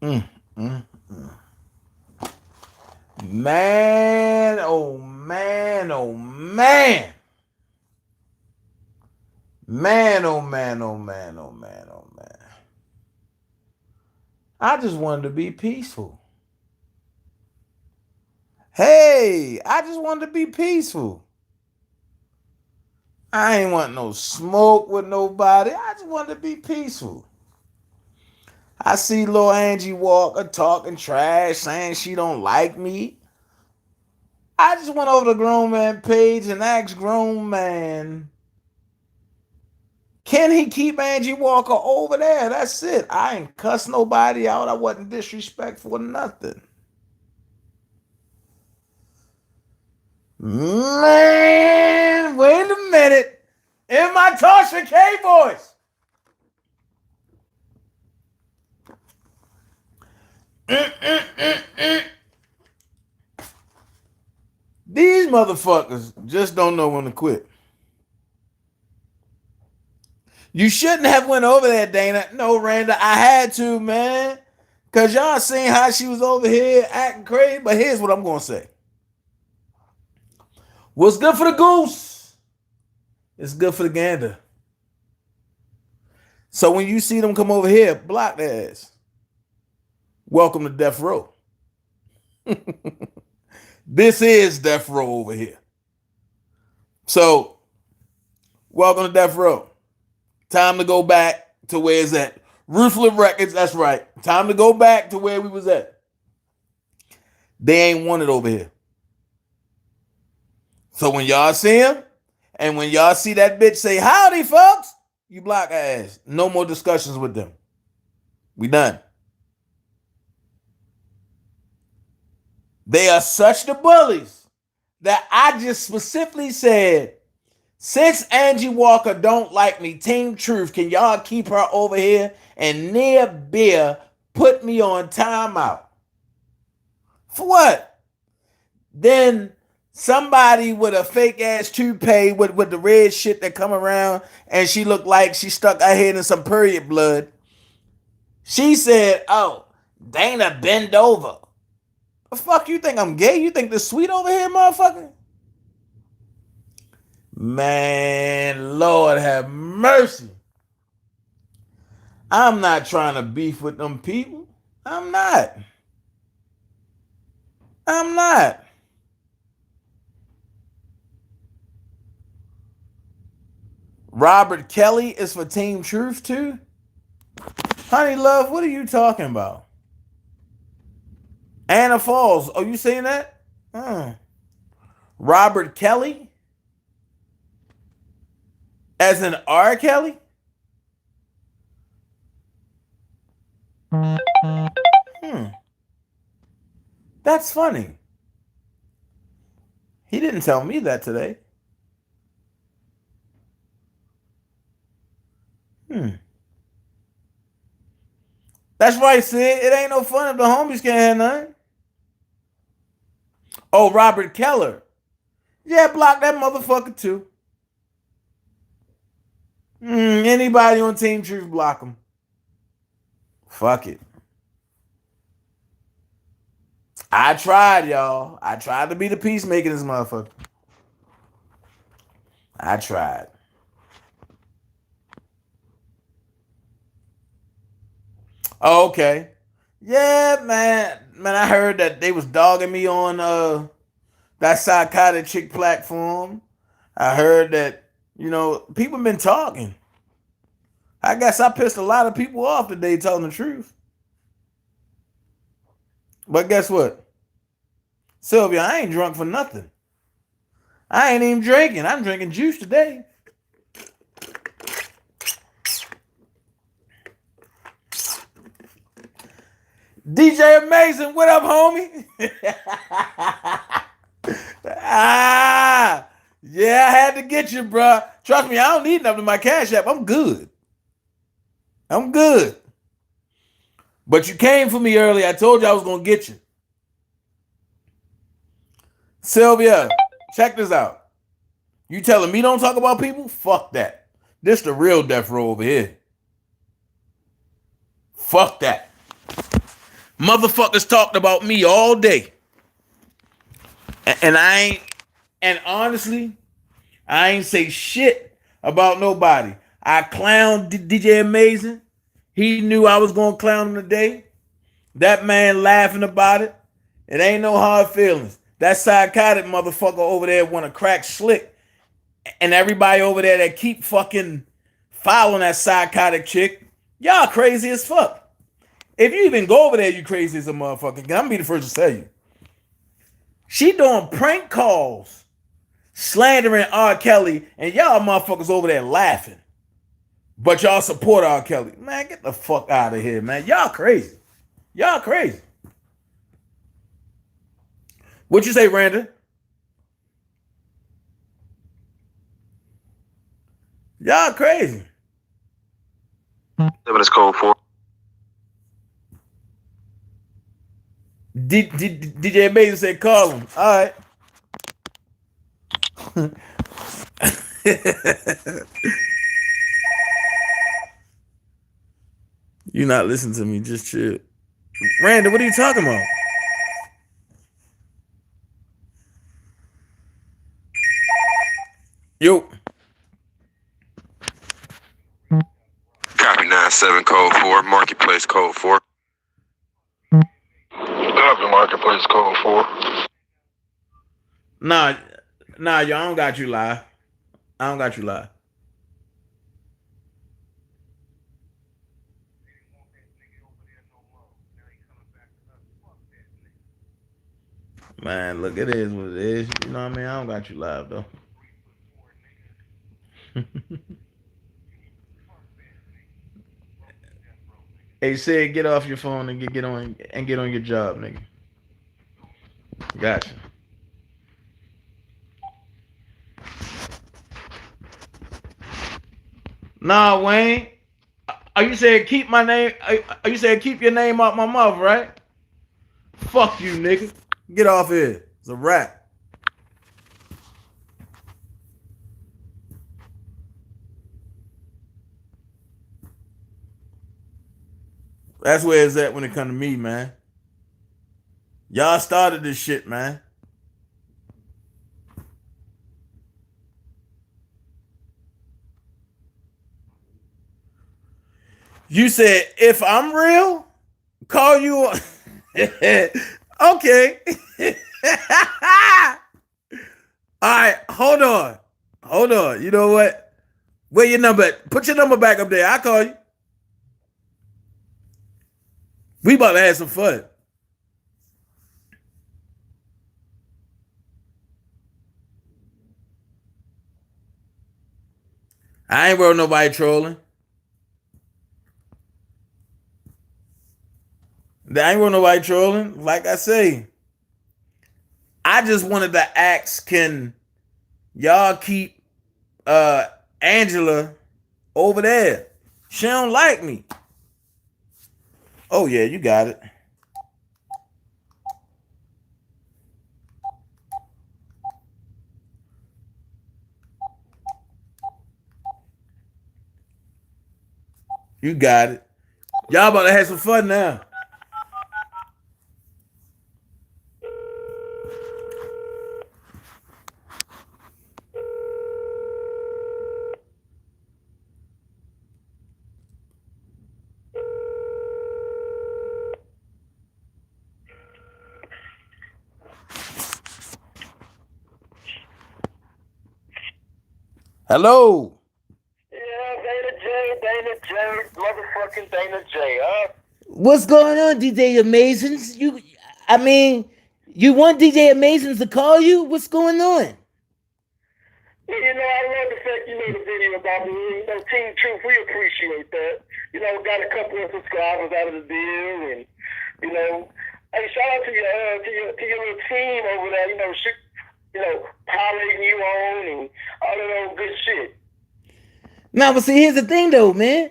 Mm, mm, mm. Man, oh man, oh man. Man, oh man, oh man, oh man, oh man. I just wanted to be peaceful. Hey, I just wanted to be peaceful. I ain't want no smoke with nobody. I just wanted to be peaceful. I see little Angie Walker talking trash, saying she don't like me. I just went over to Grown Man page and asked Grown Man, can he keep Angie Walker over there? That's it. I ain't cuss nobody out. I wasn't disrespectful or nothing. Man, wait a minute. In my Tasha K voice. These motherfuckers just don't know when to quit. You shouldn't have went over there, Dana. No, Randa, I had to, man. Cause y'all seen how she was over here acting crazy. But here's what I'm gonna say. What's good for the goose? It's good for the gander. So when you see them come over here, block their ass. Welcome to Death Row. This is Death Row over here. So, welcome to Death Row. Time to go back to where it's at. Ruthless Records, that's right. Time to go back to where we was at. They ain't wanted over here. So when y'all see him, and when y'all see that bitch say, howdy, folks, you block her ass. No more discussions with them. We done. They are such the bullies that I just specifically said, since Angie Walker don't like me, Team Truth, can y'all keep her over here? And Nia Beer put me on timeout. For what? Then somebody with a fake ass toupee with the red shit that come around and she looked like she stuck her head in some period blood. She said, oh, Dana, bend over. The fuck you think I'm gay? You think this sweet over here, motherfucker? Man, Lord have mercy. I'm not trying to beef with them people. I'm not. I'm not. Robert Kelly is for Team Truth too? Honey Love, what are you talking about? Anna Falls. Oh, you saying that? Robert Kelly? As in R. Kelly? Hmm. That's funny. He didn't tell me that today. Hmm. That's right, Sid. It ain't no fun if the homies can't have none. Oh, Robert Keller. Yeah, block that motherfucker too. Anybody on Team Truth, block him. Fuck it. I tried, y'all. I tried to be the peacemaker in this motherfucker. I tried. Oh, okay. Yeah, man. Man, I heard that they was dogging me on that psychotic chick platform. I heard that, people been talking. I guess I pissed a lot of people off today telling the truth. But guess what? Sylvia, I ain't drunk for nothing. I ain't even drinking. I'm drinking juice today. DJ Amazing, what up, homie? Yeah, I had to get you, bro. Trust me, I don't need nothing in my cash app. I'm good. I'm good. But you came for me early. I told you I was gonna get you. Sylvia, check this out. You telling me don't talk about people? Fuck that. This the real death row over here. Fuck that. Motherfuckers talked about me all day. And I ain't, and honestly, I ain't say shit about nobody. I clowned DJ Amazing. He knew I was going to clown him today. That man laughing about it. It ain't no hard feelings. That psychotic motherfucker over there want to crack slick. And everybody over there that keep fucking following that psychotic chick, y'all crazy as fuck. If you even go over there, you crazy as a motherfucker. I'm gonna be the first to tell you. She doing prank calls, slandering R. Kelly, and y'all motherfuckers over there laughing. But y'all support R. Kelly. Man, get the fuck out of here, man. Y'all crazy. Y'all crazy. What you say, Randa? Y'all crazy. 7 is code 4. DJ Amazing said call him. All right. You not listening to me, just chill. Randa, what are you talking about? Yo. Copy 9-7 code 4. Marketplace code 4. Copy marketplace code 4. Nah, y'all, I don't got you live. I don't got you live. Man, look, it is what it is. You know what I mean? I don't got you live though. Hey, said get off your phone and get on your job, nigga. Gotcha. Nah, Wayne. Are you saying keep my name? Are you saying keep your name out my mouth, right? Fuck you, nigga. Get off here. It's a wrap. That's where it's at when it come to me, man. Y'all started this shit, man. You said if I'm real, call you. Okay. All right, hold on. You know what? Where your number at? Put your number back up there. I'll call you. We about to have some fun. I ain't worried nobody trolling. Like I say, I just wanted to ask, can y'all keep Angela over there? She don't like me. Oh yeah, you got it. You got it. Y'all about to have some fun now. Hello. Yeah, Dana J, motherfucking Dana J, huh? What's going on, DJ Amazings? You want DJ Amazings to call you? What's going on? You know, I love the fact you made a video about me. You know, Team Truth, we appreciate that. You know, got a couple of subscribers out of the deal, and you know, hey, shout out to your little team over there. Piloting you on and all that old good shit. Now, but see, here's the thing, though, man.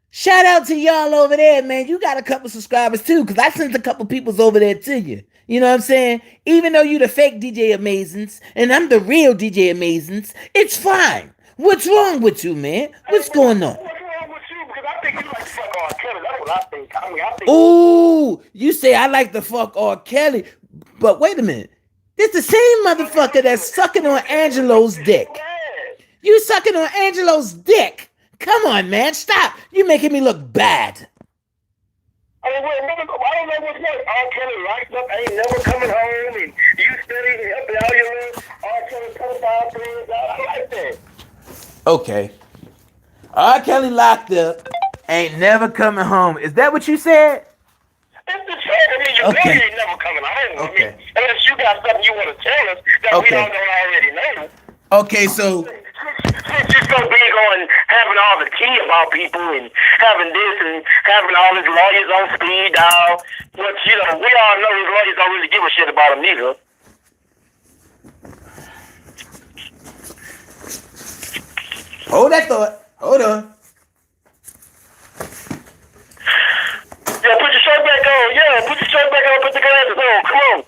Shout out to y'all over there, man. You got a couple subscribers too, because I sent a couple peoples over there to you. You know what I'm saying? Even though you the fake DJ Amazings and I'm the real DJ Amazings, it's fine. What's wrong with you, man? What's going on? What's wrong with you? Because I think you like to fuck R. Kelly. That's what I think. I think. Ooh, you say I like to fuck R. Kelly, but wait a minute. This the same motherfucker that's sucking on Angelo's dick. Yeah. You sucking on Angelo's dick. Come on, man, stop. You making me look bad. I don't know what's what. R. Kelly locked up, ain't never coming home, and you steady helping all your little R. Kelly profile friends. I like that. Okay. R. Kelly locked up, ain't never coming home. Is that what you said? It's the truth. I mean, you know you ain't never coming home. Okay. I mean, unless you got something you want to tell us that we all don't already know. Okay, so Since you're so big on having all the tea about people and having this and having all his lawyers on speed dial, which, you know, we all know his lawyers don't really give a shit about him neither. hold that thought. Hold on. Yeah, put your shirt back on. Yeah, put your shirt back on. Put the glasses on. Come on.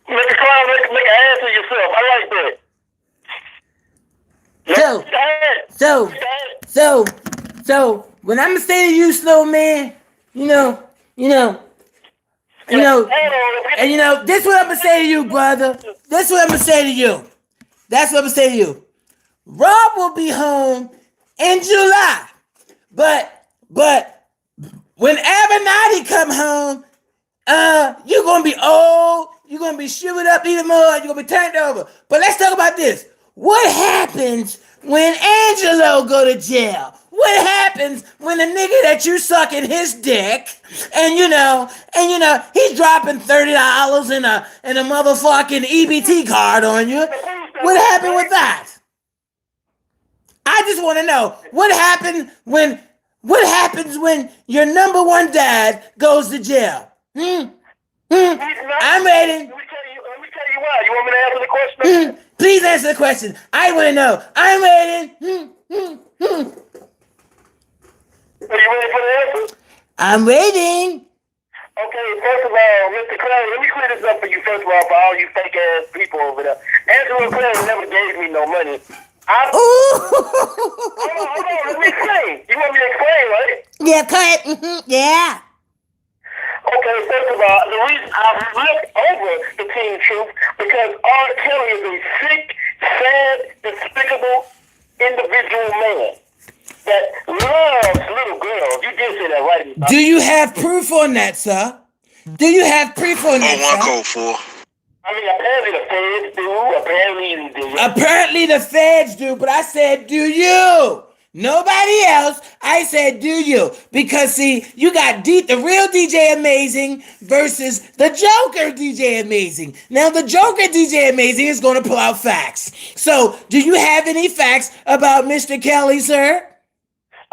Make a clown, make an ass of yourself. I like that. So, when I'm gonna say to you, slow man, and this what I'm gonna say to you, brother. This what I'm gonna say to you. That's what I'm gonna say to you. Rob will be home in July, but when Avenatti come home, you're gonna be old. You're gonna be shriveled up even more. You're gonna be turned over. But let's talk about this. What happens when Angelo go to jail? What happens when the nigga that you sucking his dick, and he's dropping $30 in a motherfucking EBT card on you? What happened with that? I just want to know what happens when your number one dad goes to jail. I'm ready. Let me tell you why. You want me to answer the question? Please answer the question. I want to know. I'm ready. Are you ready for the answer? I'm waiting. Okay, first of all, Mr. Clay, let me clear this up for you first of all, for all you fake ass people over there. Angelo Clay never gave me no money. Hold on, let me explain. You want me to explain, right? Yeah, cut. Yeah. Okay, first of all, the reason I looked over the Team Truth because R. Kelly is a sick, sad, despicable individual man that loves little girls. You did say that, right? Do you have proof on that, sir? Do you have proof on that, one sir? code 4. I mean, apparently the feds do. Apparently the feds do, but I said, do you? Nobody else. I said, do you? Because see, you got the real DJ Amazing versus the Joker DJ Amazing. Now the Joker DJ Amazing is going to pull out facts. So, do you have any facts about Mr. Kelly, sir?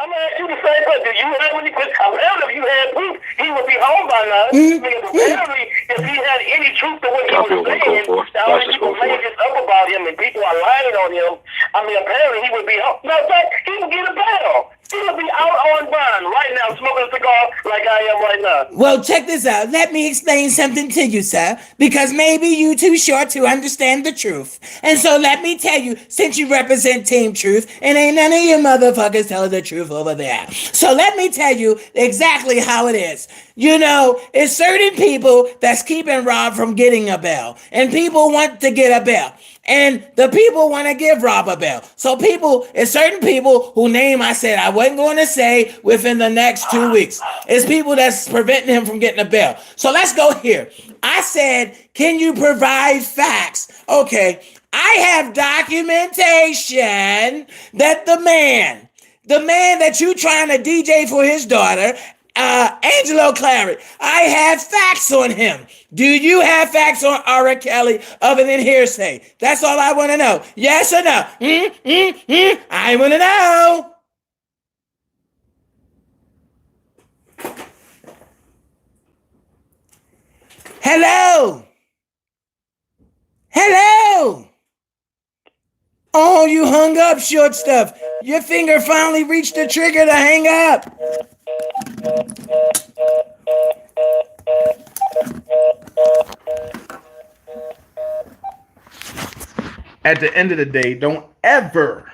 I'm gonna ask you the same question. Do you have any proof? Apparently, if you had proof, he would be home by now. Apparently, if he had any truth to what he was saying, all these people made this up about him and people are lying on him. I mean, apparently, he would be home. No, in fact, he would get a bail. He would be out on bond right now, smoking a cigar like I am right now. Well, check this out. Let me explain something to you, sir, because maybe you too short to understand the truth. And so let me tell you, since you represent Team Truth, and ain't none of you motherfuckers telling the truth over there. So let me tell you exactly how it is. You know, it's certain people that's keeping Rob from getting a bail, and people want to get a bail. And the people want to give Rob a bail. So it's certain people who name I said I wasn't going to say within the next 2 weeks. It's people that's preventing him from getting a bail. So let's go here. I said, can you provide facts? Okay, I have documentation that the man that you trying to DJ for his daughter, Angelo Clary, I have facts on him. Do you have facts on R. Kelly other than hearsay? That's all I want to know. Yes or no? I want to know. Hello. Hello. Oh, you hung up, short stuff. Your finger finally reached the trigger to hang up. At the end of the day, don't ever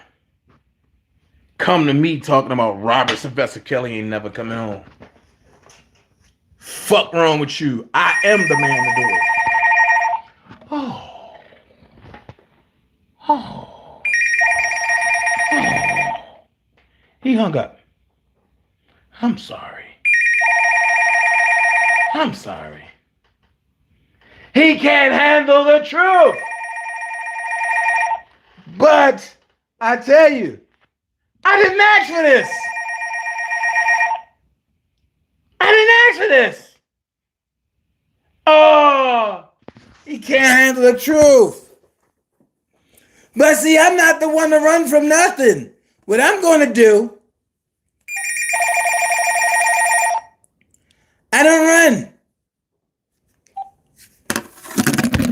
come to me talking about Robert Sylvester Kelly ain't never coming home. Fuck wrong with you? I am the man to do it. Oh. Oh. Oh. He hung up. I'm sorry. I'm sorry. He can't handle the truth. But I tell you, I didn't ask for this. I didn't ask for this. Oh, he can't handle the truth. But see, I'm not the one to run from nothing. What I'm going to do, I don't run.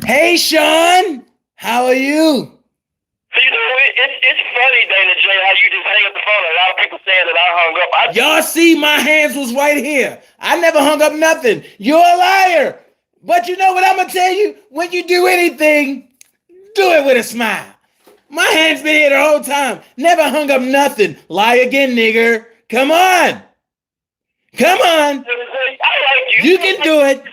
Hey, Sean, how are you? So, you know, it's funny, Dana J, how you just hang up the phone. A lot of people saying that I hung up. Y'all see my hands was right here. I never hung up nothing. You're a liar. But you know what I'm going to tell you? When you do anything, do it with a smile. My hands been here the whole time. Never hung up nothing. Lie again, nigger. Come on. Come on. I like you. You can do it.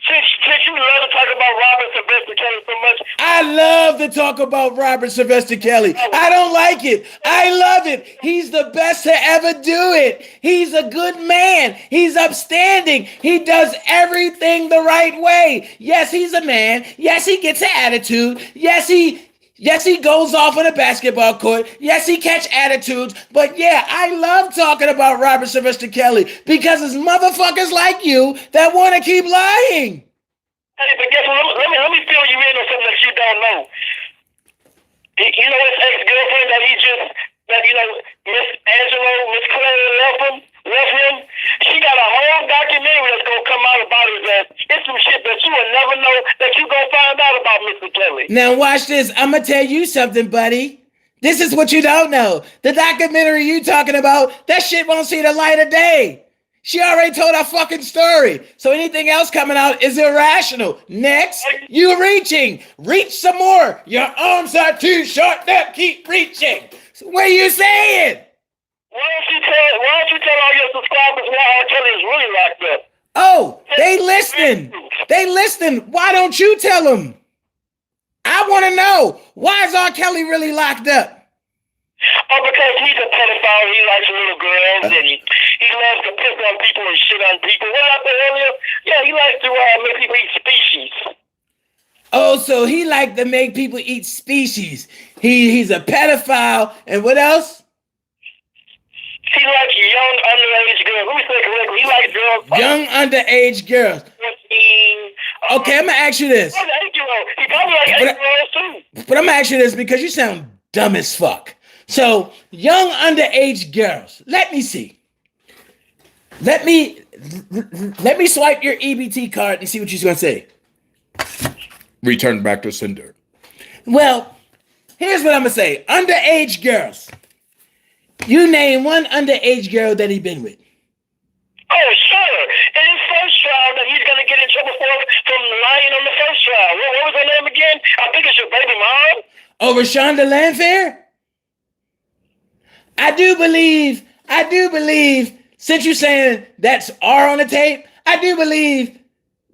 Since you love to talk about Robert Sylvester Kelly so much. I love to talk about Robert Sylvester Kelly. I don't like it. I love it. He's the best to ever do it. He's a good man. He's upstanding. He does everything the right way. Yes, he's a man. Yes, he gets an attitude. Yes, he goes off on a basketball court. Yes, he catch attitudes. But yeah, I love talking about Robert Sylvester Kelly because it's motherfuckers like you that want to keep lying. Hey, but guess what? Let me fill you in on something that you don't know. You know his ex-girlfriend that Miss Angelo, Miss Claire left him. She got a whole documentary that's gonna come out about his ass. It's some shit that you will never know that you gonna find out about Mr. Kelly. Now watch this. I'm gonna tell you something, buddy. This is what you don't know. The documentary you talking about, that shit won't see the light of day. She already told her fucking story. So anything else coming out is irrational. Next, you reaching. Reach some more. Your arms are too short. Now keep reaching. So what are you saying? Why don't you tell all your subscribers why R. Kelly is really locked up? Oh, they listening. They listening. Why don't you tell them? I want to know. Why is R. Kelly really locked up? Oh, because he's a pedophile. He likes little girls, and he loves to piss on people and shit on people. What I said earlier? Yeah, he likes to make people eat species. Oh, so he like to make people eat species. He's a pedophile, and what else? He likes young underage girls. Let me say it correctly. He likes girls. Young underage girls. 15. Okay, I'm gonna ask you this. He probably likes 8-year-olds too. But I'm gonna ask you this because you sound dumb as fuck. So, young underage girls. Let me see. Let me swipe your EBT card and see what she's gonna say. Return back to sender. Well, here's what I'm gonna say. Underage girls. You name one underage girl that he been with. Oh, sure. In his first trial that he's going to get in trouble for from lying on the first trial. What was her name again? I think it's your baby mom. Over Shonda Landfair? I do believe, since you're saying that's R on the tape, I do believe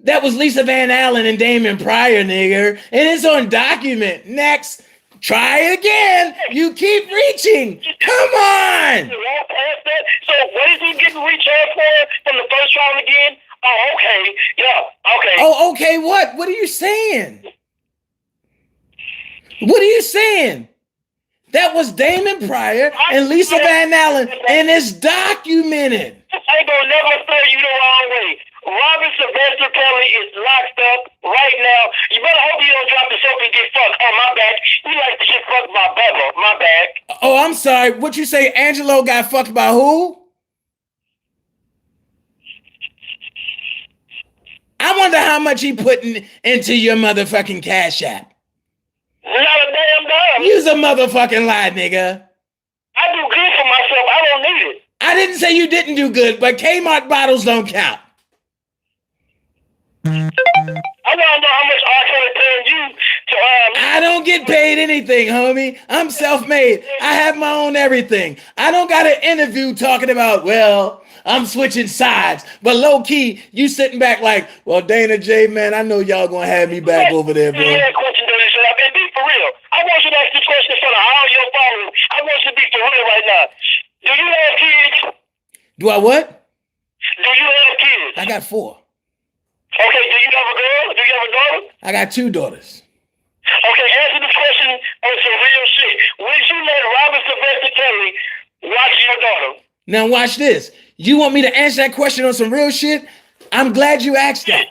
that was Lisa Van Allen and Damon Pryor, nigger. And it's on document. Next. Try it again. You keep reaching. Come on. So what is he getting recharged for from the first trial again? Oh, okay. Yeah, okay. Oh, okay, what? What are you saying? What are you saying? That was Damon Pryor and Lisa Van Allen, and it's documented. I ain't gonna never throw you the wrong way. Robert Sylvester Kelly is locked up right now. You better hope you don't drop the soap and get fucked. Oh, my bad. He likes to get fucked by Bubba. My bad. Oh, I'm sorry. What you say, Angelo got fucked by who? I wonder how much he putting into your motherfucking Cash App. Not a damn dime. You's a motherfucking lie, nigga. I do good for myself. I don't need it. I didn't say you didn't do good, but Kmart bottles don't count. I want to know how much R. Kelly paying you to I don't get paid anything, homie. I'm self-made. I have my own everything. I don't got an interview talking about, well, I'm switching sides. But low key, you sitting back like, well, Dana J, man, I know y'all gonna have me back over there, bro. Yeah, question, Dana, shut up and be for real. I want you to ask this question in front of all your followers. I want you to be for real right now. Do you have kids? Do I what? Do you have kids? I got 4. Okay, do you have a girl? Do you have a daughter? I got 2 daughters. Okay, answer this question on some real shit. Would you let Robert Sylvester Kelly watch your daughter? Now watch this. You want me to answer that question on some real shit? I'm glad you asked that.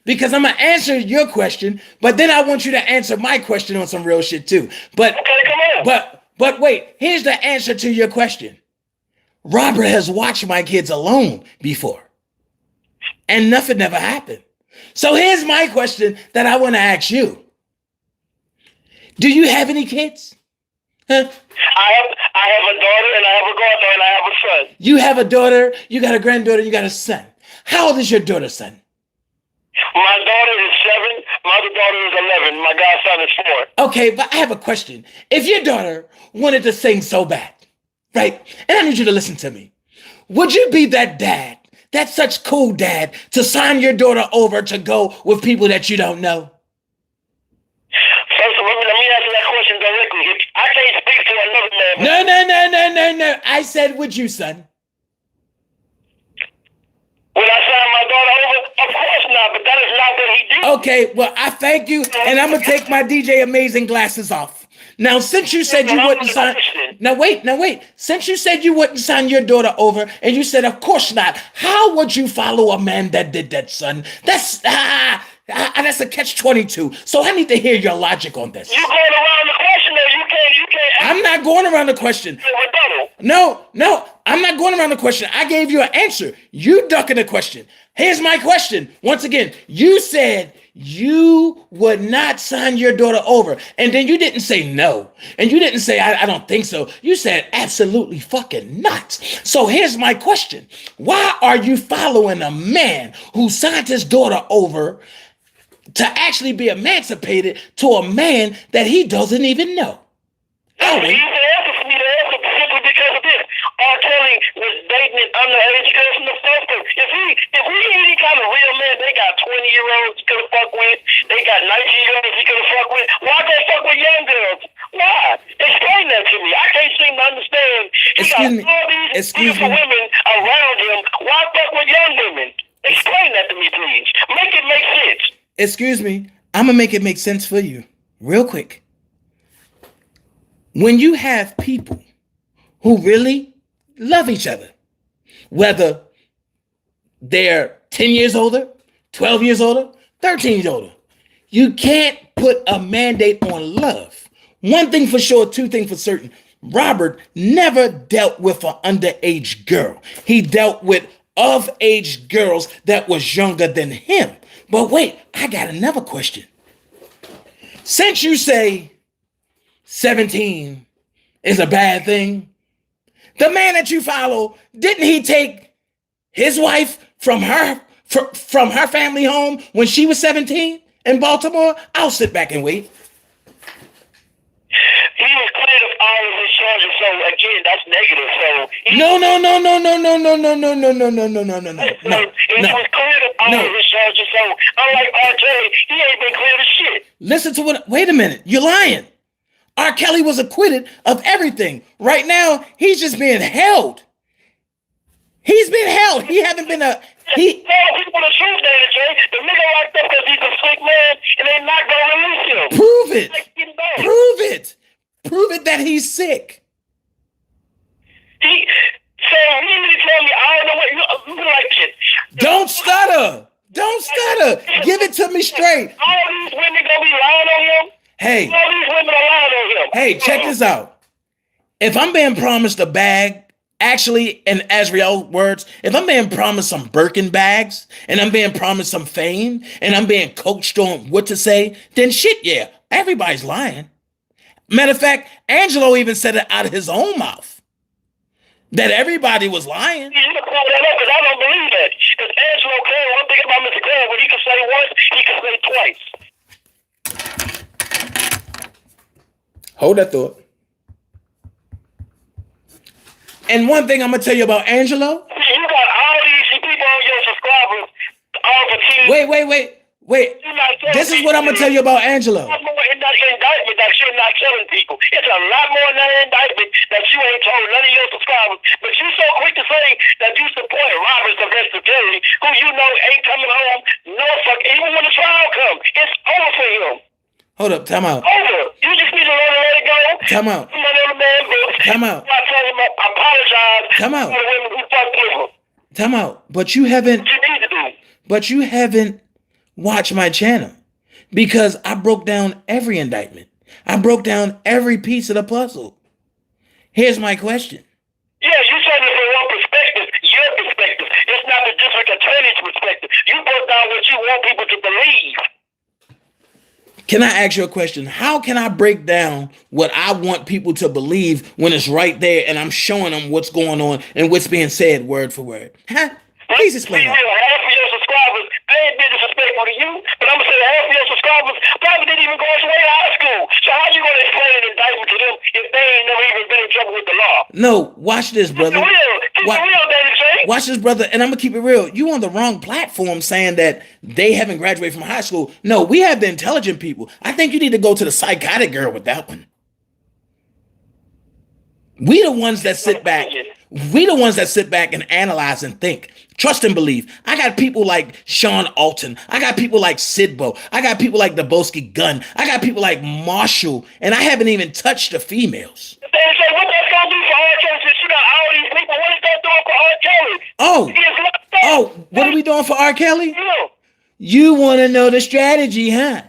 Because I'm gonna answer your question, but then I want you to answer my question on some real shit too. But Okay, come on. but wait, here's the answer to your question. Robert has watched my kids alone before. And nothing ever happened. So here's my question that I want to ask you. Do you have any kids? Huh? I have a daughter and I have a granddaughter and I have a son. You have a daughter, you got a granddaughter, you got a son. How old is your daughter, son? My daughter is 7. My other daughter is 11. My godson is 4. Okay, but I have a question. If your daughter wanted to sing so bad, right? And I need you to listen to me. Would you be that dad, that such cool dad, to sign your daughter over to go with people that you don't know? First of all, let me answer that question directly. I can't speak for another man. No. I said, would you, son? Would I sign my daughter over? Of course not, but that is not what he did. Okay, well, I thank you, and I'm gonna take my DJ Amazing glasses off. Now, since you said you wouldn't sign, now wait. Since you said you wouldn't sign your daughter over, and you said, of course not, how would you follow a man that did that, son? That's a catch-22. So I need to hear your logic on this. You going around the question, or you can't. I'm not going around the question. No, I'm not going around the question. I gave you an answer. You ducking the question. Here's my question. Once again, you said you would not sign your daughter over. And then you didn't say no. And you didn't say, I don't think so. You said absolutely fucking not. So here's my question. Why are you following a man who signed his daughter over to actually be emancipated to a man that he doesn't even know? He's the answer for me to answer simply because of this. R. Kelly was dating an underage girl from the first place. If we any kind of real man, they got 20-year-olds he could have fucked with. They got 19-year-olds he could have fucked with. Why go fuck with young girls? Why? Explain that to me. I can't seem to understand. He got all these beautiful women around him. Why fuck with young women? Explain that to me, please. Make it make sense. Excuse me. I'm gonna make it make sense for you real quick. When you have people who really love each other, whether they're 10 years older, 12 years older, 13 years older, you can't put a mandate on love. One thing for sure, two things for certain. Robert never dealt with an underage girl. He dealt with of-age girls that was younger than him. But wait, I got another question. Since you say 17 is a bad thing, the man that you follow, didn't he take his wife from her family home when she was 17 in Baltimore? I'll sit back and wait. He was cleared of all of his charges, so again, that's negative. So No. He was cleared of all of his charges, so unlike R. Kelly, he ain't been cleared of shit. Listen to what. Wait a minute. You're lying. R. Kelly was acquitted of everything. Right now, he's just being held. He's been held. He haven't been a. He. Tell people the truth, Dana J. The nigga locked up because he's a sick man, and they not gonna release him. Prove it. Prove it that he's sick. So he really told me, I don't know what you like it. Don't stutter. Give it to me straight. All these women gonna be lying on him. Hey. All these women are lying on him. Hey, check this out. If I'm being promised a bag, actually, in Azrael's words, if I'm being promised some Birkin bags, and I'm being promised some fame, and I'm being coached on what to say, then shit, yeah, everybody's lying. Matter of fact, Angelo even said it out of his own mouth that everybody was lying. You can pull that up because I don't believe that. Because Angelo Clare, one thing about Mr. Clare, what he can say once, he can say twice. Hold that thought. And one thing I'm gonna tell you about Angelo. You got Wait. You're not telling This is what I'm gonna tell you about Angelo. A lot more in that indictment that you're not telling people. It's a lot more in that indictment that you ain't told none of your subscribers. But you so quick to say that you support Robert Sylvester Terry, who you know ain't coming home. No fuck. Even when the trial comes, it's over for him. Hold up, time out. Over. You just need to let it go. Time out. Come on, the man books. Time out. I tell him I apologize. Time out. To the women who fucked with him. Time out. But you haven't. What you need to do. But you haven't watched my channel because I broke down every indictment. I broke down every piece of the puzzle. Here's my question. Yeah, you said it from one perspective, your perspective. It's not the district attorney's perspective. You broke down what you want people to believe. Can I ask you a question? How can I break down what I want people to believe when it's right there and I'm showing them what's going on and what's being said word for word? Huh? Please explain that. Half of your subscribers, I ain't been disrespectful to you, but I'm going to say half of your subscribers probably didn't even go all the way to high school. So how you going to explain an indictment to them if they ain't never even been in trouble with the law? No, watch this, brother. Keep it real, Daddy J. Watch this, brother, and I'm gonna keep it real. You on the wrong platform saying that they haven't graduated from high school. No, we have the intelligent people. I think you need to go to the psychotic girl with that one. We the ones that sit back. We the ones that sit back and analyze and think. Trust and believe. I got people like Sean Alton. I got people like Sidbo. I got people like Daboski Gunn. I got people like Marshall. And I haven't even touched the females. Daddy J, what that's going to do for R. Kelly since you got all these people? What is that doing for R. Kelly? What are we doing for R. Kelly? Yeah. You want to know the strategy, huh?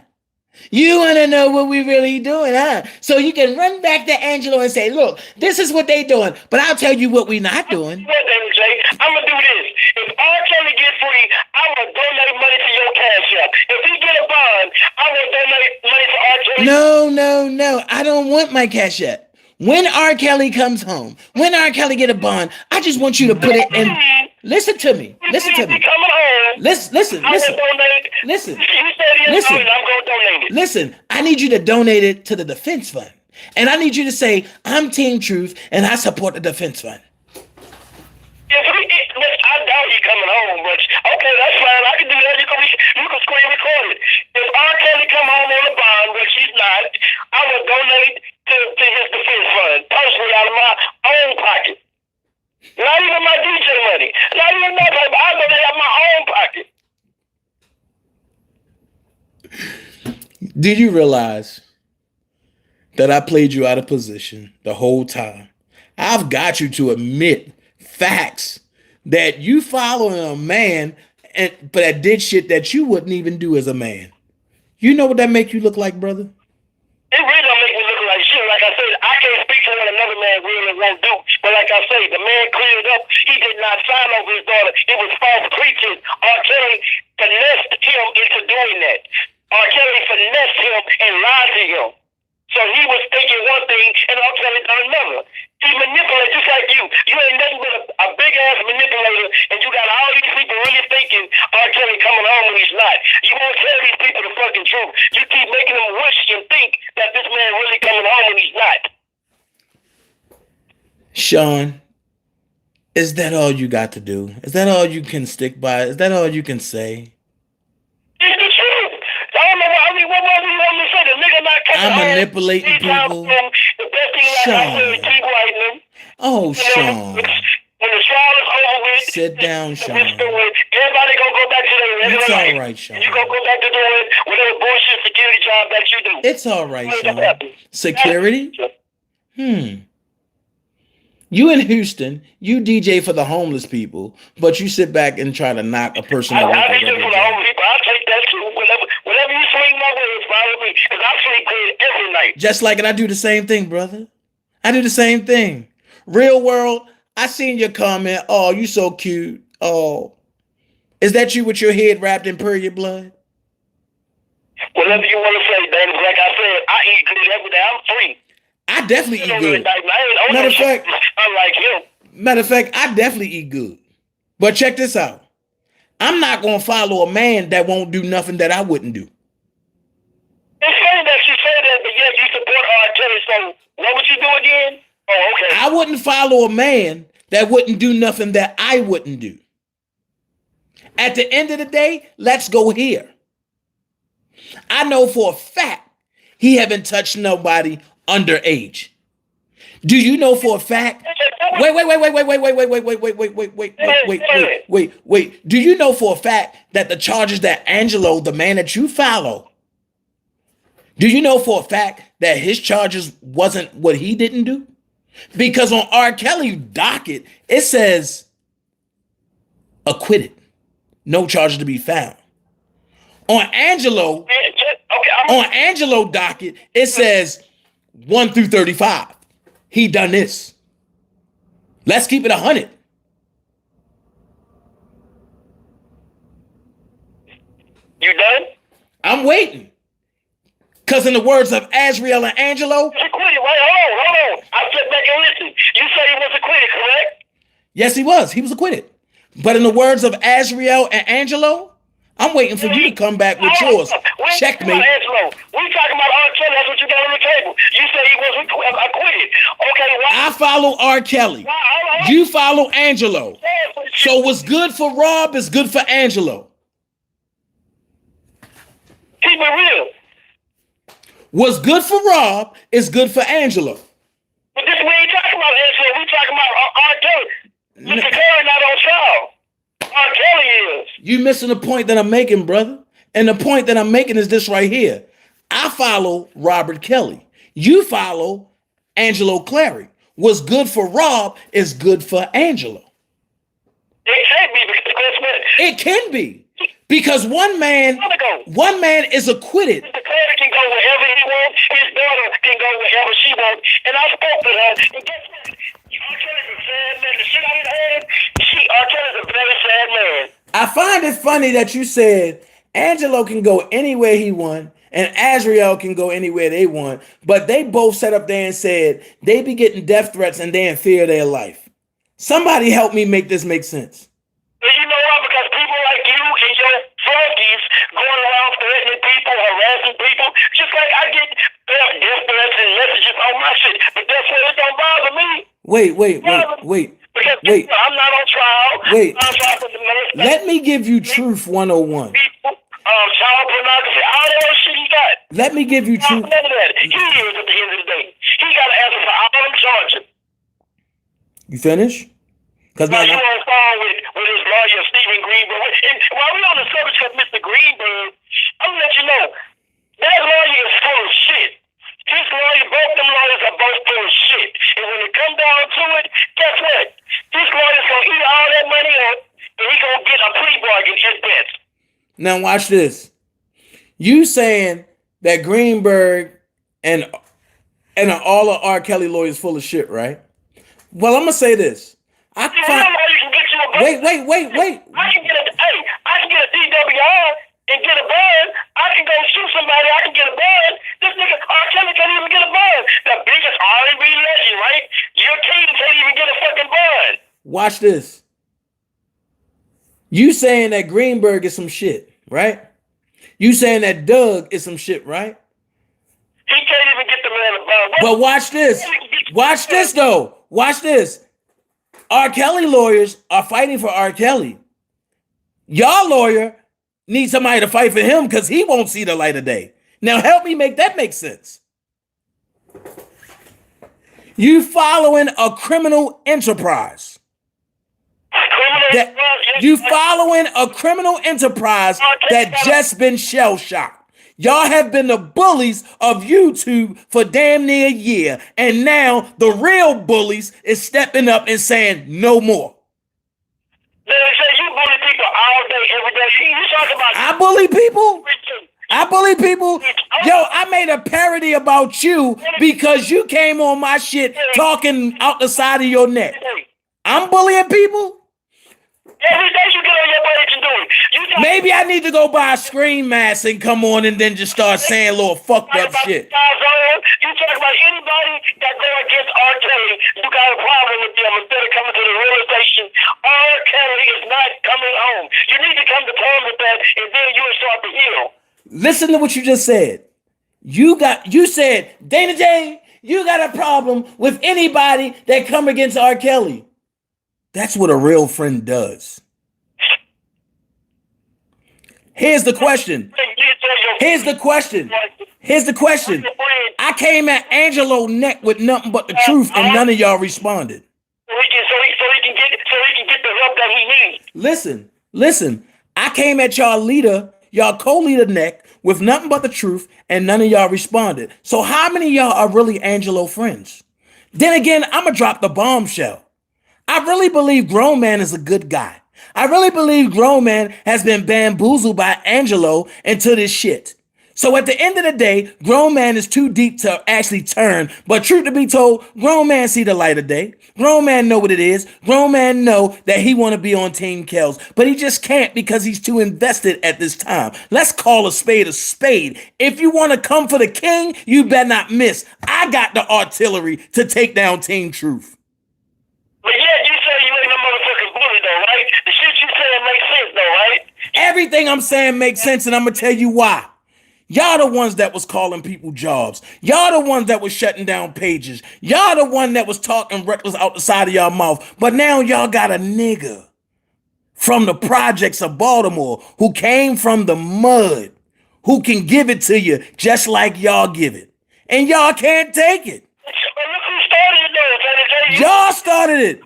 You want to know what we really doing, huh? So you can run back to Angelo and say, look, this is what they doing, but I'll tell you what we not doing. What, Daddy J? I'm going to do this. If R. Kelly get free, I'm going to donate money to your cash app. If he get a bond, I'm going to donate money to R. Kelly. No. I don't want my cash app. When R. Kelly comes home, when R. Kelly get a bond, I just want you to put it in. Listen to me. Listen to me. Coming home. Listen. I'm going to donate. Listen. He said he is going, I'm going to donate it. Listen, I need you to donate it to the defense fund. And I need you to say, I'm Team Truth and I support the defense fund. I doubt he coming home, but okay, that's fine. I can do that. You can screen record it. If R. Kelly come home on a bond, which he's not, I will donate to his defense fund, personally out of my own pocket. Not even my DJ money. Not even my money, but I donate out of my own pocket. Did you realize that I played you out of position the whole time? I've got you to admit facts that you following a man but that did shit that you wouldn't even do as a man. You know what that make you look like, brother? It really don't make me look like shit. Like I said, I can't speak to what another man really won't do. But like I say, the man cleared up. He did not sign over his daughter. It was false preaching. R. Kelly finessed him into doing that. R. Kelly finessed him and lied to him. So he was thinking one thing and R. Kelly done another. He manipulated just like you. You ain't nothing but a big ass manipulator, and you got all these people really thinking R. Kelly coming home when he's not. You won't tell these people the fucking truth. You keep making them wish and think that this man really coming home when he's not. Sean, is that all you got to do? Is that all you can stick by? Is that all you can say? It's the truth. I don't know what do you want me to say? The nigga not coming home. I'm manipulating people. The best thing like I said, keep writing them. Oh, Sean. When the trial is over with, sit down, Sean. Everybody gonna go back to their regular It's life. all right, Sean. You gonna go back to doing whatever bullshit security job that you do. It's all right, Sean. Security? You in Houston, you DJ for the homeless people, but you sit back and try to knock a person out. I DJ for the homeless people. I'll take that too. Whatever you swing my way, it's fine with me. Because I sleep good every night. Just like it, I do the same thing, brother. I do the same thing. Real world, I seen your comment. Oh, you so cute. Oh, is that you with your head wrapped in period blood? Whatever you want to say, Danny. Like I said, I eat good every day. I'm free. I definitely eat good. Matter of fact, I definitely eat good. But check this out. I'm not going to follow a man that won't do nothing that I wouldn't do. It's funny that you say that, but yet you support R. Kelly. So what would you do again? Oh, okay. I wouldn't follow a man that wouldn't do nothing that I wouldn't do. At the end of the day, let's go here. I know for a fact he haven't touched nobody underage. Do you know for a fact? Wait. Do you know for a fact that the charges that Angelo, the man that you follow, do you know for a fact that his charges wasn't what he didn't do? Because on R. Kelly docket, it says acquitted, no charges to be found. On Angelo docket, it says 1 through 35. He done this. Let's keep it 100. You done? I'm waiting. Because in the words of Azriel and Angelo. He acquitted. Wait, hold on. I sit back and listen. You say he was acquitted, correct? Yes, he was. He was acquitted. But in the words of Azriel and Angelo, I'm waiting for you to come back with yours. Checkmate. Angelo. We talking about R. Kelly. That's what you got on the table. You say he was acquitted. Okay, why? I follow R. Kelly. You follow Angelo. So what's good for Rob is good for Angelo. Keep it real. What's good for Rob is good for Angelo. But this we ain't talking about Angelo. We talking about R. Kelly. Mr. Kelly not on trial. R. Kelly is. You missing the point that I'm making, brother. And the point that I'm making is this right here. I follow Robert Kelly. You follow Angelo Clary. What's good for Rob is good for Angelo. It can't be because guess what? It can be. Because one man is acquitted. Mr. Clary can go wherever he wants. His daughter can go wherever she wants. And I spoke to her. And guess what? R. Kelly's a sad man. The shit I done heard, R. Kelly's a very sad man. I find it funny that you said Angelo can go anywhere he want and Azriel can go anywhere they want, but they both sat up there and said they be getting death threats and they in fear of their life. Somebody help me make this make sense. And you know what? Because people like you and your flunkies going around threatening people, harassing people, just like I get death threats and messages on my shit. But that's what it don't bother me. Wait. Because I'm not on trial. Wait. I'm trying to Let me give you Truth 101. People, child pornography, all that shit he got. Let me give you Truth. None of that. He is at the end of the day. He got to answer for all them charges. You finish? Because now you on the phone with his lawyer, Stephen Greenberg. And while we're on the subject of Mr. Greenberg, I'm going to let you know, that lawyer is full of shit. His lawyer, both them lawyers are both full of shit. And when it comes down to it, guess what? This lawyer's going to eat all that money up, and he's going to get a plea bargain at best. Now watch this. You saying that Greenberg and all of R. Kelly lawyers full of shit, right? Well, I'm going to say this. Wait. I can get a DWR and get a bond. I can go shoot somebody. I can get a bond. This nigga R. Kelly can't even get a bond. The biggest R&B legend, right? Your king can't even get a fucking bond. Watch this. You saying that Greenberg is some shit, right? You saying that Doug is some shit, right? He can't even get the man a bond. But watch this. Watch this though. Watch this. R. Kelly lawyers are fighting for R. Kelly. Y'all lawyer needs somebody to fight for him because he won't see the light of day. Now help me make that make sense. You following a criminal enterprise. You following a criminal enterprise that just been shell-shocked. Y'all have been the bullies of YouTube for damn near a year. And now the real bullies is stepping up and saying no more. They say you bully people all day, every day. You talk about I bully people? I bully people? Yo, I made a parody about you because you came on my shit talking out the side of your neck. I'm bullying people? Every day you get on your page and do it. Maybe I need to go buy a screen mask and come on and then just start saying a little fucked up shit. You talk about anybody that go against R. Kelly, you got a problem with them instead of coming to the realization R. Kelly is not coming home. You need to come to terms with that and then you will start to heal. Listen to what you just said. You said, Dana J, you got a problem with anybody that come against R. Kelly. That's what a real friend does. Here's the question. Here's the question. Here's the question. I came at Angelo neck with nothing but the truth, and none of y'all responded. So he can get the help that he needs. Listen. I came at y'all leader, y'all co-leader neck with nothing but the truth, and none of y'all responded. So how many of y'all are really Angelo friends? Then again, I'ma drop the bombshell. I really believe Grown Man is a good guy. I really believe Grown Man has been bamboozled by Angelo into this shit. So at the end of the day, Grown Man is too deep to actually turn. But truth to be told, Grown Man see the light of day. Grown Man know what it is. Grown Man know that he want to be on Team Kells, but he just can't because he's too invested at this time. Let's call a spade a spade. If you want to come for the king, you better not miss. I got the artillery to take down Team Truth. But yeah, you say you ain't no motherfucking bully though, right? The shit you saying makes sense though, right? Everything I'm saying makes sense, and I'm gonna tell you why. Y'all the ones that was calling people jobs. Y'all the ones that was shutting down pages. Y'all the one that was talking reckless out the side of y'all mouth. But now y'all got a nigga from the projects of Baltimore who came from the mud, who can give it to you just like y'all give it. And y'all can't take it. But look who started it though, Jay. Y'all started it.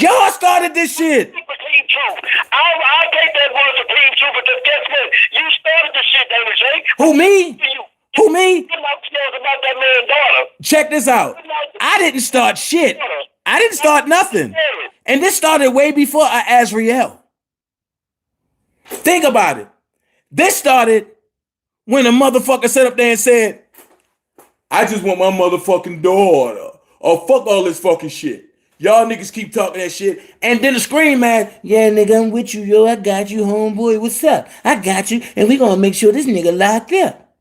Y'all started this shit. Team Truth. I'll take that bullet for Team Truth, but guess what? You started this shit, Dana J. Who, me? Who, me? About that man's daughter. Check this out. I didn't start shit. I didn't start nothing. And this started way before Azriel. Think about it. This started when a motherfucker sat up there and said, I just want my motherfucking daughter. Or fuck all this fucking shit. Y'all niggas keep talking that shit. And then the scream man, yeah, nigga, I'm with you, yo. I got you, homeboy. What's up? I got you. And we gonna make sure this nigga locked up.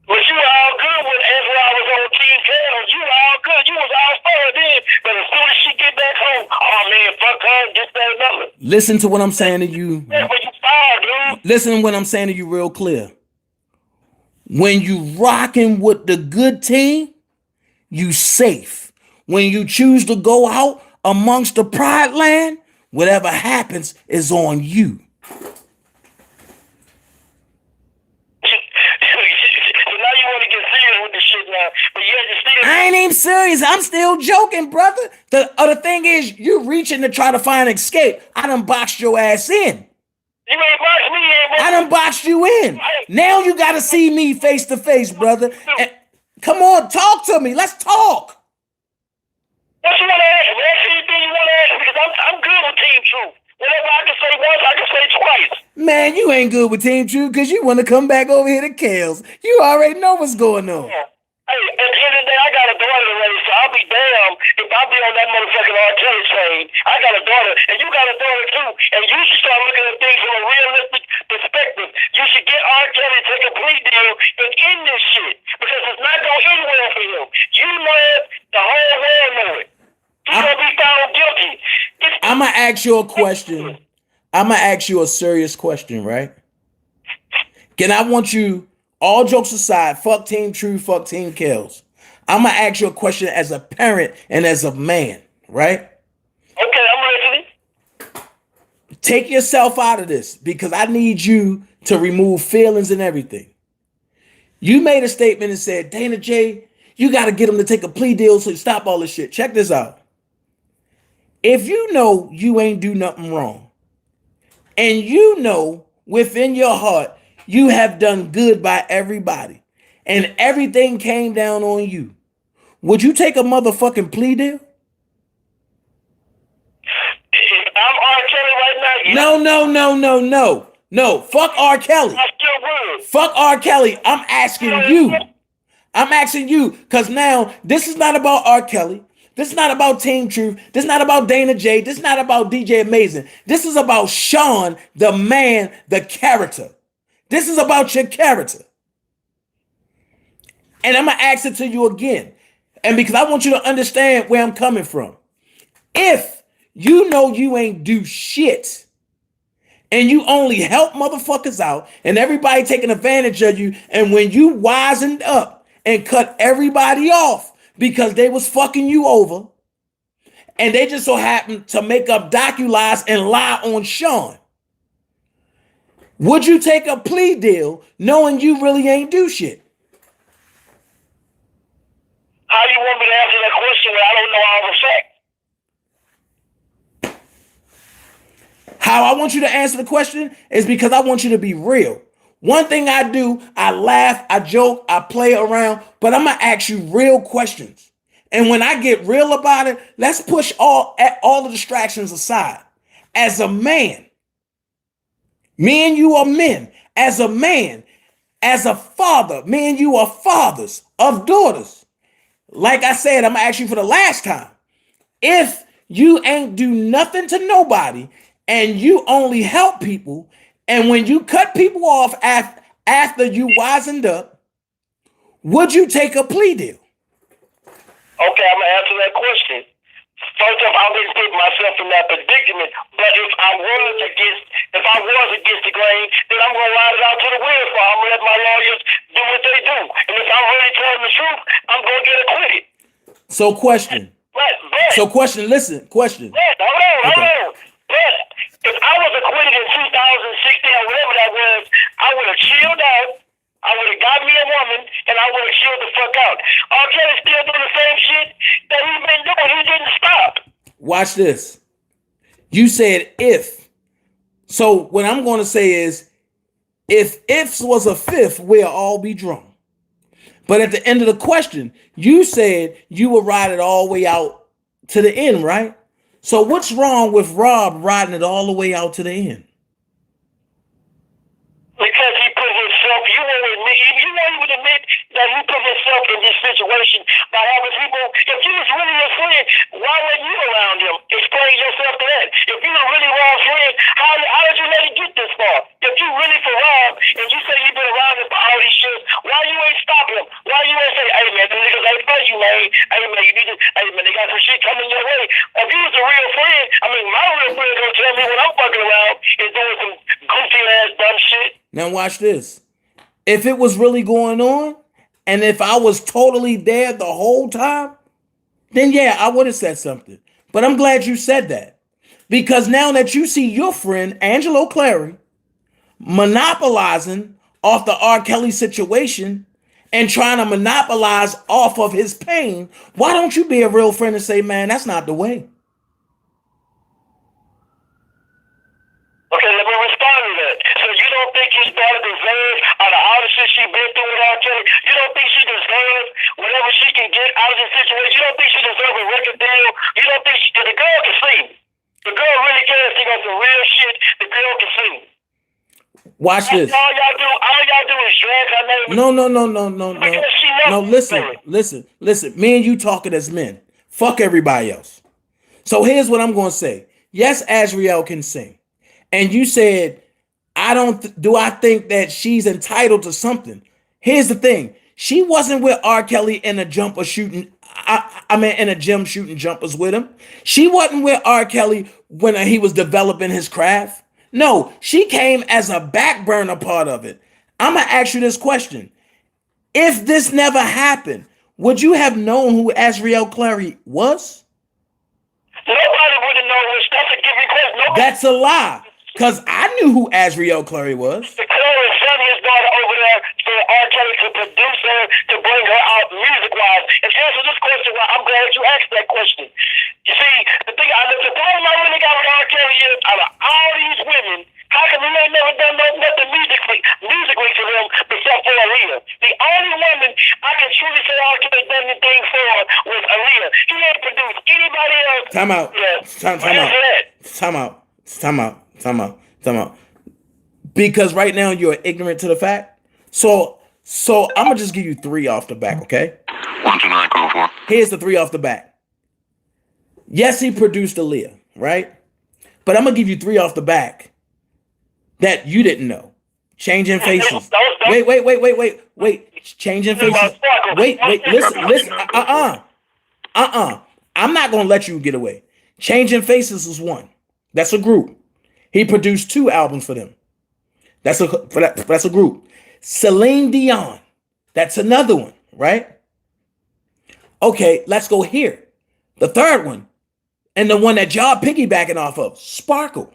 But you were all good when Ezra was on Team Kells. You were all good. You was all for it then. But as soon as she get back home, oh man, fuck her, this, that, and other. Listen to what I'm saying to you. Yeah, but you fired, dude. Listen to what I'm saying to you real clear. When you rocking with the good team, you safe. When you choose to go out amongst the pride land, whatever happens is on you. So now you want to get serious with this shit now, but yeah, you still. I ain't even serious. I'm still joking, brother. The other thing is, you reaching to try to find an escape. I done boxed your ass in. You ain't boxed me in, bro. I done boxed you in. Now you got to see me face to face, brother. And come on, talk to me. Let's talk. What you want to ask me? Ask anything you want to ask me, because I'm good with Team Truth. Whatever I can say once, I can say twice. Man, you ain't good with Team Truth because you want to come back over here to Kells. You already know what's going on. Yeah. Hey, at the end of the day, I got a daughter to raise, so I'll be damned if I be on that motherfucking R. Kelly train. I got a daughter, and you got a daughter too, and you should start looking at things from a realistic perspective. You should get R. Kelly to take a plea deal and end this shit, because it's not going to end well for him. You know it, the whole world know it. He's going to be found guilty. I'm going to ask you a question. I'm going to ask you a serious question, right? Can I want you, all jokes aside, fuck Team Truth, fuck Team Kells. I'm going to ask you a question as a parent and as a man, right? Okay, I'm listening. Take yourself out of this because I need you to remove feelings and everything. You made a statement and said, Dana J, you got to get him to take a plea deal so you stop all this shit. Check this out. If you know you ain't do nothing wrong, and you know within your heart you have done good by everybody, and everything came down on you, would you take a motherfucking plea deal? I'm R. Kelly right now. No. Fuck R. Kelly. I still would. Fuck R. Kelly. I'm asking you, because now this is not about R. Kelly. This is not about Team Truth. This is not about Dana J. This is not about DJ Amazing. This is about Sean, the man, the character. This is about your character. And I'm going to ask it to you again. And because I want you to understand where I'm coming from. If you know you ain't do shit and you only help motherfuckers out and everybody taking advantage of you, and when you wisened up and cut everybody off because they was fucking you over, and they just so happened to make up docu-lies and lie on Sean, Would you take a plea deal knowing you really ain't do shit? How you want me to answer that question when I don't know all the facts? How I want you to answer the question is because I want you to be real. One thing I do, I laugh, I joke, I play around, but I'm gonna ask you real questions. And when I get real about it, let's push all the distractions aside. As a man, me and you are men. As a man, as a father, me and you are fathers of daughters. Like I said, I'm gonna ask you for the last time. If you ain't do nothing to nobody and you only help people, and when you cut people off after you wisened up, would you take a plea deal? Okay, I'm gonna answer that question. First off, I wouldn't put myself in that predicament. But if I was against the grain, then I'm gonna ride it out to the wheels. So I'm gonna let my lawyers do what they do. And if I'm really telling the truth, I'm gonna get acquitted. So question. Listen. Hold on. But if I was acquitted in 2016 or whatever that was, I would have chilled out. I would have got me a woman, and I would have chilled the fuck out. R. Kelly's still doing the same shit that he's been doing. He didn't stop. Watch this. You said if. So what I'm going to say is, if ifs was a fifth, we'll all be drunk. But at the end of the question, you said you would ride it all the way out to the end, right? So what's wrong with Rob riding it all the way out to the end? Because he put himself, you would admit that he put himself in this situation by having people. If you was really a friend, why weren't you around him? Explain yourself to that. If you were really Rob's friend, how did you let it get this far? If you really for Rob and you say you've been around him for all these years, why you ain't stop him? Why you ain't say, hey man, them niggas ain't for you, man. Hey man, you need to, hey man, they got some shit coming your way. If you was a real friend, I mean, my real friend gonna tell me when I'm fucking around is doing some goofy ass dumb shit. Now watch this. If it was really going on, and if I was totally there the whole time, then yeah, I would have said something. But I'm glad you said that. Because now that you see your friend, Angelo Clary, monopolizing off the R. Kelly situation and trying to monopolize off of his pain, why don't you be a real friend and say, man, that's not the way? Okay, let me respond to that. So you don't think his daughter deserves, out of all the shit she been through with R. Kelly, you don't think she deserves whatever she can get out of this situation? You don't think she deserves a record deal? You don't think the girl can sing? The girl really can sing on some real shit. The girl can sing. Watch this. All y'all do is drag her name. No, listen. Me and you talking as men. Fuck everybody else. So here's what I'm going to say. Yes, Azriel can sing. And you said, do I think that she's entitled to something? Here's the thing. She wasn't with R. Kelly in a jumper shooting. In a gym shooting jumpers with him. She wasn't with R. Kelly when he was developing his craft. No, she came as a back burner part of it. I'm going to ask you this question. If this never happened, would you have known who Azriel Clary was? Nobody would have known. That's a given question. That's a lie. Because I knew who Azriel Clary was. The Clary sent his daughter over there for R. Kelly to produce her, to bring her out music-wise. And answer this question, well, I'm glad you asked that question. You see, the problem I really got with R. Kelly is, out of all these women, how come he ain't never done nothing musically to them except for Aaliyah? The only woman I can truly say R. Kelly done anything for was Aaliyah. He ain't produced anybody else. Time out. Because right now you're ignorant to the fact. So I'm gonna just give you 3 off the back, okay? 129 code 4. Here's the 3 off the back. Yes, he produced Aaliyah, right? But I'm gonna give you 3 off the back that you didn't know. Changing faces. Wait. Changing faces. Wait. Listen. I'm not gonna let you get away. Changing Faces is one. That's a group. He produced 2 albums for them. That's a group. Celine Dion. That's another one, right? Okay, let's go here. The third one, and the one that y'all piggybacking off of, Sparkle.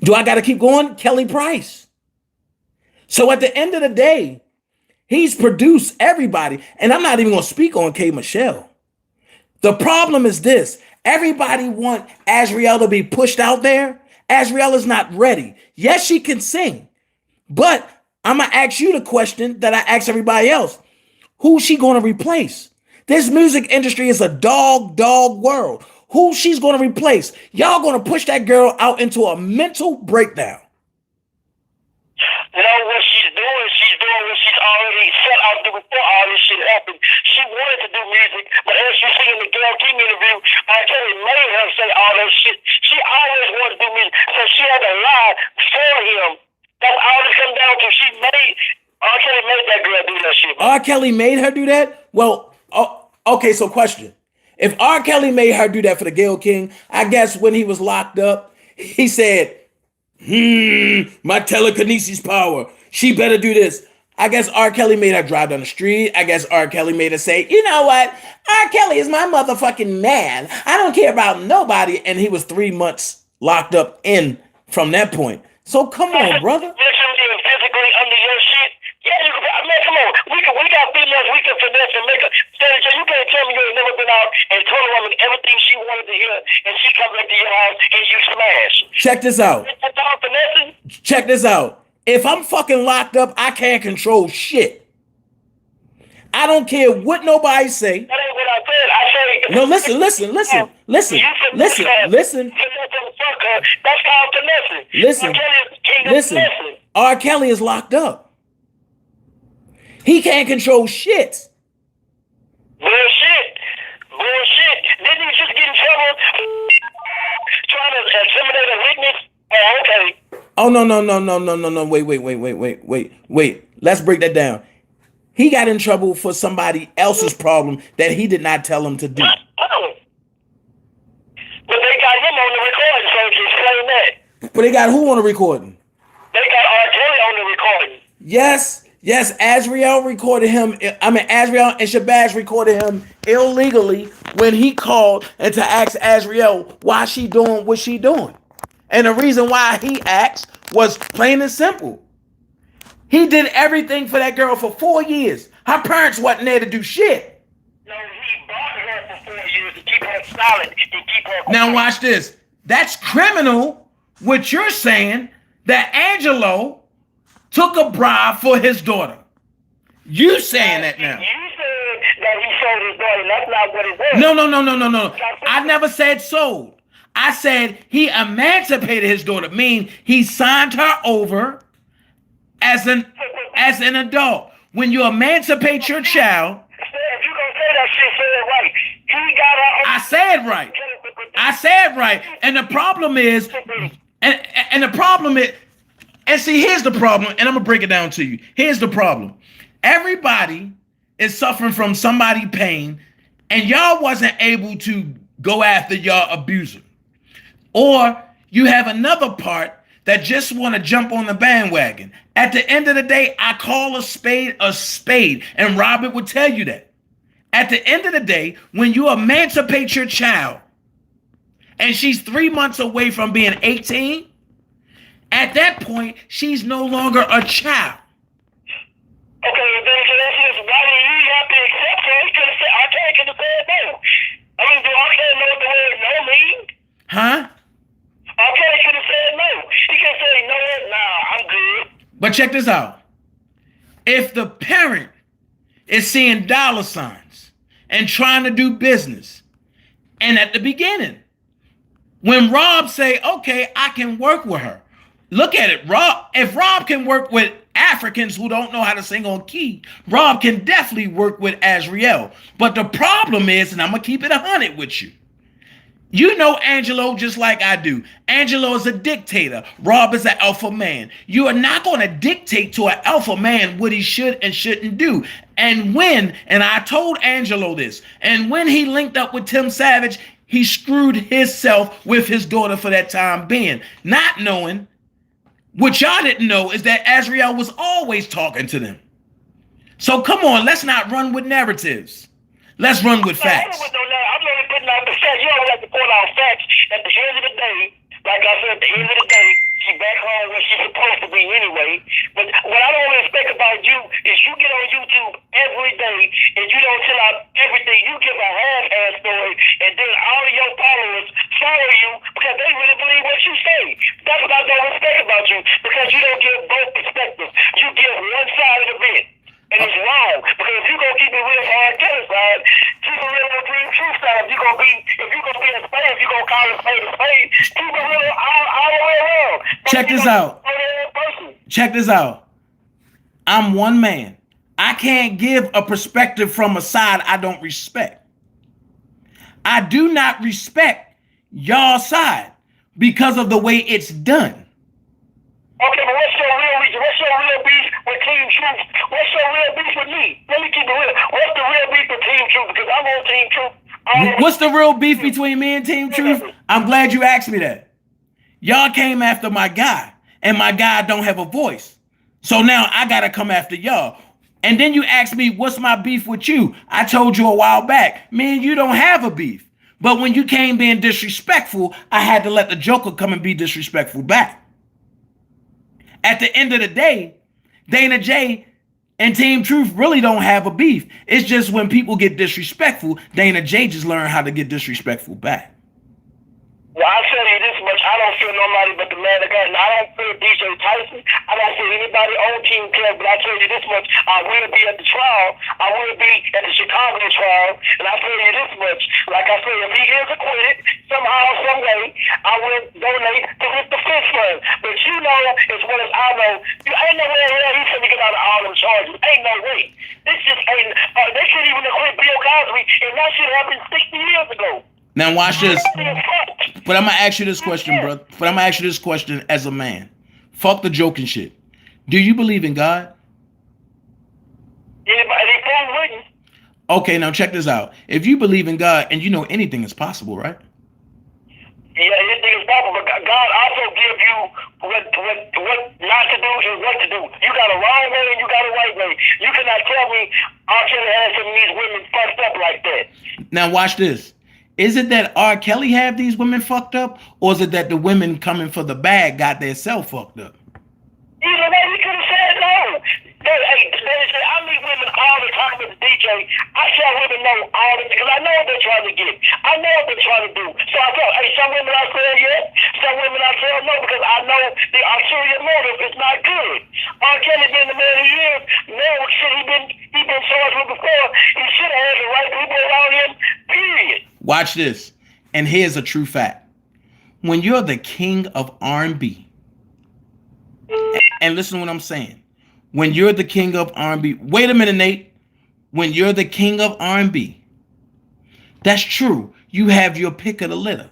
Do I got to keep going? Kelly Price. So at the end of the day, he's produced everybody. And I'm not even going to speak on K. Michelle. The problem is this. Everybody want Azriel to be pushed out there. Azriel is not ready. Yes, she can sing. But I'm going to ask you the question that I ask everybody else. Who's she going to replace? This music industry is a dog world. Who she's going to replace? Y'all going to push that girl out into a mental breakdown. You know what she's doing? She's doing what she's already set out to do before all this shit happened. She wanted to do music, but as you see in the Gayle King interview, R. Kelly made her say all that shit. She always wanted to do music, so she had to lie for him. That's all it comes down to. R. Kelly made that girl do that shit. R. Kelly made her do that? Well, okay, so question. If R. Kelly made her do that for the Gayle King, I guess when he was locked up, he said, my telekinesis power. She better do this. I guess R. Kelly made her drive down the street. I guess R. Kelly made her say, you know what? R. Kelly is my motherfucking man. I don't care about nobody. And he was 3 months locked up in from that point. So come on, brother. Mentally and physically under your shit. Yeah, man, come on. We got females we can finesse and make a standard. You can't tell me you ain't never been out and told a woman everything she wanted to hear and she comes back to your house and you smash. Check this out. That's all finessing? Check this out. If I'm fucking locked up, I can't control shit. I don't care what nobody say. That ain't what I said. I say no, listen. That's called finessing. Listen. R. Kelly is locked up. He can't control shit. Bullshit. Didn't he just get in trouble trying to intimidate a witness? Oh, okay. Oh, no. Wait. Let's break that down. He got in trouble for somebody else's problem that he did not tell him to do. Oh. But they got him on the recording, so explain that. But they got who on the recording? They got R. Kelly on the recording. Yes, Azriel recorded him. Azriel and Shabazz recorded him illegally when he called and to ask Azriel why she doing what she doing. And the reason why he asked was plain and simple. He did everything for that girl for 4 years. Her parents wasn't there to do shit. No, he bought her for 4 years to keep her solid and keep her. Now watch this. That's criminal. What you're saying that Angelo took a bribe for his daughter. You saying that now? You said that he sold his daughter. That's not what it was. No. I never said sold. I said he emancipated his daughter, meaning he signed her over as an adult. When you emancipate your child, if you gonna say that shit, say it right. He got her. I said right. And the problem is, and the problem is, and see, here's the problem, and I'm gonna break it down to you. Here's the problem. Everybody is suffering from somebody pain, and y'all wasn't able to go after your abuser. Or you have another part that just want to jump on the bandwagon. At the end of the day, I call a spade, and Robert would tell you that. At the end of the day, when you emancipate your child, and she's 3 months away from being 18, at that point, she's no longer a child. Okay, then why do you have to accept her? He could have said, I can't say no. I mean, do I can't know what the word no means? Huh? Okay, could have said no. He could say no, nah, I'm good. But check this out. If the parent is seeing dollar signs and trying to do business, and at the beginning, when Rob say, okay, I can work with her. Look at it, Rob. If Rob can work with Africans who don't know how to sing on key, Rob can definitely work with Azriel. But the problem is, and I'm going to keep it 100 with you. You know Angelo just like I do. Angelo is a dictator. Rob is an alpha man. You are not going to dictate to an alpha man what he should and shouldn't do. And I told Angelo this, and when he linked up with Tim Savage, he screwed himself with his daughter for that time being. Not knowing, what y'all didn't know is that Azriel was always talking to them. So come on, let's not run with narratives. Let's run with facts. I'm only putting out the facts. You always have to point out facts. At the end of the day, like I said, at the end of the day, she back home where she's supposed to be anyway. But what I don't respect about you is you get on YouTube every day and you don't tell out everything. You give a half-ass story, and then all of your followers follow you because they really believe what you say. That's what I don't respect about you, because you don't give both perspectives. You give one side of the bit. And it's wrong, because if you gonna keep it real on R. Kelly side, keep it real on Dream Truth side. If you gonna be a spade, if you gonna call it spade a spade, keep it real all the way around. Check this out. Check this out. I'm one man. I can't give a perspective from a side I don't respect. I do not respect y'all's side because of the way it's done. Okay, but what's your real reason? What's your real beef with Team Truth? What's your real beef with me? Let me keep it real. What's the real beef with Team Truth? Because I'm on Team Truth. What's the real beef between me and Team Truth? I'm glad you asked me that. Y'all came after my guy, and my guy don't have a voice. So now I gotta come after y'all. And then you asked me, what's my beef with you? I told you a while back, me and you don't have a beef. But when you came being disrespectful, I had to let the Joker come and be disrespectful back. At the end of the day, Dana J and Team Truth really don't have a beef. It's just when people get disrespectful, Dana J just learned how to get disrespectful back. Well, I'll tell you this much. I don't feel nobody but the man of God. And I don't feel DJ Tyson. I don't feel anybody on Team Club. But I tell you this much. I will be at the trial. I will be at the Chicago trial. And I tell you this much. Like I said, if he is acquitted, somehow, some way, I will donate to his defense fund. But you know, as well as I know, you ain't no way in hell he's going to get out of all them charges. Ain't no way. This just ain't. They couldn't even acquit Bill Cosby. And that shit happened 60 years ago. Now watch this. But I'm gonna ask you this question, bro. But I'm gonna ask you this question as a man. Fuck the joking shit. Do you believe in God? Okay, now check this out. If you believe in God and you know anything is possible, right? Yeah, anything is possible. But God also gives you what not to do and what to do. You got a wrong way and you got a right way. You cannot tell me R. Kelly had some of these women fucked up like that. Now watch this. Is it that R. Kelly have these women fucked up, or is it that the women coming for the bag got their self fucked up? Either way, we could have said no. I meet women all the time with the DJ. I tell women no all the time because I know what they're trying to get. I know what they're trying to do. So I tell, some women I tell yes, some women I tell no, because I know the ulterior motive is not good. R. Kelly being the man he is, man, what shit he been charged with before, he should have had the right people around him, period. Watch this. And here's a true fact. When you're the king of R&B, and listen to what I'm saying. When you're the king of R&B, wait a minute, Nate. When you're the king of R&B, that's true. You have your pick of the litter.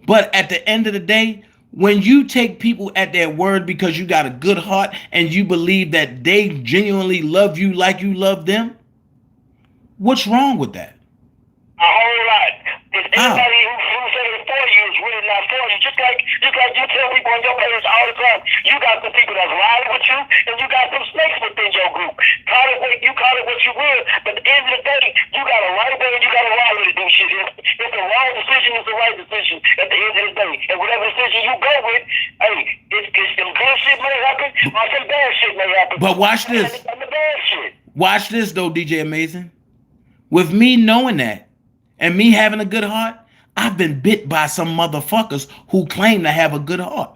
But at the end of the day, when you take people at their word because you got a good heart and you believe that they genuinely love you like you love them, what's wrong with that? A whole lot. If anybody who said it's for you is really not for you. Just like you tell people on your page all the time, you got some people that's riding with you, and you got some snakes within your group. Call it what you will, but at the end of the day, you got a right way and you got a right way to do shit. If the wrong decision is the right decision at the end of the day, and whatever decision you go with, hey, it's some good shit may happen or some bad shit may happen. But watch this. And the bad shit. Watch this though, DJ Amazing. With me knowing that, and me having a good heart, I've been bit by some motherfuckers who claim to have a good heart.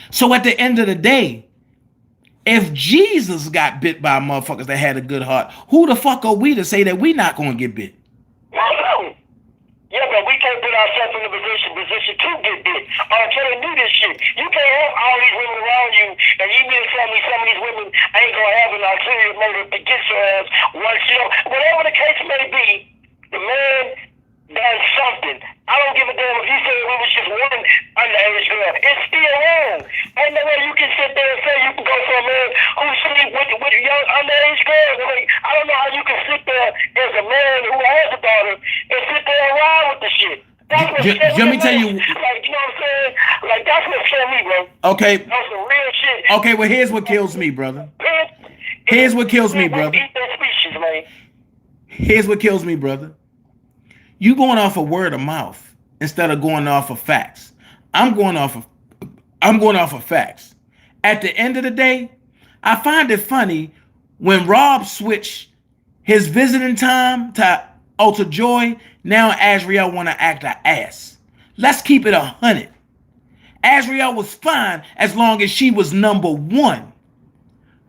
So at the end of the day, if Jesus got bit by motherfuckers that had a good heart, who the fuck are we to say that we not going to get bit? Yeah, but we can't put ourselves in a position to get bit. R. Kelly knew this shit. You can't have all these women around you, and you mean to tell me some of these women ain't going to have an ulterior motive to get your ass once you know. Whatever the case may be, the man done something. I don't give a damn if you say we was just one underage girl. It's still wrong. Ain't no way you can sit there and say you can go for a man who sleep with young underage girls. Like, I don't know how you can sit there as a man who has a daughter and sit there and ride with the shit. That's what let me tell you. Like, you know what I'm saying? Like, that's what killed me, bro. Okay. That's some real shit. Okay, well, here's what kills me, brother. Here's what kills me, brother. Eat their species, man. Here's what kills me, brother. You going off of word of mouth instead of going off of facts. I'm going off of I'm going off of facts. At the end of the day, I find it funny when Rob switched his visiting time to Ultra Joy. Now Azriel want to act an ass. Let's keep it 100. Azriel was fine as long as she was number one.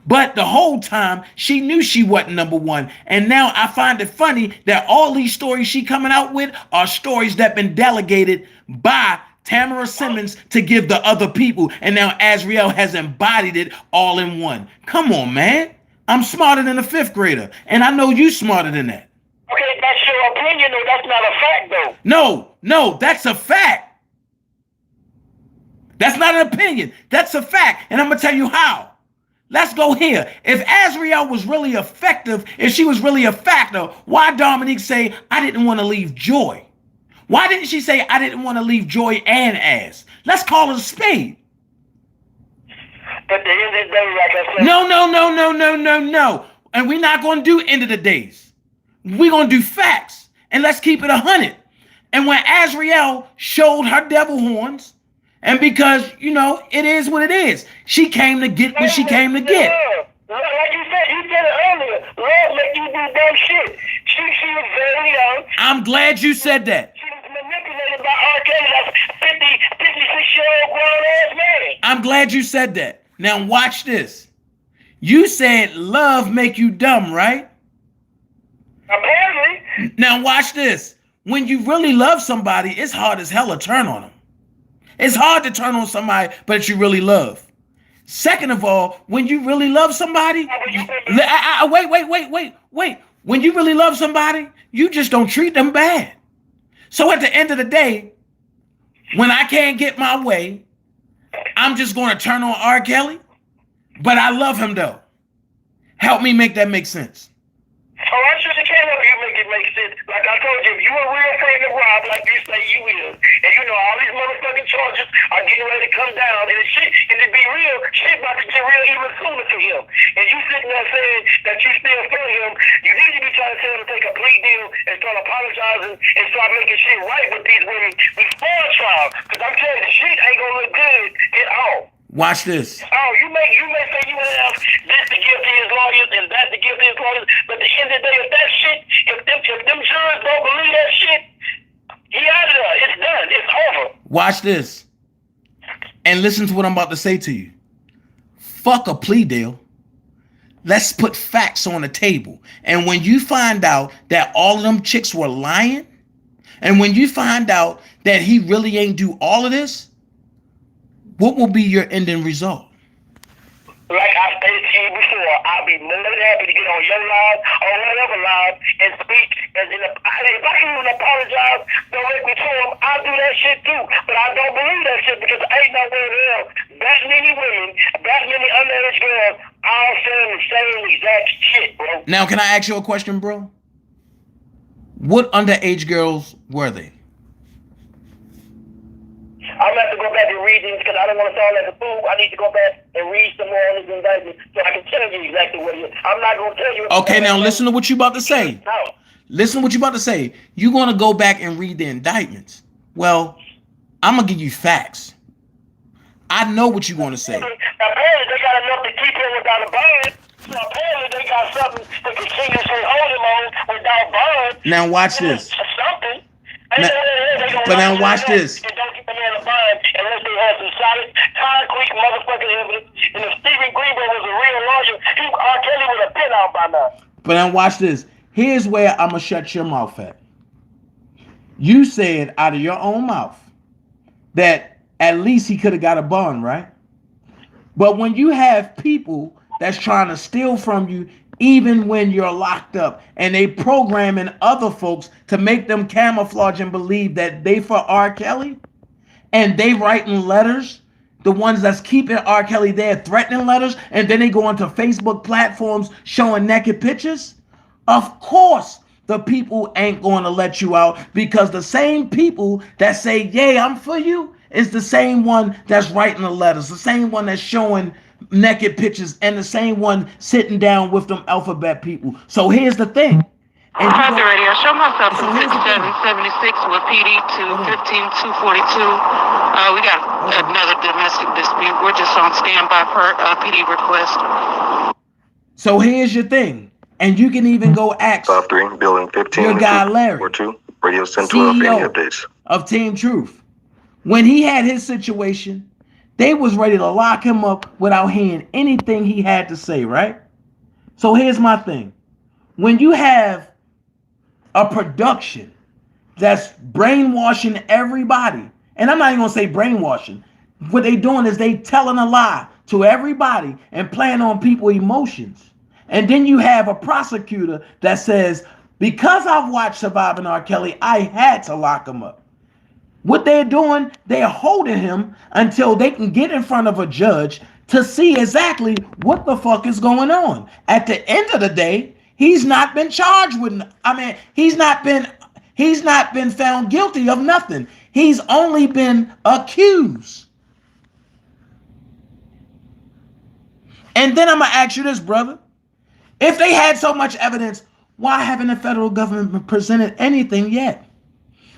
But the whole time, she knew she wasn't number one. And now I find it funny that all these stories she coming out with are stories that been delegated by Tamara Simmons to give the other people. And now Azriel has embodied it all in one. Come on, man. I'm smarter than a fifth grader. And I know you smarter than that. Okay, that's your opinion, though. That's not a fact, though. No, that's a fact. That's not an opinion. That's a fact. And I'm going to tell you how. Let's go here. If Azriel was really effective, if she was really a factor, why Dominique say, I didn't want to leave Joy? Why didn't she say, I didn't want to leave Joy and Az? Let's call it a spade. But the end of the day, like I said... No. And we're not going to do end of the days. We're going to do facts. And let's keep it 100. And when Azriel showed her devil horns, and because, it is what it is. She came to get what she came to get. Like you said it earlier. Love make you do dumb shit. She was very young. I'm glad you said that. She was manipulated by R. Kelly. That's 56-year-old grown-ass man. I'm glad you said that. Now watch this. You said love make you dumb, right? Apparently. Now watch this. When you really love somebody, it's hard as hell to turn on them. It's hard to turn on somebody but you really love. Second of all, when you really love somebody, wait. When you really love somebody, you just don't treat them bad. So at the end of the day, when I can't get my way, I'm just going to turn on R. Kelly. But I love him though. Help me make that make sense. Oh, I sure can help you make it make sense. Like I told you, if you a real friend of Rob, like you say you is, and all these motherfucking charges are getting ready to come down, and to be real, shit about to get real even sooner to him. And you sitting there saying that you still feel him, you need to be trying to tell him to take a plea deal and start apologizing and start making shit right with these women before trial. Because I'm telling you, the shit ain't gonna look good at all. Watch this. Oh, you may say you have this to give to his lawyers and that to give to his lawyers, but at the end of the day, if that shit, if them jurors don't believe that shit, he out of there. It's done. It's over. Watch this. And listen to what I'm about to say to you. Fuck a plea deal. Let's put facts on the table. And when you find out that all of them chicks were lying, and when you find out that he really ain't do all of this, what will be your ending result? Like I stated to you before, I'll be more than happy to get on your live or whatever live and speak. If I can even apologize directly to him, I'll do that shit too. But I don't believe that shit because ain't nowhere else that many women, that many underage girls, all saying the same exact shit, bro. Now, can I ask you a question, bro? What underage girls were they? I'm going to have to go back and read these because I don't want to sound like a fool. I need to go back and read some more on this indictment so I can tell you exactly what it is. I'm not going to tell you. Okay, now listen to what you about to say. No. Listen to what you about to say. You're going to go back and read the indictments. Well, I'm going to give you facts. I know what you're going to say. Apparently, they got enough to keep him without a bond. So apparently, they got something to continuously hold him on without bond. Now watch this. Something. But now watch this. And don't keep them in a bond unless they have some solid, concrete motherfucking evidence. And if Stephen Greenberg was a real lawyer, R. Kelly would have been out by now. But now watch this. Here's where I'm going to shut your mouth at. You said out of your own mouth that at least he could have got a bond, right? But when you have people that's trying to steal from you even when you're locked up, and they programming other folks to make them camouflage and believe that they for R. Kelly, and they writing letters, the ones that's keeping R. Kelly there, threatening letters, and then they go onto Facebook platforms showing naked pictures. Of course, the people ain't going to let you out because the same people that say, yeah, I'm for you, is the same one that's writing the letters, the same one that's showing naked pictures, and the same one sitting down with them alphabet people. So here's the thing. And you Private go, radio. Show myself So from here's the thing. 5776 with PD to 15242. We got another domestic dispute. We're just on standby for PD request. so here's your thing. And you can even go ask Top 3, building 15. your guy Larry, Or 2, radio 1012 for any CEO updates. of Team Truth. When he had his situation, they was ready to lock him up without hearing anything he had to say, right? So here's my thing. When you have a production that's brainwashing everybody, and I'm not even gonna say brainwashing, what they doing is they telling a lie to everybody and playing on people's emotions. And then you have a prosecutor that says, because I've watched Surviving R. Kelly, I had to lock him up. What they're doing, they're holding him until they can get in front of a judge to see exactly what the fuck is going on. At the end of the day, he's not been charged with, he's not been found guilty of nothing. He's only been accused. And then I'm gonna ask you this, brother. If they had so much evidence, why haven't the federal government presented anything yet?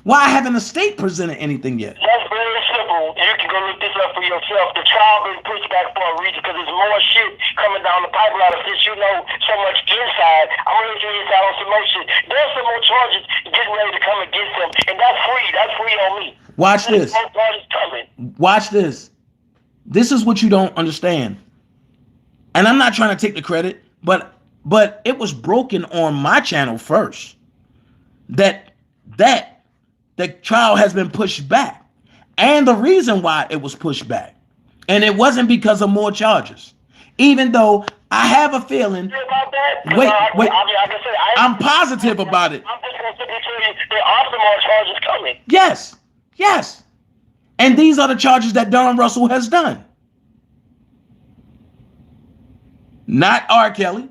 Why haven't the state presented anything yet? That's very simple. You can go look this up for yourself. The trial been pushed back for a reason because there's more shit coming down the pipeline. Since you know so much inside, I'm gonna let you inside on some more shit. There's some more charges getting ready to come against them, and that's free. That's free on me. Watch this. More charges coming. Watch this. This is what you don't understand. And I'm not trying to take the credit, but it was broken on my channel first. That the trial has been pushed back. And the reason why it was pushed back. And it wasn't because of more charges. Even though I have a feeling. About that? Wait. I'm positive about it. I'm just going to simply tell you there are some more charges coming. Yes. And these are the charges that Don Russell has done. Not R. Kelly.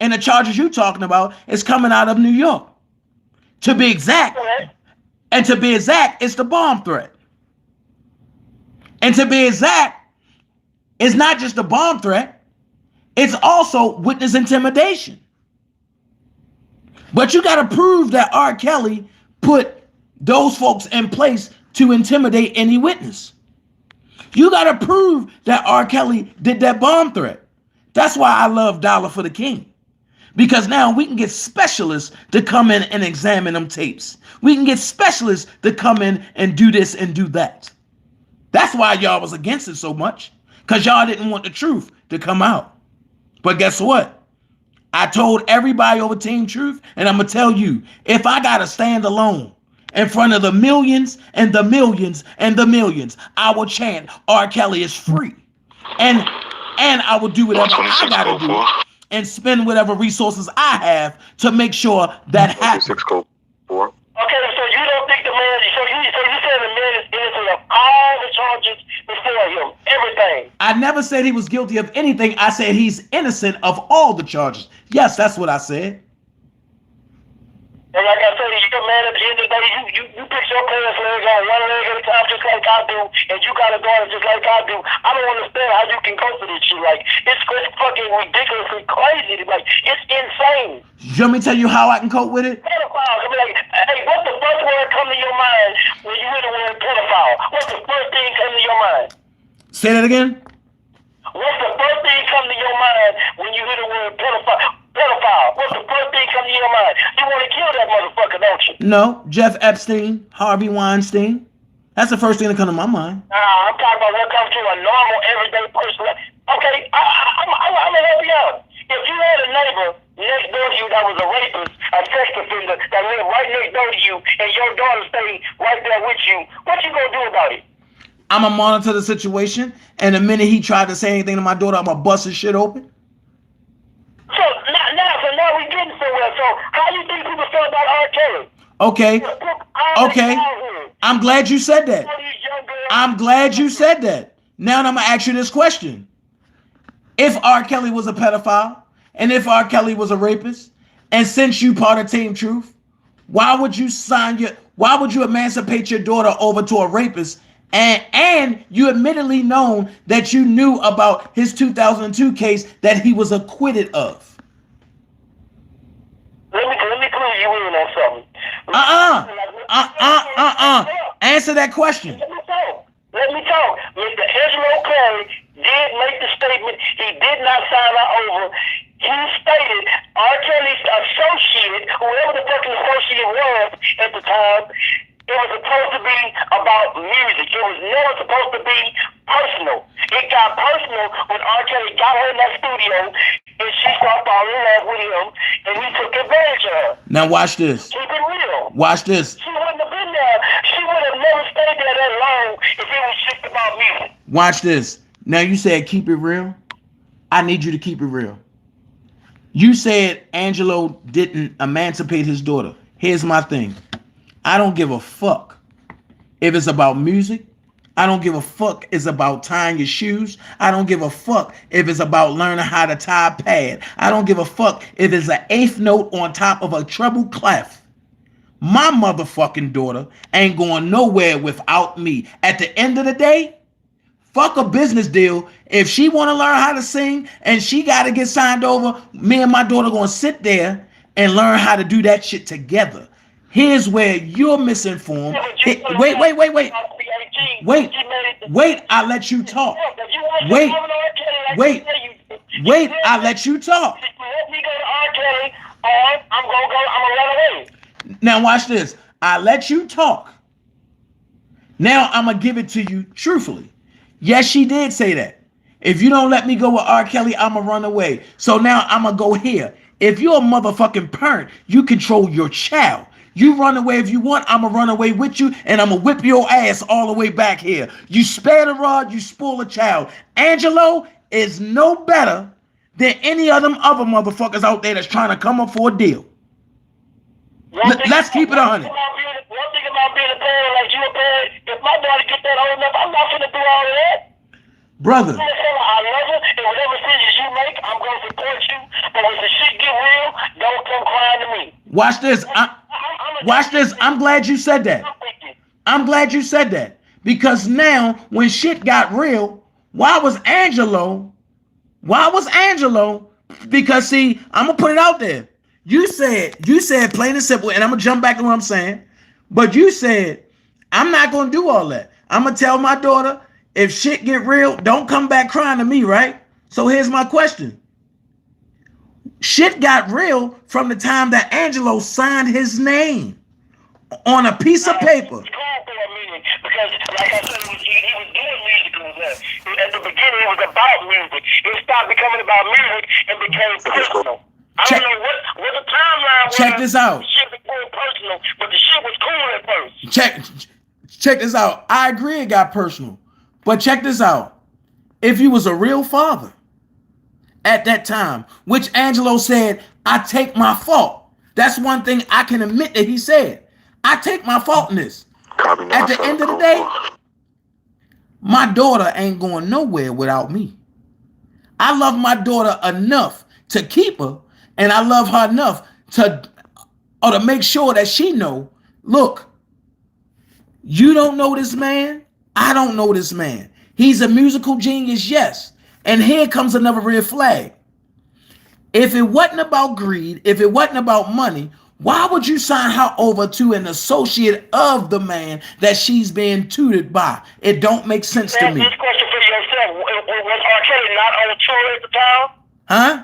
And the charges you're talking about is coming out of New York. To be exact. And to be exact, it's the bomb threat. And to be exact, it's not just the bomb threat. It's also witness intimidation. But you got to prove that R. Kelly put those folks in place to intimidate any witness. You got to prove that R. Kelly did that bomb threat. That's why I love Dollar for the King. Because now we can get specialists to come in and examine them tapes. We can get specialists to come in and do this and do that. That's why y'all was against it so much. Because y'all didn't want the truth to come out. But guess what? I told everybody over Team Truth, and I'm going to tell you, if I got to stand alone in front of the millions and the millions and the millions, I will chant R. Kelly is free. And I will do whatever I got to do and spend whatever resources I have to make sure that happens. 6 code 4. Okay, so you don't think the man, so you said the man is innocent of all the charges before him, everything. I never said he was guilty of anything. I said he's innocent of all the charges. Yes, that's what I said. And like I said, you're a man at the end of the day, you fix your parents' legs on one leg at a time just like I do, and you got a daughter just like I do. I don't understand how you can cope with this shit. Like, it's fucking ridiculously crazy. Like, it's insane. You want me to tell you how I can cope with it? Pedophile. I mean, like, hey, what's the first word come to your mind when you hear the word pedophile? What's the first thing come to your mind? Say that again. What's the first thing come to your mind when you hear the word pedophile? Pedophile. What's the first thing come to your mind? You want to kill that motherfucker, don't you? No, Jeff Epstein, Harvey Weinstein. That's the first thing that comes to my mind. I'm talking about what comes to a normal, everyday person. Okay, I'm gonna help you out. If you had a neighbor next door to you that was a rapist, a sex offender, that lived right next door to you, and your daughter stayed right there with you, what you gonna do about it? I'm gonna monitor the situation, and the minute he tried to say anything to my daughter, I'm gonna bust his shit open. So now we getting somewhere. So how you think people feel about R. Kelly? Okay. I'm glad you said that. I'm glad you said that. Now I'm gonna ask you this question. If R. Kelly was a pedophile, and if R. Kelly was a rapist, and since you part of Team Truth, why would you emancipate your daughter over to a rapist? And you admittedly known that you knew about his 2002 case that he was acquitted of. Let me clue you in on something. Answer that question. Let me talk. Mr. Angelo Clary did make the statement he did not sign her over. He stated R. Kelly's associate, whoever the fucking associate was at the time, it was supposed to be about music. It was never supposed to be personal. It got personal when R. Kelly got her in that studio and she started falling in love with him and he took advantage of her. Now watch this. Keep it real. Watch this. She wouldn't have been there. She would have never stayed there that long if it was just about music. Watch this. Now you said keep it real. I need you to keep it real. You said Angelo didn't emancipate his daughter. Here's my thing. I don't give a fuck if it's about music. I don't give a fuck if it's about tying your shoes. I don't give a fuck if it's about learning how to tie a pad. I don't give a fuck if it's an eighth note on top of a treble clef. My motherfucking daughter ain't going nowhere without me. At the end of the day, fuck a business deal. If she want to learn how to sing and she got to get signed over, me and my daughter going to sit there and learn how to do that shit together. Here's where you're misinformed. Wait, I'll let you talk. Wait, I'll let you talk. Now watch this. I'll let you talk. Now I'm going to give it to you truthfully. Yes, she did say that. If you don't let me go with R. Kelly, I'm going to run away. So now I'm going to go here. If you're a motherfucking parent, you control your child. You run away if you want, I'm going to run away with you, and I'm going to whip your ass all the way back here. You spare the rod, you spoil a child. Angelo is no better than any of them other motherfuckers out there that's trying to come up for a deal. Let's keep it 100. One thing about being a parent like you a parent, if my daughter get that old enough, I'm not finna do all of that. Brother. I love her, and whatever decisions you make, I'm going to support you. But when the shit get real, don't come crying to me. Watch this. Watch this. I'm glad you said that. I'm glad you said that. Because now, when shit got real, why was Angelo? Because see, I'm going to put it out there. You said plain and simple, and I'm going to jump back to what I'm saying. But you said, I'm not going to do all that. I'm going to tell my daughter, if shit get real, don't come back crying to me, right? So here's my question. Shit got real from the time that Angelo signed his name on a piece of paper. Because, like I said, he was doing musicals. At the beginning, it was about music. It stopped becoming about music and became personal. I don't know what the timeline was. Check this out. The shit became personal, but the shit was cool at first. Check this out. I agree it got personal. But check this out. If you was a real father at that time, which Angelo said, I take my fault. That's one thing I can admit that he said. I take my fault in this. At the end of the day, my daughter ain't going nowhere without me. I love my daughter enough to keep her, and I love her enough to make sure that she know, look, you don't know this man. I don't know this man. He's a musical genius, yes. And here comes another red flag. If it wasn't about greed, if it wasn't about money, why would you sign her over to an associate of the man that she's being tutored by? It don't make sense to me. This question for yourself. Was R. Kelly not on tour at the time? Huh?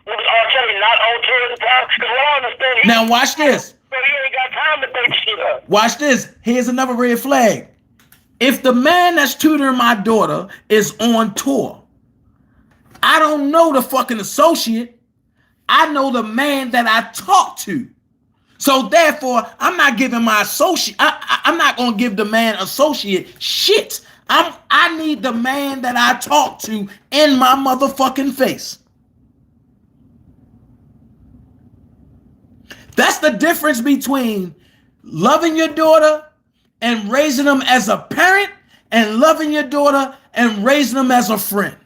Was R. Kelly not on tour at the time? Because what I understand, now watch this. So he ain't got time to think shit up. Watch this. Here's another red flag. If the man that's tutoring my daughter is on tour, I don't know the fucking associate. I know the man that I talk to. So therefore, I'm not giving my associate, I'm not going to give the man associate shit. I need the man that I talk to in my motherfucking face. That's the difference between loving your daughter and raising them as a parent and loving your daughter and raising them as a friend.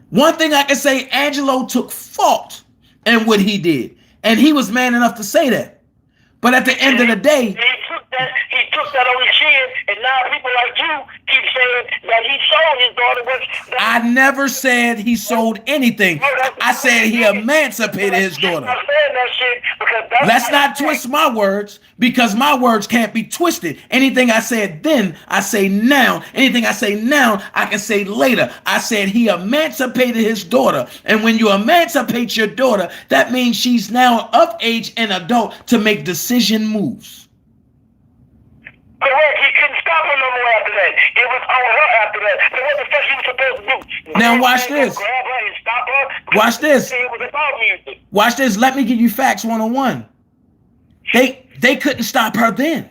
One thing I can say, Angelo took fault in what he did. And he was man enough to say that. But at the end of the day, He he took that on his chin, and now people like you keep saying that he sold his daughter. I never said he sold anything. I said he emancipated his daughter. I'm saying that shit because that's Let's not twist my words, because my words can't be twisted. Anything I said then, I say now. Anything I say now, I can say later. I said he emancipated his daughter. And when you emancipate your daughter, that means she's now of age and adult to make decision moves. Correct. He couldn't stop her no more after that. It was on her after that. So what the fuck he was supposed to do? Now watch this. Grab her and stop her? Watch this. It was about music. Watch this. Let me give you facts 101. They couldn't stop her then.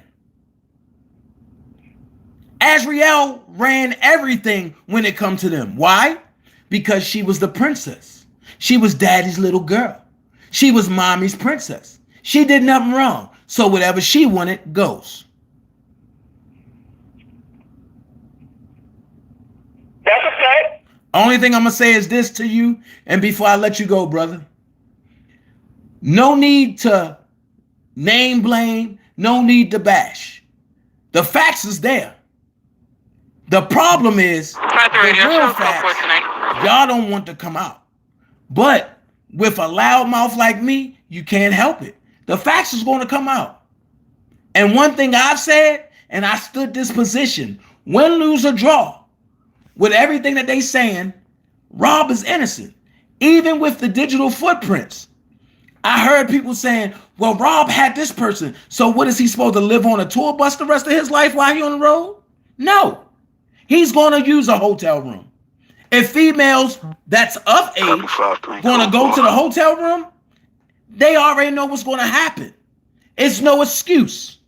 Azriel ran everything when it come to them. Why? Because she was the princess. She was daddy's little girl. She was mommy's princess. She did nothing wrong. So whatever she wanted goes. That's a fact. Only thing I'm going to say is this to you, and before I let you go, brother. No need to name blame, no need to bash. The facts is there. The problem is, the real facts, y'all don't want to come out. But with a loud mouth like me, you can't help it. The facts is going to come out. And one thing I've said, and I stood this position, win, lose, or draw, with everything that they saying, Rob is innocent. Even with the digital footprints. I heard people saying, well, Rob had this person, so what is he supposed to live on a tour bus the rest of his life while he on the road? No. He's going to use a hotel room. If females that's of age going to go to the hotel room, they already know what's going to happen. It's no excuse.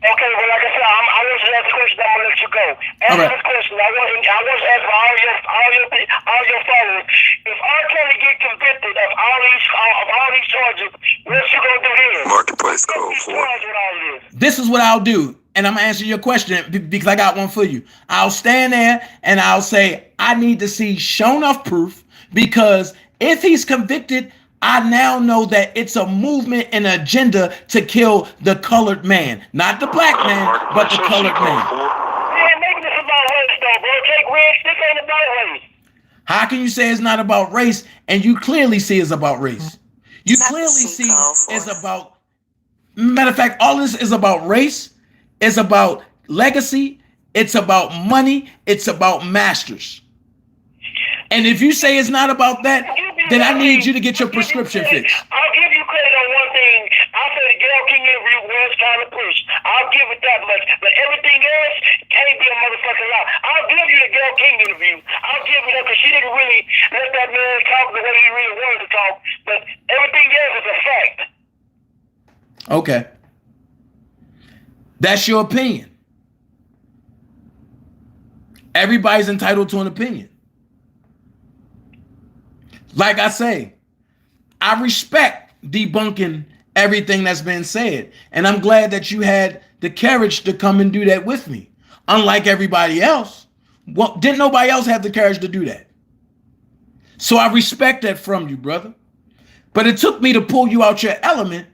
Okay, well, like I said, I want to ask a question. I'm gonna let you go. Answer this question. I want to ask for all your followers. If R. Kelly get convicted of all these charges, what you gonna do then? Marketplace code 4. This is what I'll do, and I'm gonna answer your question because I got one for you. I'll stand there and I'll say I need to see shown off proof, because if he's convicted, I now know that it's a movement and agenda to kill the colored man. Not the black man, but the colored man. Man, maybe this is about race, though, bro. Take risks. This ain't about race. How can you say it's not about race and you clearly see it's about race? You clearly see it's about, matter of fact, all this is about race. It's about legacy. It's about money. It's about masters. And if you say it's not about that, then I need you to get your prescription fixed. I'll give you credit on one thing. I'll say the Gayle King interview was kind of push. I'll give it that much. But everything else can't be a motherfucking lie. I'll give you the Gayle King interview. I'll give you that because she didn't really let that man talk the way he really wanted to talk. But everything else is a fact. Okay. That's your opinion. Everybody's entitled to an opinion. Like I say, I respect debunking everything that's been said. And I'm glad that you had the courage to come and do that with me. Unlike everybody else. Well, didn't nobody else have the courage to do that? So I respect that from you, brother. But it took me to pull you out your element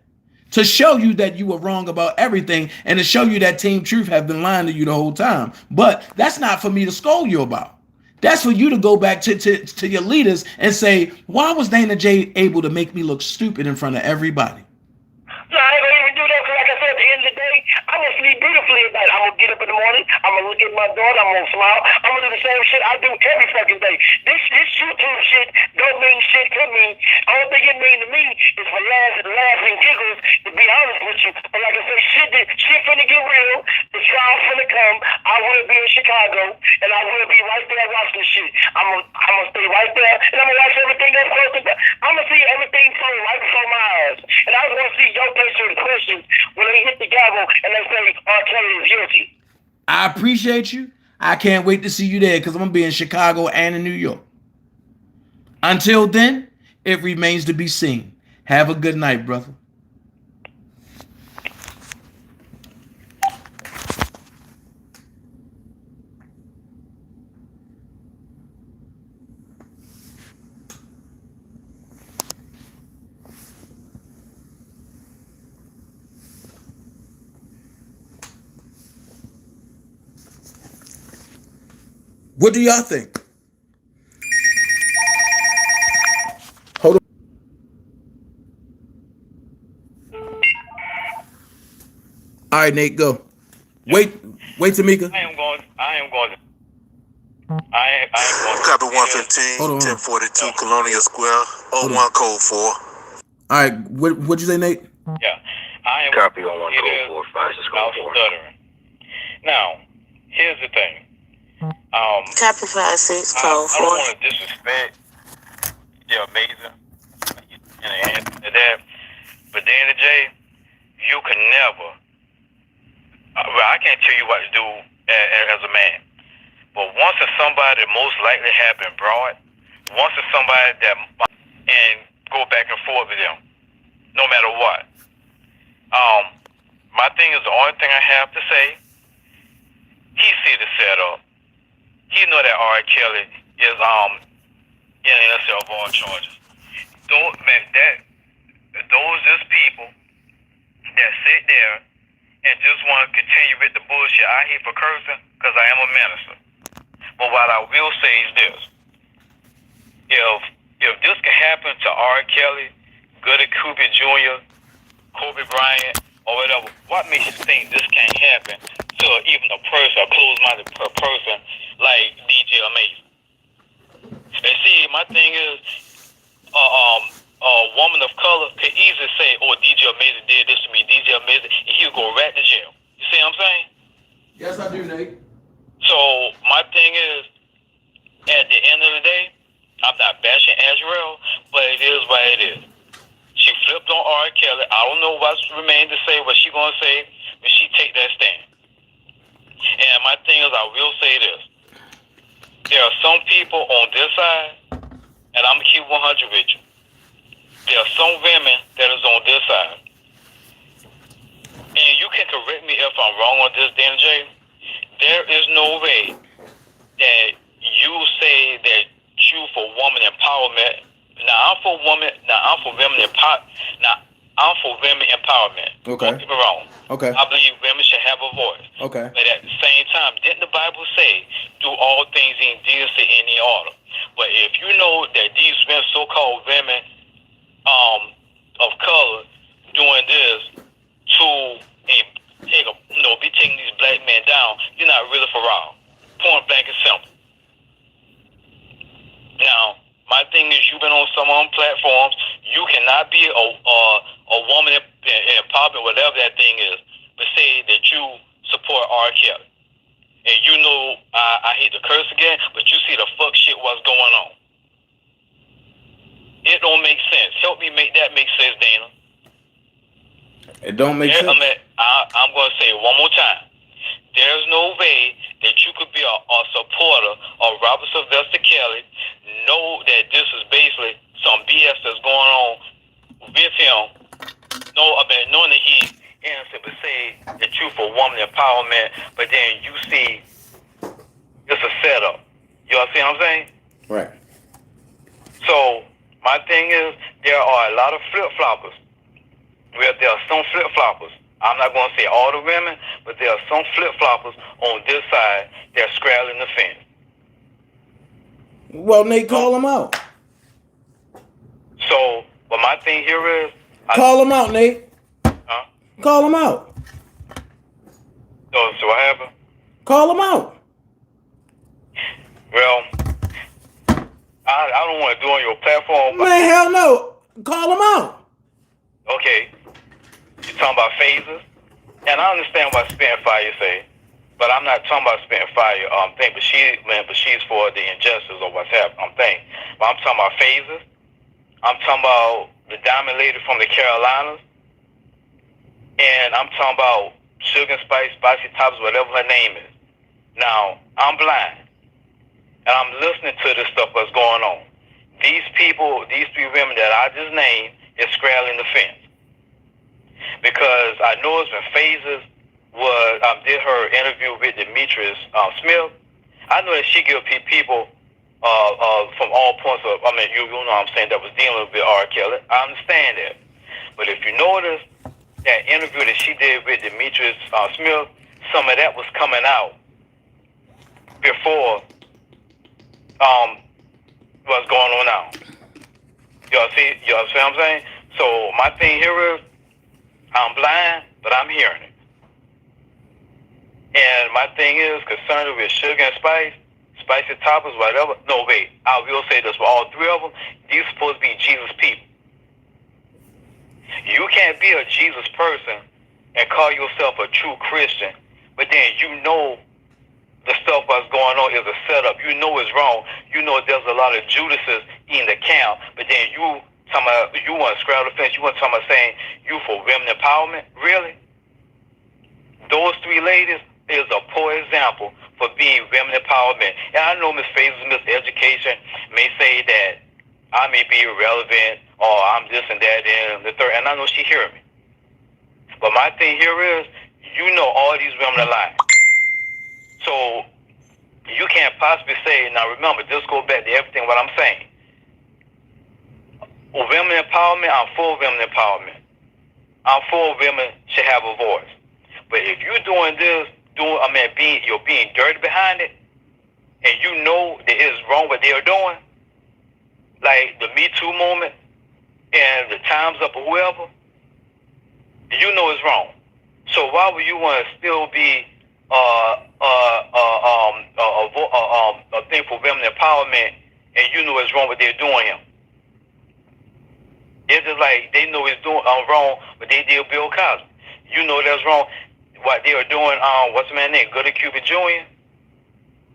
to show you that you were wrong about everything and to show you that Team Truth have been lying to you the whole time. But that's not for me to scold you about. That's for you to go back to your leaders and say, why was Dana J able to make me look stupid in front of everybody? No, I ain't gonna even do that because, like I said, at the end of the day, I'm gonna sleep beautifully at night. I'm gonna get up in the morning. I'm gonna look at my daughter. I'm gonna smile. I'm gonna do the same shit I do every fucking day. This YouTube shit don't mean shit to me. Only thing it mean to me is for laughs and giggles. To be honest with you, but like I said, shit finna get real. The trial finna come. I will be in Chicago, and I will be right there watching this shit. I'm gonna stay right there, and I'm gonna watch everything up close. I'm gonna see everything come right before my eyes, and I want to see your answer the questions when they hit the gavel and they say R. Kelly is guilty. I appreciate you. I can't wait to see you there because I'm gonna be in Chicago and in New York. Until then, it remains to be seen. Have a good night, brother. What do y'all think? Hold on. All right, Nate, go. Wait, Tamika. I am going. Copy 115, Hold on. 1042 Colonial Square, 01 code 4. All right, what'd you say, Nate? Yeah, I am. Copy on 1 It code is 4, 5 about code 4. stuttering. Now, here's the thing. Copy 5-6 I code don't 4. want to disrespect. You're amazing. And that, but Danny J, you can never. Well, I can't tell you what to do as a man. But once it's somebody that most likely have been brought, once it's somebody that and go back and forth with them, no matter what. My thing is the only thing I have to say. He see the setup. He know that R. Kelly is innocent of all charges. Those is people that sit there and just want to continue with the bullshit. I hate for cursing because I am a minister. But what I will say is this. If this can happen to R. Kelly, Goody Cooper Jr., Kobe Bryant, or whatever, what makes you think this can't happen to even a person, a closed-minded person like DJ Amazing? And see, my thing is, a woman of color could easily say, oh, DJ Amazing did this to me, DJ Amazing, and he'll go right to jail. You see what I'm saying? Yes, I do, Nate. So my thing is, at the end of the day, I'm not bashing Azrael, but it is what it is. She flipped on R. Kelly. I don't know what's remained to say, what she gonna say when she take that stand. And my thing is, I will say this. There are some people on this side, and I'm gonna keep 100 with you. There are some women that is on this side. And you can correct me if I'm wrong on this, Dan J. There is no way that you say that you for woman empowerment. Now I'm for women empowerment. Okay. Don't get me wrong. Okay. I believe women should have a voice. Okay. But at the same time, didn't the Bible say, do all things in decency in the order? But if you know that these women, so-called women of color doing this to be taking these black men down, you're not really for real. Point blank and simple. Now, my thing is, you've been on some platforms. You cannot be a woman in popping, whatever that thing is, but say that you support R. Kelly. And you know, I hate to curse again, but you see the fuck shit what's going on. It don't make sense. Help me make that make sense, Dana. It don't make sense. I'm going to say it one more time. There's no way that you could be a supporter of Robert Sylvester Kelly, know that this is basically some BS that's going on with him, knowing that he's innocent, but say that you for woman empowerment, but then you see it's a setup. You know what I'm saying? Right. So my thing is, there are a lot of flip-floppers. Well, there are some flip-floppers. I'm not going to say all the women, but there are some flip-floppers on this side that are straddling the fence. Well, Nate, call him out. So, but my thing here is... Call him out, Nate. Huh? Call him out. So what happened? Call him out. Well, I don't want to do on your platform. Man, hell no. Call him out. Okay. You're talking about phases? And I understand what Spitting Fire say, but I'm not talking about Spitting Fire thing, but she's for the injustice of what's happening, But I'm talking about phases. I'm talking about the diamond lady from the Carolinas. And I'm talking about Sugar and Spice, Spicy Tops, whatever her name is. Now, I'm blind. And I'm listening to this stuff that's going on. These people, these three women that I just named, is straddling the fence. Because I know it's been phases. Did her interview with Demetrius Smith. I know that she gives people from all points of, you know what I'm saying, that was dealing with R. Kelly. I understand that. But if you notice that interview that she did with Demetrius Smith, some of that was coming out before what's going on now. Y'all see what I'm saying? So my thing here is, I'm blind, but I'm hearing it. And my thing is concerned with sugar and spicy toppers, whatever. No, wait, I will say this for all three of them. These are supposed to be Jesus people. You can't be a Jesus person and call yourself a true Christian, but then you know the stuff that's going on is a setup. You know it's wrong. You know there's a lot of Judases in the camp, but then you want to scrap the fence. You want to talk about saying you for women empowerment? Really? Those three ladies is a poor example for being women empowerment. And I know Ms. Faces, miseducation may say that I may be irrelevant or I'm this and that and the third, and I know she hears me. But my thing here is, you know all these women are lying. So you can't possibly say, now remember, this goes back to everything what I'm saying. Women empowerment, I'm for women empowerment. I'm for women should have a voice. But if you're doing this, you're being dirty behind it, and you know that it's wrong what they are doing, like the Me Too movement and the Time's Up or whoever, you know it's wrong. So why would you want to still be a thing for women empowerment, and you know it's wrong what they're doing here? It's just like they know it's doing wrong, but they did Bill Cosby. You know that's wrong. What they are doing, what's the man's name? Goody Cupid Jr.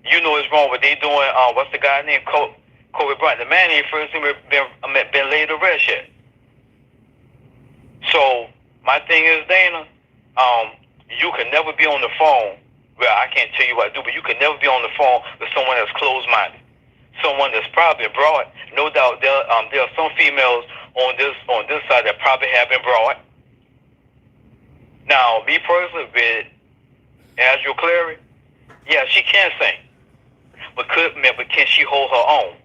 You know it's wrong. What they doing? What's the guy's name? Kobe Bryant. The man ain't first been laid to rest yet. So my thing is, Dana, you can never be on the phone. Well, I can't tell you what to do, but you can never be on the phone with someone that's closed-minded, someone that's probably broad. No doubt there are some females on this side that probably have been broad. Now, me personally, with Azure Clary, yeah, she can sing, but can she hold her own?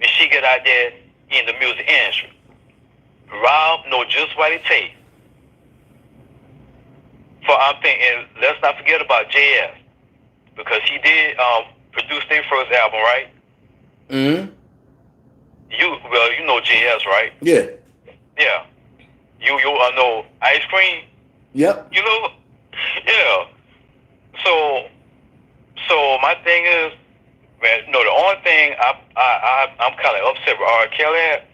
And she get out there in the music industry. Rob know just what it takes. For I'm thinking, let's not forget about JS, because he did produce their first album, right? Mm-hmm. You know JS, right? Yeah. Yeah. You know Ice Cream. Yep. You know, yeah. So my thing is, man, no, the only thing I'm kind of upset with R. Kelly at,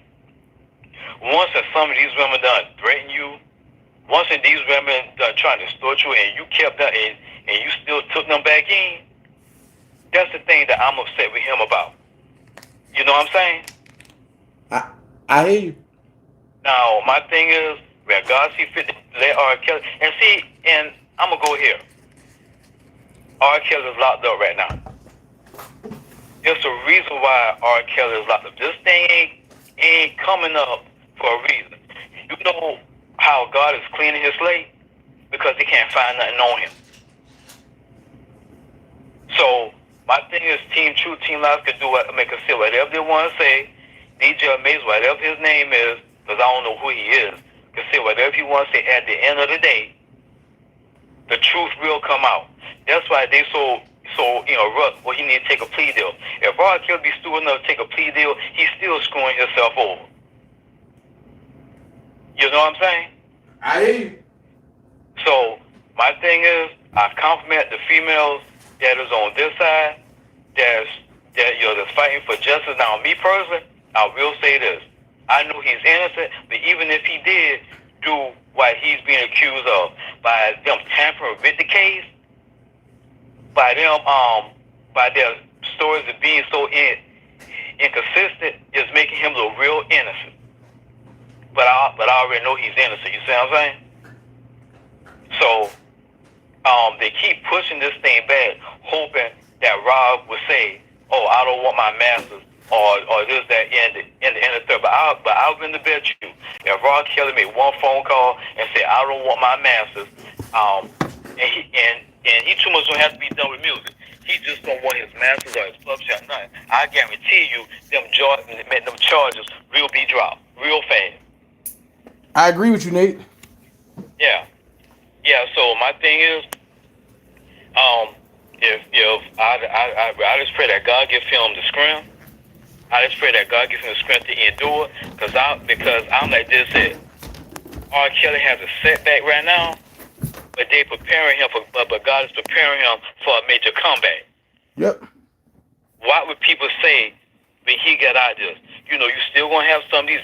once that some of these women done threaten you, once that these women done trying to extort you, and you kept that, and you still took them back in, that's the thing that I'm upset with him about. You know what I'm saying? I hear you. Now, my thing is, where God see fit to let R. Kelly, and see, and I'm going to go here. R. Kelly is locked up right now. There's a reason why R. Kelly is locked up. This thing ain't coming up for a reason. You know how God is cleaning his slate? Because they can't find nothing on him. So, my thing is, Team Truth, Team Lies can do what, make us say whatever they want to say. DJ Maze, whatever his name is, because I don't know who he is, can say whatever he wants to say. At the end of the day, the truth will come out. That's why they so rut. Well, he need to take a plea deal. If R. Kelly be stupid enough to take a plea deal, he's still screwing himself over. You know what I'm saying? I hear you. So my thing is, I compliment the females that is on this side, that's fighting for justice. Now, me personally, I will say this: I know he's innocent, but even if he did do what he's being accused of, by them tampering with the case, by their stories of being so inconsistent, is making him look real innocent. But I already know he's innocent. You see what I'm saying? So they keep pushing this thing back, hoping that Rob would say, "Oh, I don't want my masters," or this, that, in the third. But I'll win the bet you, if Rob Kelly made one phone call and said, "I don't want my masters," and he too much don't have to be done with music. He just don't want his masters or his publisher or nothing. I guarantee you, them charges will be dropped real fast. I agree with you, Nate. Yeah. So my thing is, if I just pray that God give him the strength. I just pray that God gives him the strength to endure, because I'm like this. That R. Kelly has a setback right now, but they preparing him but God is preparing him for a major comeback. Yep. What would people say when he got out there? You know, you still gonna have some of these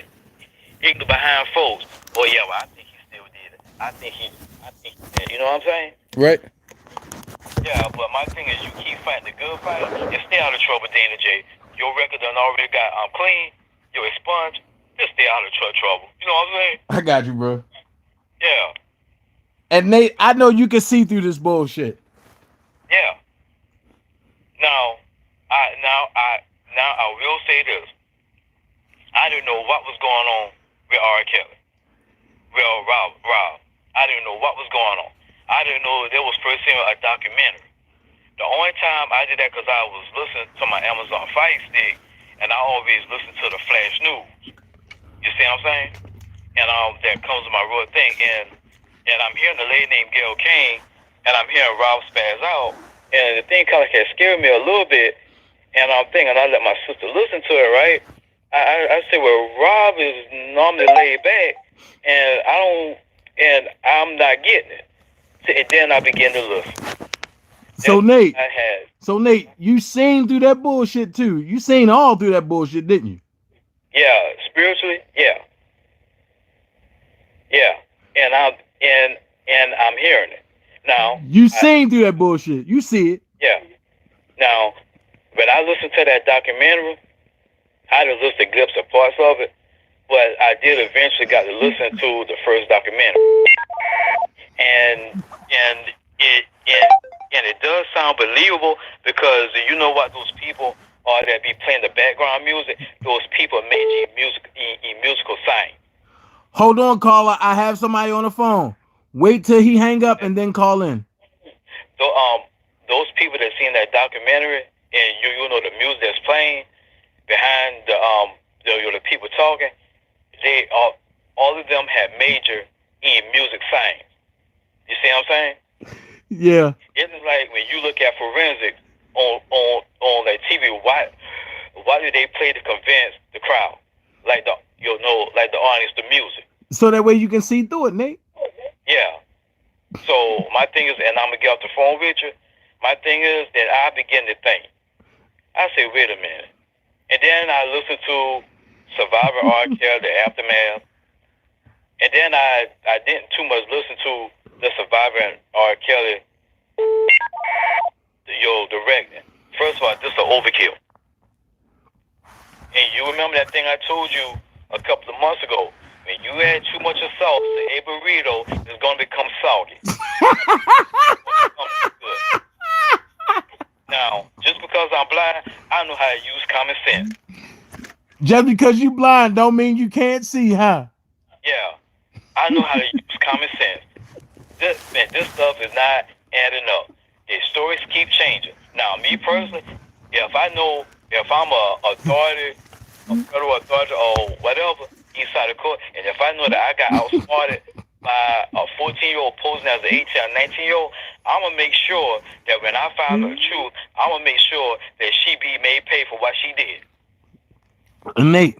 ignorant behind folks. Oh yeah, well, I think he still did it. I think he did. You know what I'm saying? Right. Yeah, but my thing is, you keep fighting the good fight and stay out of trouble, Dana J. Your record done already got clean. You're expunged. Just stay out of trouble. You know what I'm saying? I got you, bro. Yeah. And Nate, I know you can see through this bullshit. Yeah. Now I will say this. I didn't know what was going on with R. Kelly. Well, Rob. I didn't know what was going on. I didn't know there was first seen a documentary. The only time I did that because I was listening to my Amazon Fire Stick, and I always listen to the Flash News. You see what I'm saying? And that comes to my real thing. And I'm hearing the lady named Gail Kane, and I'm hearing Rob spaz out. And the thing kind of scared me a little bit. And I'm thinking, I let my sister listen to it, right? I said, well, Rob is normally laid back, and I'm not getting it. And then I began to listen. So Nate, you seen through that bullshit too. You seen all through that bullshit, didn't you? Yeah, spiritually, yeah. And I'm hearing it. Now you seen through that bullshit. You see it. Yeah. Now, when I listened to that documentary, I just listened to clips of parts of it, but I did eventually got to listen to the first documentary. And it does sound believable, because you know what those people are that be playing the background music? Those people major in musical science. Hold on, caller. I have somebody on the phone. Wait till he hang up and then call in. So those people that seen that documentary, and you know the music that's playing behind the people talking, they all of them have major in music science. You see what I'm saying? Yeah. It's like when you look at forensics on like TV, why do they play to convince the crowd? Like the audience, the music. So that way you can see through it, Nate. Yeah. So my thing is, and I'm gonna get off the phone with you. My thing is that I begin to think. I say, wait a minute. And then I listen to Survivor R. Kelly, the aftermath. And then I didn't too much listen to the Survivor R. Kelly, directing. First of all, this is an overkill. And you remember that thing I told you a couple of months ago? When you add too much of salt, the burrito is going to become soggy. Now, just because I'm blind, I know how to use common sense. Just because you blind don't mean you can't see, huh? Yeah, I know how to use common sense. This stuff is not adding up. The stories keep changing. Now, me personally, if I'm a authority, a federal authority or whatever, inside the court, and if I know that I got outsmarted by a 14-year-old posing as an 18 or 19-year-old, I'm going to make sure that when I find the truth, I'm going to make sure that she be made pay for what she did. Nate.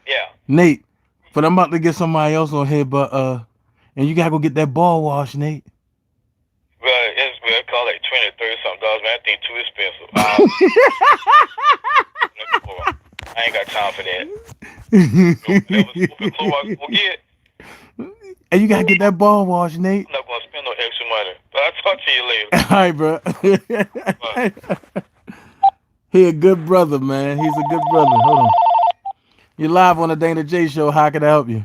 Yeah. Nate, but I'm about to get somebody else on here, but and you gotta go get that ball wash, Nate. Well, it cost like $20, $30 something, man. I think too expensive. I ain't got time for that. And you gotta get that ball wash, Nate. I'm not gonna spend no extra money, but I'll talk to you later. All right, bro. He a good brother, man. He's a good brother. Hold on. You're live on the Dana J Show. How can I help you?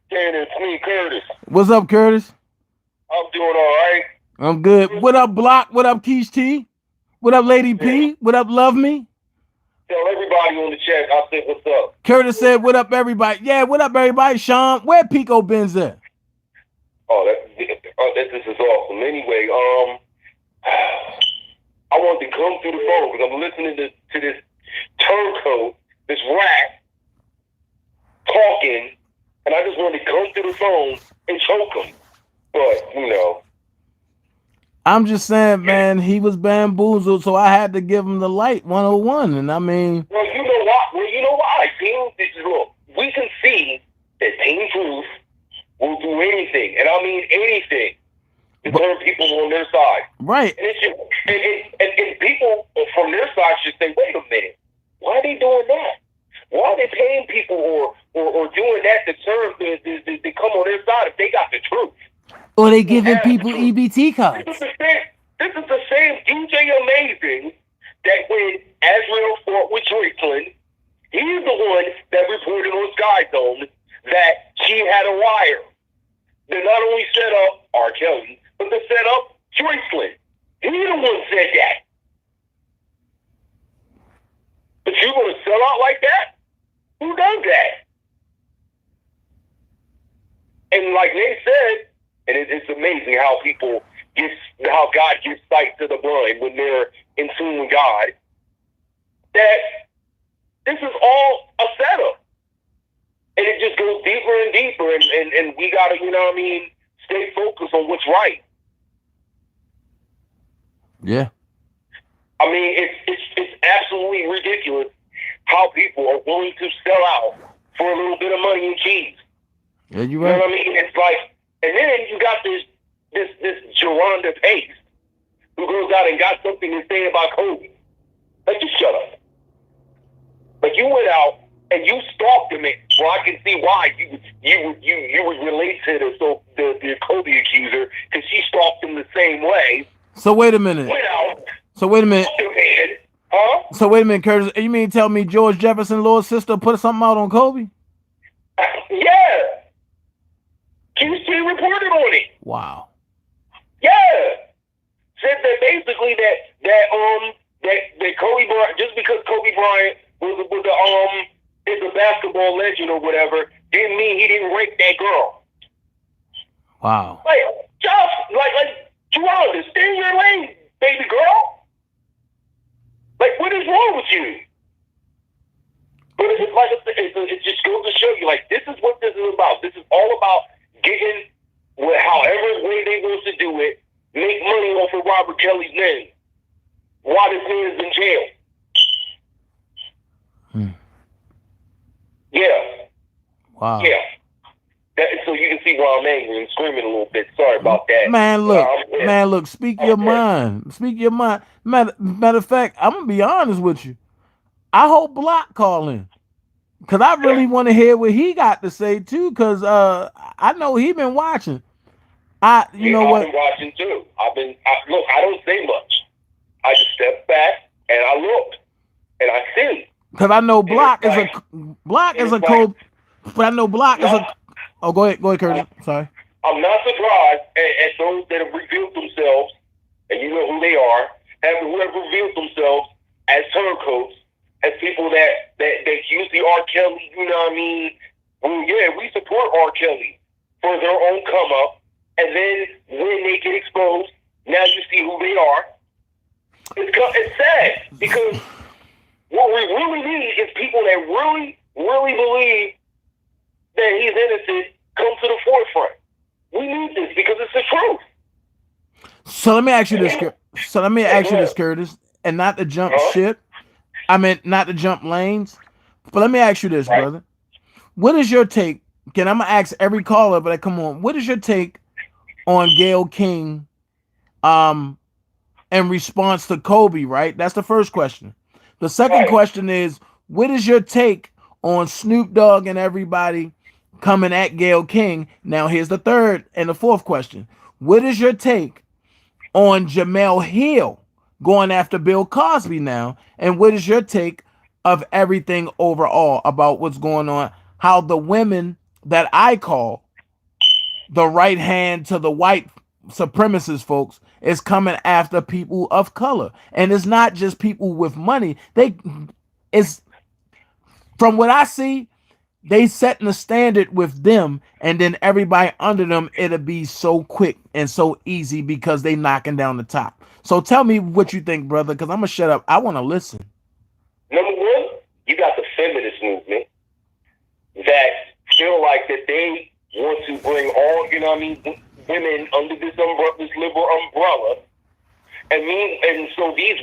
Dana, it's me, Curtis. What's up, Curtis? I'm doing all right. I'm good. What up, Block? What up, Keish T? What up, Lady P? What up, Love Me? Tell everybody on the chat I said what's up. Curtis said, what up, everybody? Yeah, what up, everybody? Sean, where Pico Benz at? This is awesome. Anyway, I wanted to come through the phone because I'm listening to this turncoat, this rat, talking, and I just wanted to come through the phone and choke him. But, I'm just saying, man, he was bamboozled, so I had to give him the light 101. And I mean, Well, you know why? Look, we can see that Team Truth will do anything, and I mean anything, to turn people on their side. right. And it's just, and people from their side should say, wait a minute, why are they doing that? Why are they paying people or doing that to serve to come on their side if they got the truth? Or they giving people EBT cards. This is the same DJ Amazing that when Azrael fought with Joycelyn, he's the one that reported on Sky Zone that she had a wire that not only set up R. Kelly, but to set up Joycelyn. He's the one said that. But you're going to sell out like that? Who does that? And like Nate said, and it's amazing how God gives sight to the blind when they're in tune with God, that this is all a setup. And it just goes deeper and deeper, and we got to, stay focused on what's right. Yeah. I mean, it's absolutely ridiculous how people are willing to sell out for a little bit of money and cheese. Yeah, you You right. know what I mean? It's like, and then you got this Geronda Pace who goes out and got something to say about Kobe. Like, just shut up. Like, you went out and you stalked him. Well, I can see why you would relate to the Kobe accuser, because she stalked him the same way. So wait a minute. Went out. So wait a minute. Huh? So wait a minute, Curtis. You mean tell me George Jefferson, Lord's sister, put something out on Kobe? Yeah. QC reported on it. Wow. Yeah. Said that basically that Kobe Bryant, just because Kobe Bryant is a basketball legend or whatever, didn't mean he didn't rape that girl. Wow. Like, Geronda, stay in your lane, baby girl. Like, what is wrong with you? But it's like it just goes to show you, like, this is what this is about. This is all about getting however way they want to do it, make money off of Robert Kelly's name while this man's in jail. Yeah. Wow. Yeah. So you can see why I'm angry and screaming a little bit. Sorry about that. Man, look, speak your mind. Speak your mind. Matter of fact, I'm gonna be honest with you. I hope Block call in, because I really want to hear what he got to say too, because I know he been watching. I've been watching too. Look, I don't say much. I just step back and I look and I see. Because I know Block is a Kobe, but I know Block is a. Oh, go ahead, Curtis. Sorry. I'm not surprised at those that have revealed themselves, and you know who they are, who have revealed themselves as turncoats, as people that use the R. Kelly, you know what I mean? Well, yeah, we support R. Kelly for their own come up, and then when they get exposed, now you see who they are. It's sad, because what we really need is people that really, really believe that he's innocent come to the forefront. We need this because it's the truth. So let me ask you this, Curtis, and not to jump ship. I mean, not to jump lanes, but let me ask you this, brother. What is your take? Again, I'm gonna ask every caller, but come on. What is your take on Gayle King, in response to Kobe? Right. That's the first question. The second question is, what is your take on Snoop Dogg and everybody coming at Gayle King? Now, here's the third and the fourth question. What is your take on Jemele Hill going after Bill Cosby now? And what is your take of everything overall about what's going on? How the women that I call the right hand to the white supremacist folks is coming after people of color. And it's not just people with money. From what I see, they setting the standard with them, and then everybody under them, it'll be so quick and so easy because they knocking down the top. So tell me what you think, brother, because I'm going to shut up. I want to listen. Number one, you got the feminist movement that feel like that they want to bring all, women under this liberal umbrella And so these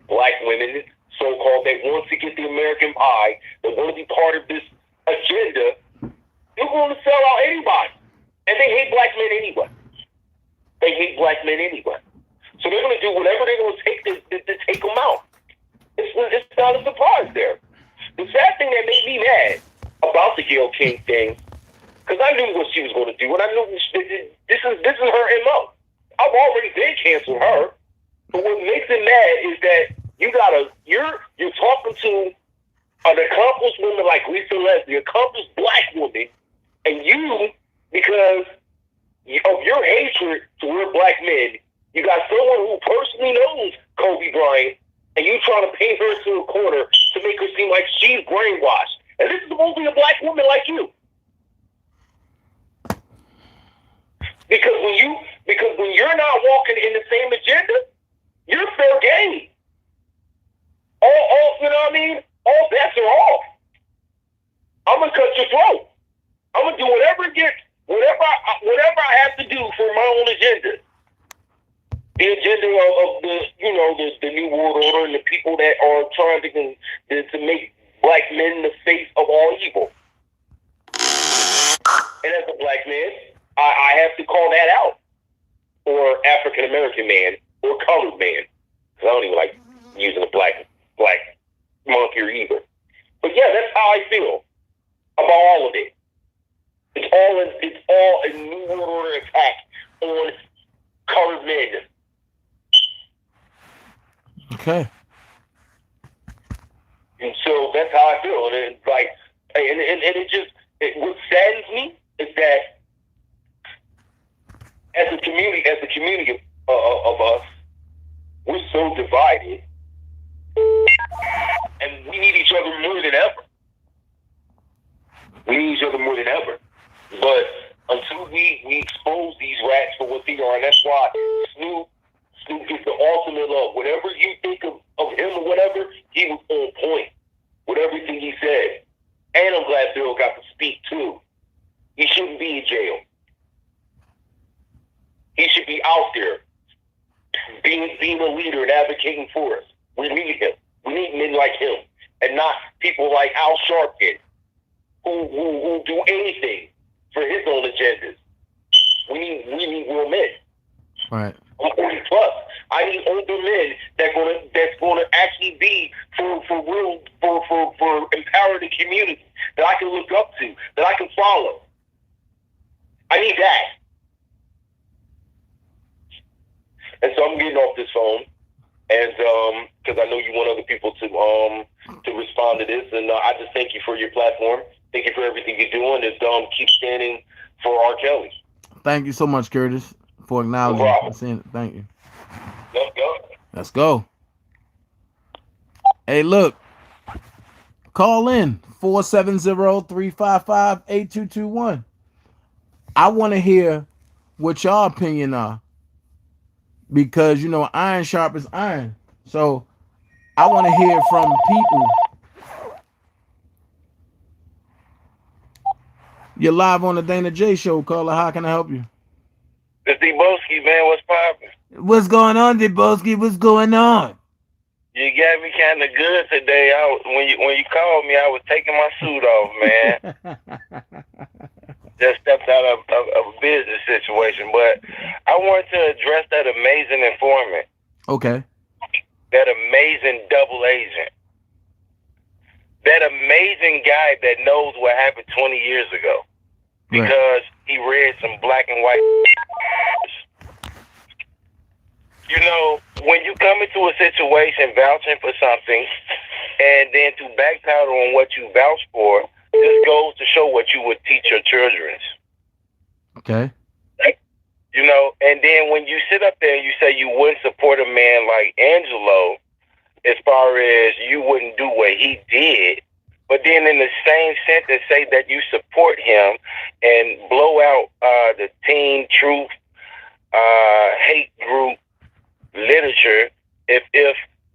black women, so-called, that want to get the American pie, that want to be part of this agenda, they're going to sell out anybody. And they hate black men anyway. They hate black men anyway. So they're going to do whatever they're going to take to take them out. It's not a surprise there. The sad thing that made me mad about the Gayle King thing, because I knew what she was going to do, and I knew this is her MO. I've already been canceled her. But what makes it mad is that you're talking to an accomplished woman like Lisa Leslie, accomplished black woman, and you, because of your hatred toward black men, you got someone who personally knows Kobe Bryant, and you trying to paint her to a corner to make her seem like she's brainwashed. And this is supposed to be a black woman like you. Because when you're not walking in the same agenda, you're fair game. All you know what I mean? All bets are off. I'm gonna cut your throat. I'm gonna do whatever I have to do for my own agenda. The agenda of the new world order and the people that are trying to make black men the face of all evil. And as a black man, I have to call that out. Or African American man, or colored man. Because I don't even like using a black monkey either. But yeah, that's how I feel about all of it. It's all a new world order attack on colored men. Okay. And so that's how I feel. And it's like, what saddens me is that as a community of us, we're so divided, and we need each other more than ever. We need each other more than ever. But until we expose these rats for what they are, and that's why Snoop gets the ultimate love. Whatever you think of him or whatever, he was on point with everything he said. And I'm glad Bill got to speak too. He shouldn't be in jail. He should be out there being a leader and advocating for us. We need him. We need men like him, and not people like Al Sharpton who do anything for his own agendas. We need real men. Right. I'm 40 plus. I need older men that's gonna actually be for empower the community, that I can look up to, that I can follow. I need that. And so I'm getting off this phone, and because I know you want other people to respond to this, and I just thank you for your platform. Thank you for everything you're doing, and keep standing for R. Kelly. Thank you so much, Curtis, for acknowledging. No, thank you. Let's go. Let's go. Hey, look. Call in 470-355-8221. I want to hear what y'all opinion are. Because, iron sharpens iron. So, I want to hear from people. You're live on the Dana J Show, caller. How can I help you? It's D-Boski, man. What's poppin'? What's going on, D-Boski? What's going on? You got me kind of good today. When you called me, I was taking my suit off, man. Just stepped out of a business situation, but I wanted to address that amazing informant. Okay. That amazing double agent. That amazing guy that knows what happened 20 years ago. Because he read some black and white. When you come into a situation vouching for something, and then to backpedal on what you vouch for, this goes to show what you would teach your children. Okay. And then when you sit up there and you say you wouldn't support a man like Angelo, as far as you wouldn't do what he did, but then in the same sentence say that you support him and blow out the Teen Truth hate group literature, if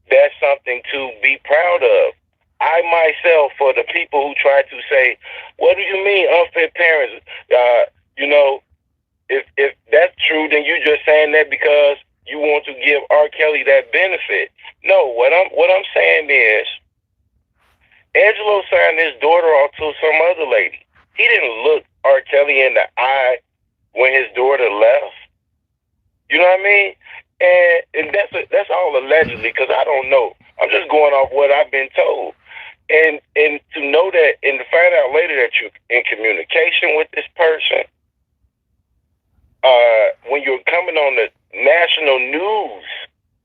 that's something to be proud of. I myself, for the people who try to say, what do you mean unfit parents? If that's true, then you're just saying that because you want to give R. Kelly that benefit. No, what I'm saying is, Angelo signed his daughter off to some other lady. He didn't look R. Kelly in the eye when his daughter left. You know what I mean? And that's all allegedly, because I don't know. I'm just going off what I've been told. And to know that, and to find out later that you're in communication with this person, when you're coming on the national news,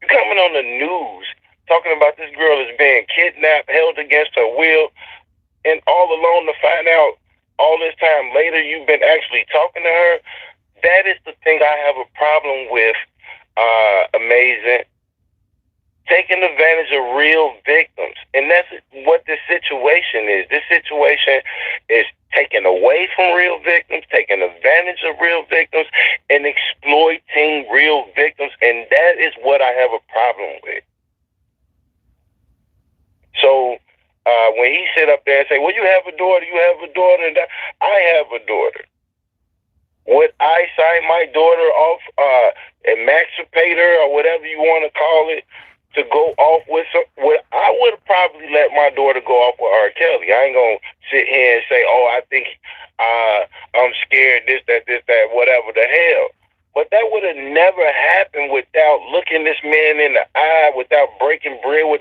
you're coming on the news talking about this girl is being kidnapped, held against her will, and all alone to find out all this time later you've been actually talking to her. That is the thing I have a problem with, Amazing. Taking advantage of real victims. And that's what this situation is. This situation is taking away from real victims, taking advantage of real victims, and exploiting real victims. And that is what I have a problem with. So when he sit up there and say, well, you have a daughter, and I have a daughter. Would I sign my daughter off, emancipate her, or whatever you want to call it, to go off with some? I would have probably let my daughter go off with R. Kelly. I ain't gonna sit here and say, oh, I think I'm scared, this, that, whatever the hell. But that would have never happened without looking this man in the eye, without breaking bread with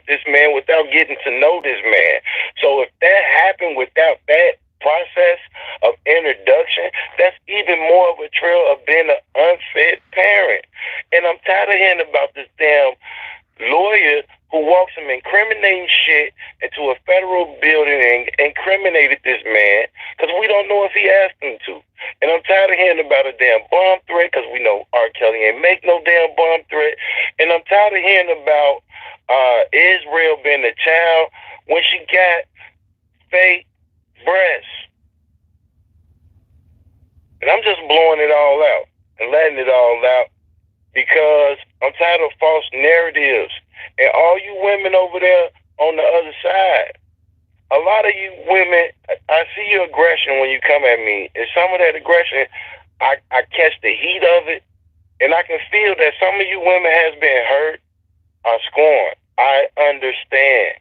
this man, without getting to know this man. So if that happened without that process of introduction, that's even more of a trail of being an unfit parent. And I'm tired of hearing about this damn lawyer who walks some incriminating shit into a federal building and incriminated this man because we don't know if he asked him to. And I'm tired of hearing about a damn bomb threat because we know R. Kelly ain't make no damn bomb threat. And I'm tired of hearing about Israel being a child when she got fake breasts. And I'm just blowing it all out and letting it all out because I'm tired of false narratives. And all you women over there on the other side, a lot of you women, I see your aggression when you come at me. And some of that aggression, I catch the heat of it. And I can feel that some of you women has been hurt or scorned. I understand.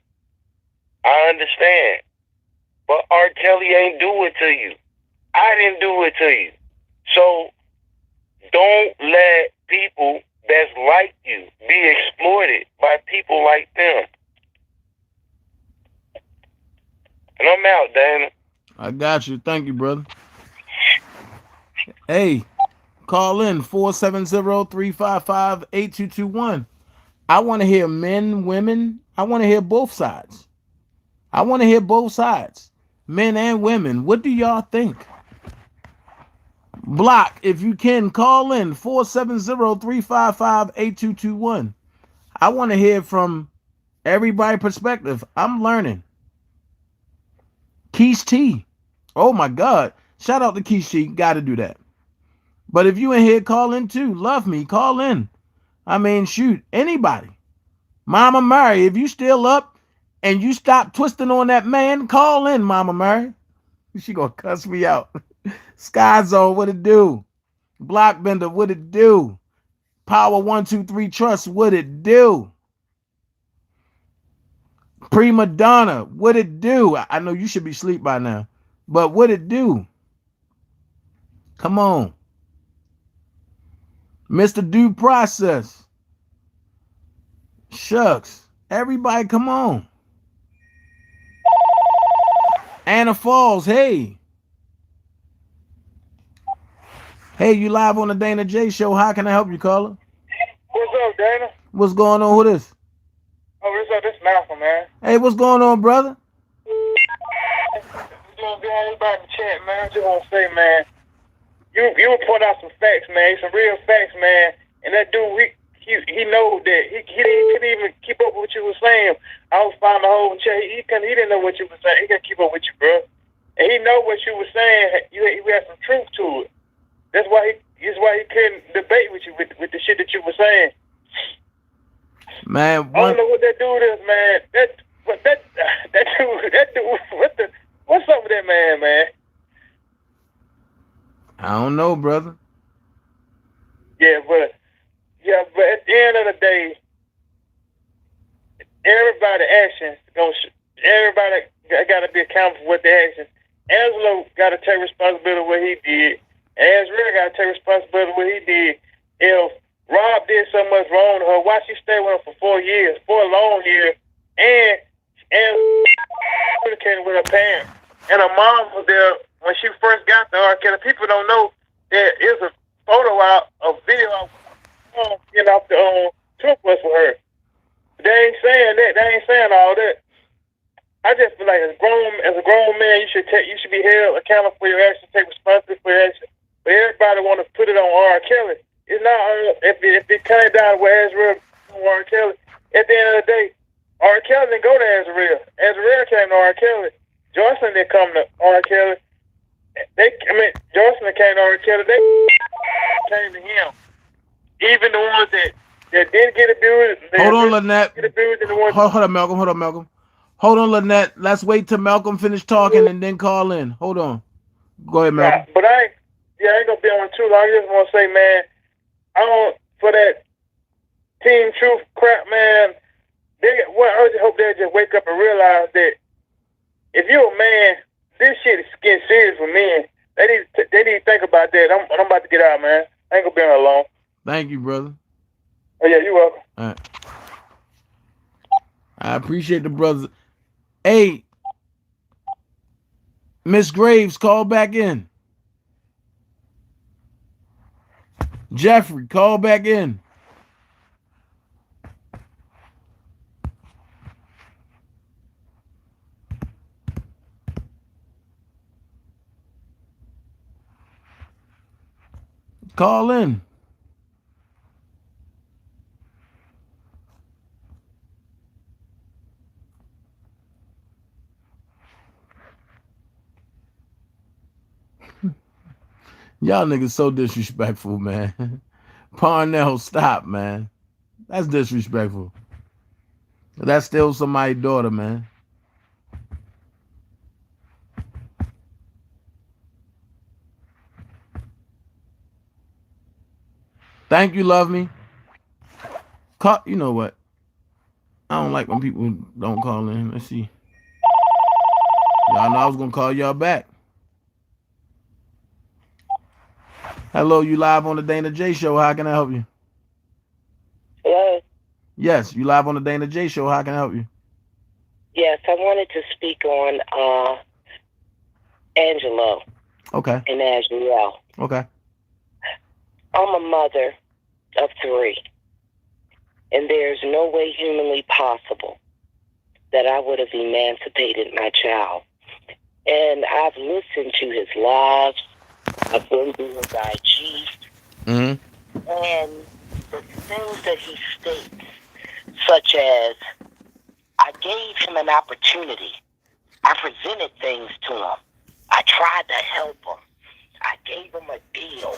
But R. Kelly ain't do it to you. I didn't do it to you. So don't let people that's like you be exploited by people like them. And I'm out, Dana. I got you. Thank you, brother. Hey, call in 470-355-8221. I want to hear men, women. I want to hear both sides. Men and women. What do y'all think? Block, if you can, call in 470-355-8221. I want to hear from everybody's perspective. I'm learning. Keish T. Oh my God. Shout out to Keish T. Got to do that. But if you in here, call in too. Love me. Call in. I mean, shoot, anybody. Mama Mary, if you still up and you stop twisting on that man, call in, Mama Mary. She gonna cuss me out. Sky Zone, what it do? Blockbender, what it do? Power 123 Trust, what it do? Prima Donna, what it do? I know you should be asleep by now, but what it do? Come on. Mr. Due Process. Shucks. Everybody, come on. Anna Falls, hey. Hey, you live on the Dana J Show. How can I help you, caller? What's up, Dana? What's going on with this? Oh, what's up? This Malcolm, man. Hey, what's going on, brother? What's going on, everybody in the chat, man? I just want to say, man, you were pointing out some facts, man. Some real facts, man. And that dude, he know that he couldn't even keep up with what you were saying. I was finding the whole chat. He didn't know what you were saying. He couldn't keep up with you, bro. And he know what you were saying. You had some truth to it. That's why he couldn't debate with you with the shit that you were saying. Man, I don't know what that dude is, man. That dude. What's up with that man? I don't know, brother. Yeah, but everybody got to be accountable for what their actions. Angelo got to take responsibility for what he did. Azrael got to take responsibility for what he did. If Rob did so much wrong to her, why she stay with him for 4 years, 4 long years, and communicating with her parents. And her mom was there when she first got to R. Kelly. People don't know there is a photo out, a video out, getting off the tour bus with her. They ain't saying that. They ain't saying all that. I just feel like as a grown man, you should be held accountable for your actions, take responsibility for your actions. But everybody want to put it on R. Kelly. It's not if it came down where Azrael R. Kelly. At the end of the day, R. Kelly didn't go to Azrael. Azrael came to R. Kelly. Joycelyn didn't come to R. Kelly. Joycelyn came to R. Kelly. They came to him. Even the ones that didn't get abused. Hold on, Lynette. Get abused and the ones Hold on, Malcolm. Hold on, Lynette. Let's wait till Malcolm finish talking and then call in. Hold on. Go ahead, Malcolm. But I ain't gonna be on too long. I just want to say, man, for that Team Truth crap, man. I just hope they just wake up and realize that if you're a man, this shit is getting serious for men. They need to think about that. I'm about to get out, man. I ain't gonna be on long. Thank you, brother. Oh yeah, you're welcome. All right. I appreciate the brothers. Hey, Miss Graves, call back in. Jeffrey, call back in. Call in. Y'all niggas so disrespectful, man. Parnell, stop, man. That's disrespectful. That's still somebody's daughter, man. Thank you, love me. You know what? I don't like when people don't call in. Let's see. Y'all know I was gonna call y'all back. Hello, you live on the Dana J Show. How can I help you? Hello? Yes, you live on the Dana J Show. How can I help you? Yes, I wanted to speak on Angelo. Okay. And Azrael. Okay. I'm a mother of 3, and there's no way humanly possible that I would have emancipated my child. And I've listened to his lives. I've been to his IG. Mm-hmm. And the things that he states, such as, I gave him an opportunity. I presented things to him. I tried to help him. I gave him a deal.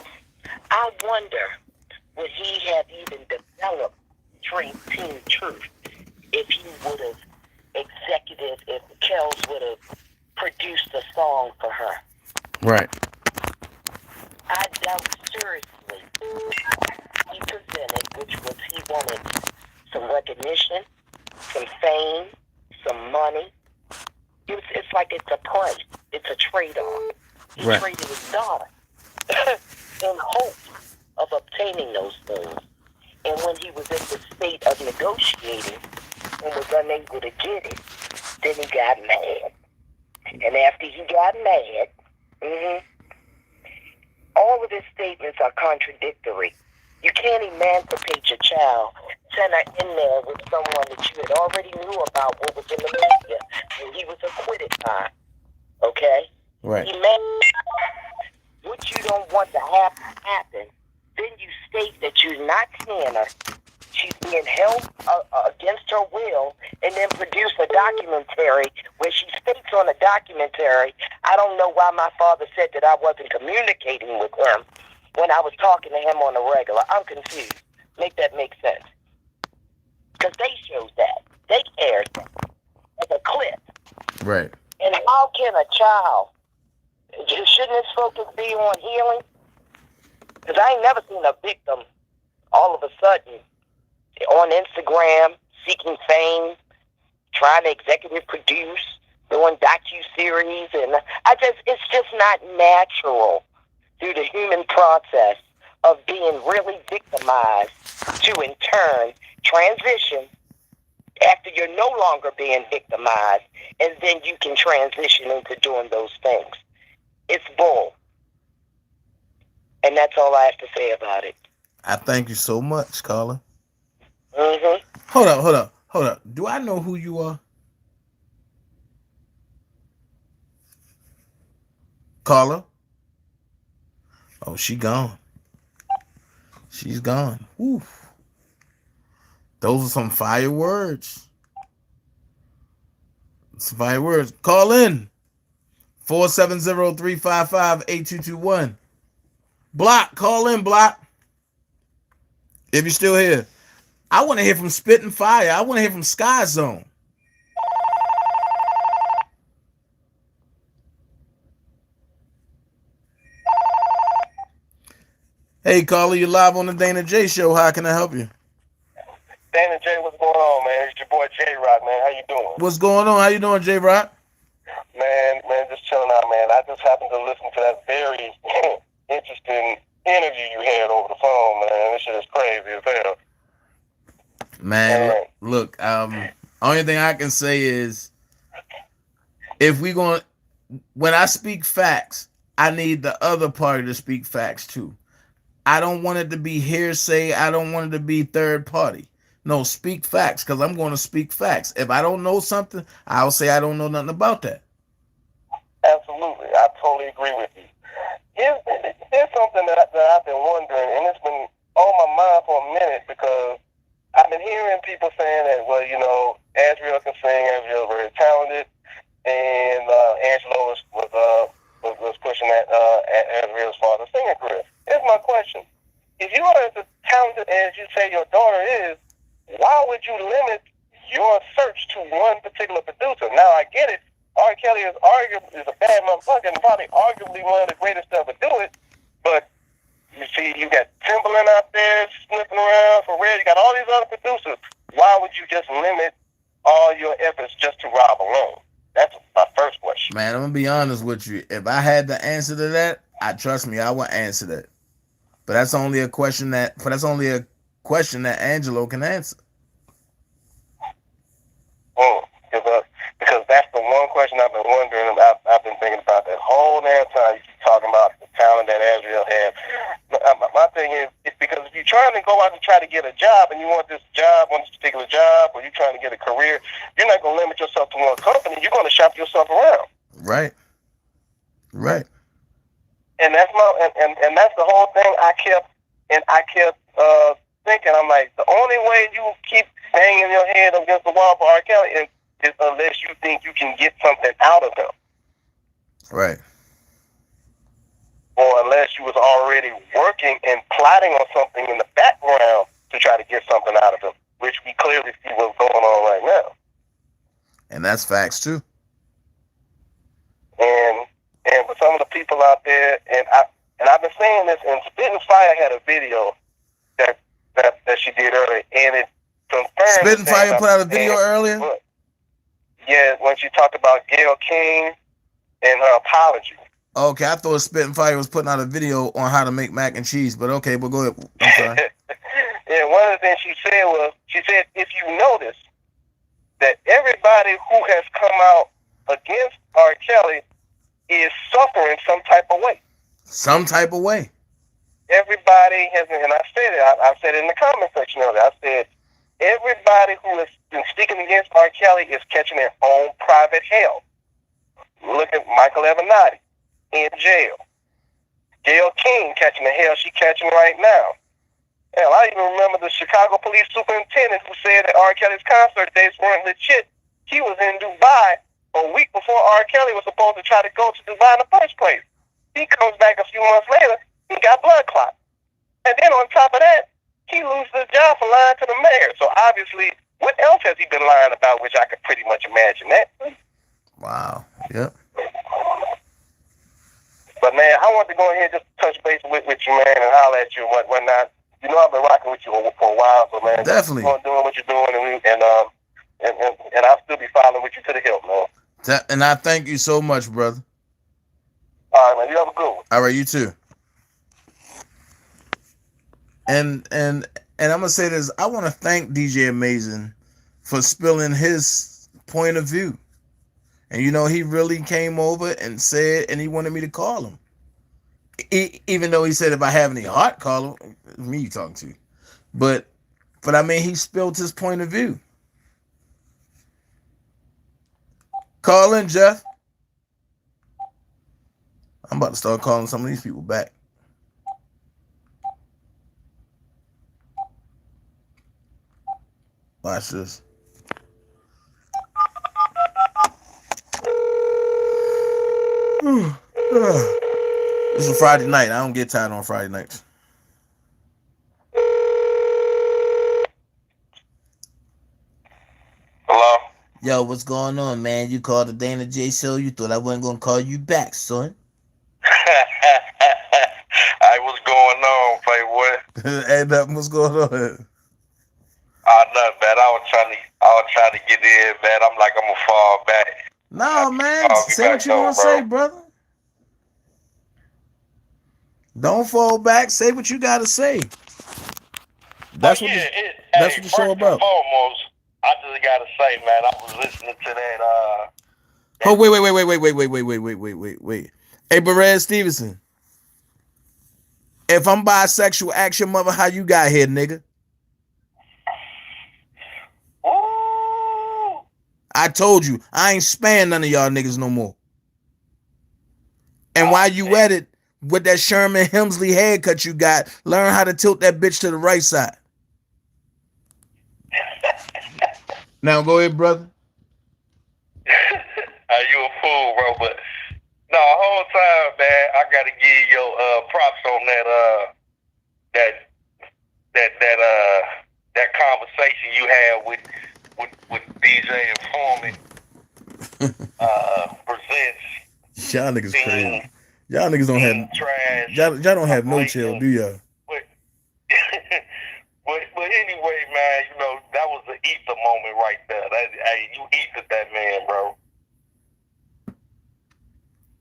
I wonder, would he have even developed Team Truth if he would have if Kells would have produced a song for her? Right. I doubt seriously he presented, which was he wanted some recognition, some fame, some money. It's like it's a price. It's a trade-off. He traded his daughter in hope of obtaining those things. And when he was in the state of negotiating and was unable to get it, then he got mad. And after he got mad, all of his statements are contradictory. You can't emancipate your child, send her in there with someone that you had already knew about what was in the media, and he was acquitted by. Okay? Right. What you don't want to have happen, then you state that you're not seeing her. She's being held against her will, and then produce a documentary where she states on a documentary, I don't know why my father said that I wasn't communicating with him when I was talking to him on a regular. I'm confused. Make that make sense. Because they showed that. They aired that as a clip. Right. And how can a child, shouldn't his focus be on healing? Because I ain't never seen a victim all of a sudden on Instagram seeking fame, trying to executive produce, doing docu-series, and it's just not natural through the human process of being really victimized to in turn transition after you're no longer being victimized, and then you can transition into doing those things. It's bull. And that's all I have to say about it. I thank you so much, Carla. Mm-hmm. Hold up. Do I know who you are? Carla? Oh, she gone. She's gone. Oof. Those are some fire words. Some fire words. Call in. 470-355-8221. Block. Call in, Block. If you're still here. I want to hear from Spitting Fire. I want to hear from Sky Zone. Hey, Carla, you're live on the Dana J Show. How can I help you? Dana J, what's going on, man? It's your boy J-Rock, man. How you doing? What's going on? How you doing, J-Rock? Man, just chilling out, man. I just happened to listen to that very interesting interview you had over the phone, man. This shit is crazy as hell. Man, look, only thing I can say is when I speak facts, I need the other party to speak facts too. I don't want it to be hearsay. I don't want it to be third party. No, speak facts, because I'm going to speak facts. If I don't know something, I'll say I don't know nothing about that. Absolutely. I totally agree with you. Here's something that I've been wondering, and it's been on my mind for a minute, because I've been hearing people saying that, well, you know, Azriel can sing, Azriel's very talented, and Angelo was pushing that Azriel's father's singing career. Here's my question. If you are as talented as you say your daughter is, why would you limit your search to one particular producer? Now, I get it. R. Kelly is a bad motherfucker and probably arguably one of the greatest to ever do it, but you see, you got Timbaland out there sniffing around for real. You got all these other producers. Why would you just limit all your efforts just to Rob alone? That's my first question. Man, I'm gonna be honest with you. If I had the answer to that, I would answer that. But that's only a question that Angelo can answer. Because that's the one question I've been wondering. I've been thinking about that whole damn time. You keep talking about the talent that Azriel has. My thing is, it's because if you're trying to go out and try to get a job, and you want this particular job, or you're trying to get a career, you're not going to limit yourself to one company. You're going to shop yourself around. Right. And that's and that's the whole thing. I kept thinking. I'm like, the only way you keep banging your head against the wall for R. Kelly is unless you think you can get something out of him. Right. Or unless you was already working and plotting on something in the background to try to get something out of him, which we clearly see what's going on right now. And that's facts too. And for some of the people out there, and I've been saying this, and Spitting Fire had a video that she did earlier, and it confirmed. Spitting Fire put out a video earlier? Yeah, when she talked about Gayle King and her apology. Okay, I thought Spitting Fire was putting out a video on how to make mac and cheese, but okay, but go ahead. I'm sorry. Yeah, one of the things she said, if you notice that everybody who has come out against R. Kelly is suffering some type of way. Some type of way. Everybody has, and I said it, I said it in the comment section earlier, I said, everybody who has been speaking against R. Kelly is catching their own private hell. Look at Michael Avenatti in jail. Gayle King catching the hell she catching right now. Hell, I even remember the Chicago police superintendent who said that R. Kelly's concert dates weren't legit. He was in Dubai a week before R. Kelly was supposed to try to go to Dubai in the first place. He comes back a few months later, he got blood clot. And then on top of that, he loses his job for lying to the mayor. So obviously, what else has he been lying about, which I could pretty much imagine that. Wow. Yep. But man, I want to go ahead and just touch base with you, man, and holler at you and whatnot. You know I've been rocking with you for a while, so man, definitely keep on doing what you're doing, and and I'll still be following with you to the hill, man. And I thank you so much, brother. All right, man. You have a good one. All right, you too. And I'm gonna say this. I want to thank DJ Amazing for spilling his point of view. And you know, he really came over and said, and he wanted me to call him. Even though he said if I have any heart, call him. Me you talking to. But I mean, he spilled his point of view. Call in, Jeff. I'm about to start calling some of these people back. Watch this. This is a Friday night. I don't get tired on Friday nights. Hello? Yo, what's going on, man? You called the Dana J Show. You thought I wasn't gonna call you back, son. Hey, what's going on, Playboy? Hey, nothing. What's going on? Nothing, man. I was trying to get in, man. I'm gonna fall back. No, man. I'll be Say back what you though, want to bro. say, brother. Don't fall back. Say what you got to say. That's what the show about. First and foremost, I just gotta say, man, I was listening to that. Oh, wait. Hey, Perez Stevenson. If I'm bisexual, ask your mother how you got here, nigga. Ooh. I told you, I ain't spanning none of y'all niggas no more. And while you at it, with that Sherman Hemsley haircut you got, learn how to tilt that bitch to the right side. Now go ahead, brother. You a fool, bro, but no, the whole time, man, I gotta give you props on that conversation you had with DJ Informant presents. Y'all niggas crazy. Y'all niggas don't have trash. y'all don't have no chill, do y'all? But anyway, man, you know, that was the ether moment right there. Hey, you ethered that man, bro.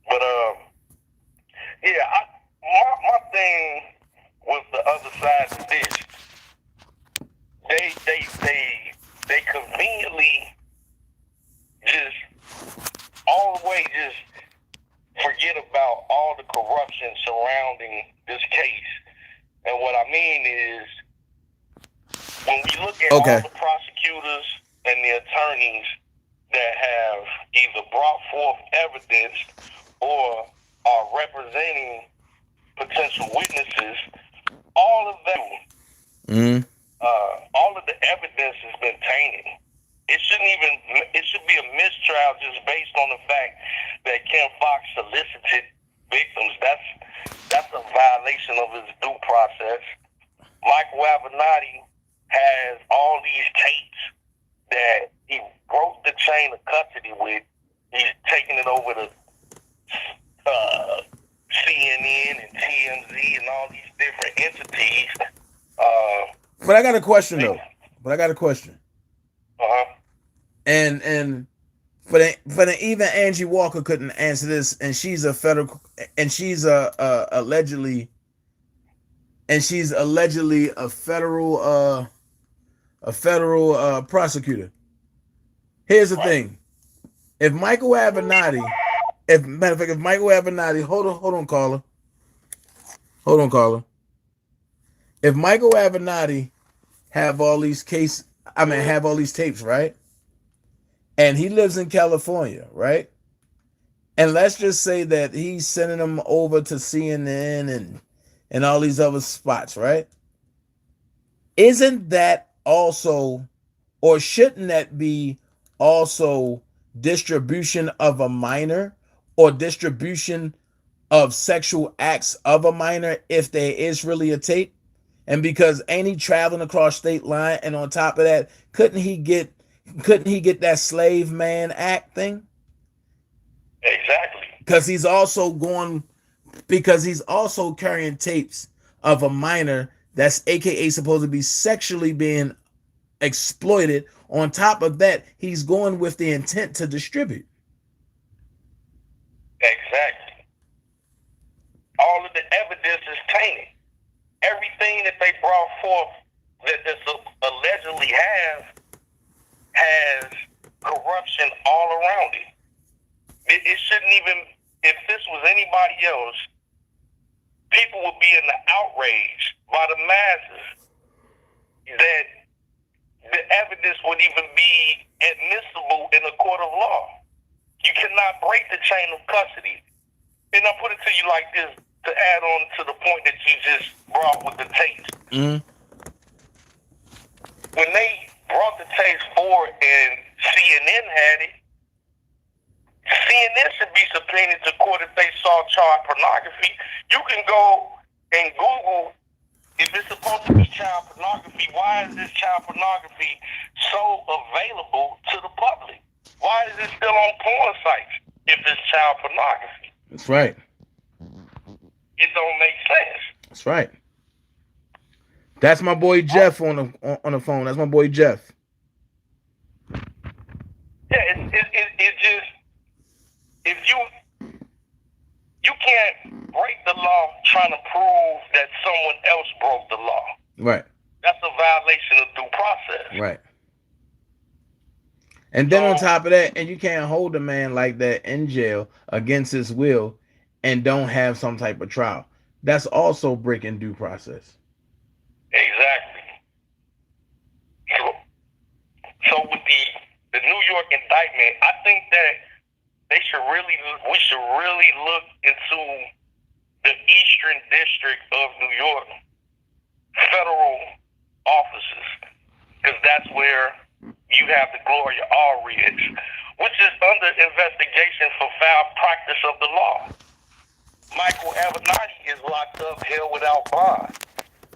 But yeah, my thing was the other side of this. They conveniently just all the way just forget about all the corruption surrounding this case. And what I mean is, when we look at all the prosecutors and the attorneys that have either brought forth evidence or are representing potential witnesses, all of them, all of the evidence has been tainted. It should be a mistrial just based on the fact that Kim Fox solicited victims. That's a violation of his due process. Michael Avenatti has all these tapes that he broke the chain of custody with. He's taking it over to CNN and TMZ and all these different entities. But I got a question though. And but even Angie Walker couldn't answer this, and she's a federal, and she's allegedly a federal prosecutor. Here's the thing: if Michael Avenatti, if Michael Avenatti, hold on, caller. If Michael Avenatti have all these tapes, right? And he lives in California, right? And let's just say that he's sending them over to CNN and all these other spots, right? Isn't that also, or shouldn't that be also distribution of a minor or distribution of sexual acts of a minor if there is really a tape? And because ain't he traveling across state line, and on top of that, couldn't he get that slave man act thing? Exactly. Because he's also carrying tapes of a minor that's AKA supposed to be sexually being exploited. On top of that, he's going with the intent to distribute. Exactly. All of the evidence is tainted. Everything that they brought forth that this allegedly has corruption all around it. It shouldn't even, if this was anybody else, people would be in the outrage by the masses that the evidence would even be admissible in a court of law. You cannot break the chain of custody. And I'll put it to you like this, to add on to the point that you just brought with the tapes. Mm-hmm. When they brought the tapes forward and CNN had it, CNN should be subpoenaed to court if they saw child pornography. You can go and Google, if it's supposed to be child pornography, why is this child pornography so available to the public? Why is it still on porn sites if it's child pornography? That's right. It don't make sense. That's right. That's my boy Jeff on the phone. That's my boy Jeff. Yeah, it just, if you can't break the law trying to prove that someone else broke the law. Right. That's a violation of due process. Right. And then on top of that, and you can't hold a man like that in jail against his will and don't have some type of trial. That's also breaking due process. Exactly. So with the New York indictment, I think that we should really look into the Eastern District of New York federal offices, because that's where you have the Gloria Allred, which is under investigation for foul practice of the law. Michael Avenatti is locked up, held without bond.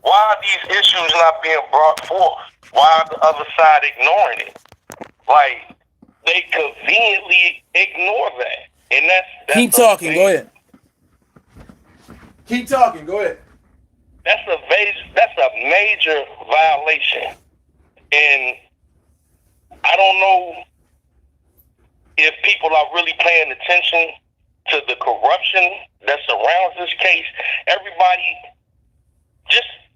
Why are these issues not being brought forth? Why are the other side ignoring it? Like, they conveniently ignore that. And that's Keep talking. Go ahead. Keep talking. Go ahead. That's a major violation. And I don't know if people are really paying attention to the corruption that surrounds this case.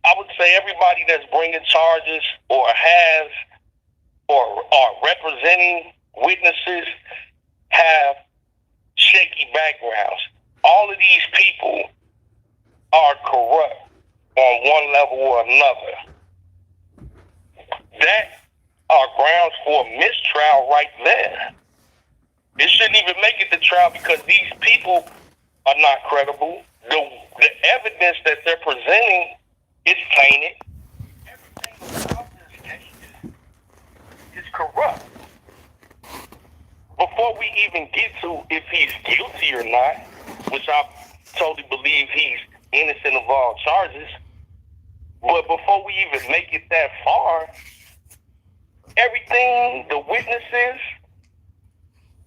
I would say everybody that's bringing charges or has or are representing witnesses have shaky backgrounds. All of these people are corrupt on one level or another. That are grounds for mistrial right there. It shouldn't even make it to trial because these people are not credible. The evidence that they're presenting is tainted. Everything about this case is corrupt. Before we even get to if he's guilty or not, which I totally believe he's innocent of all charges, but before we even make it that far, everything, the witnesses,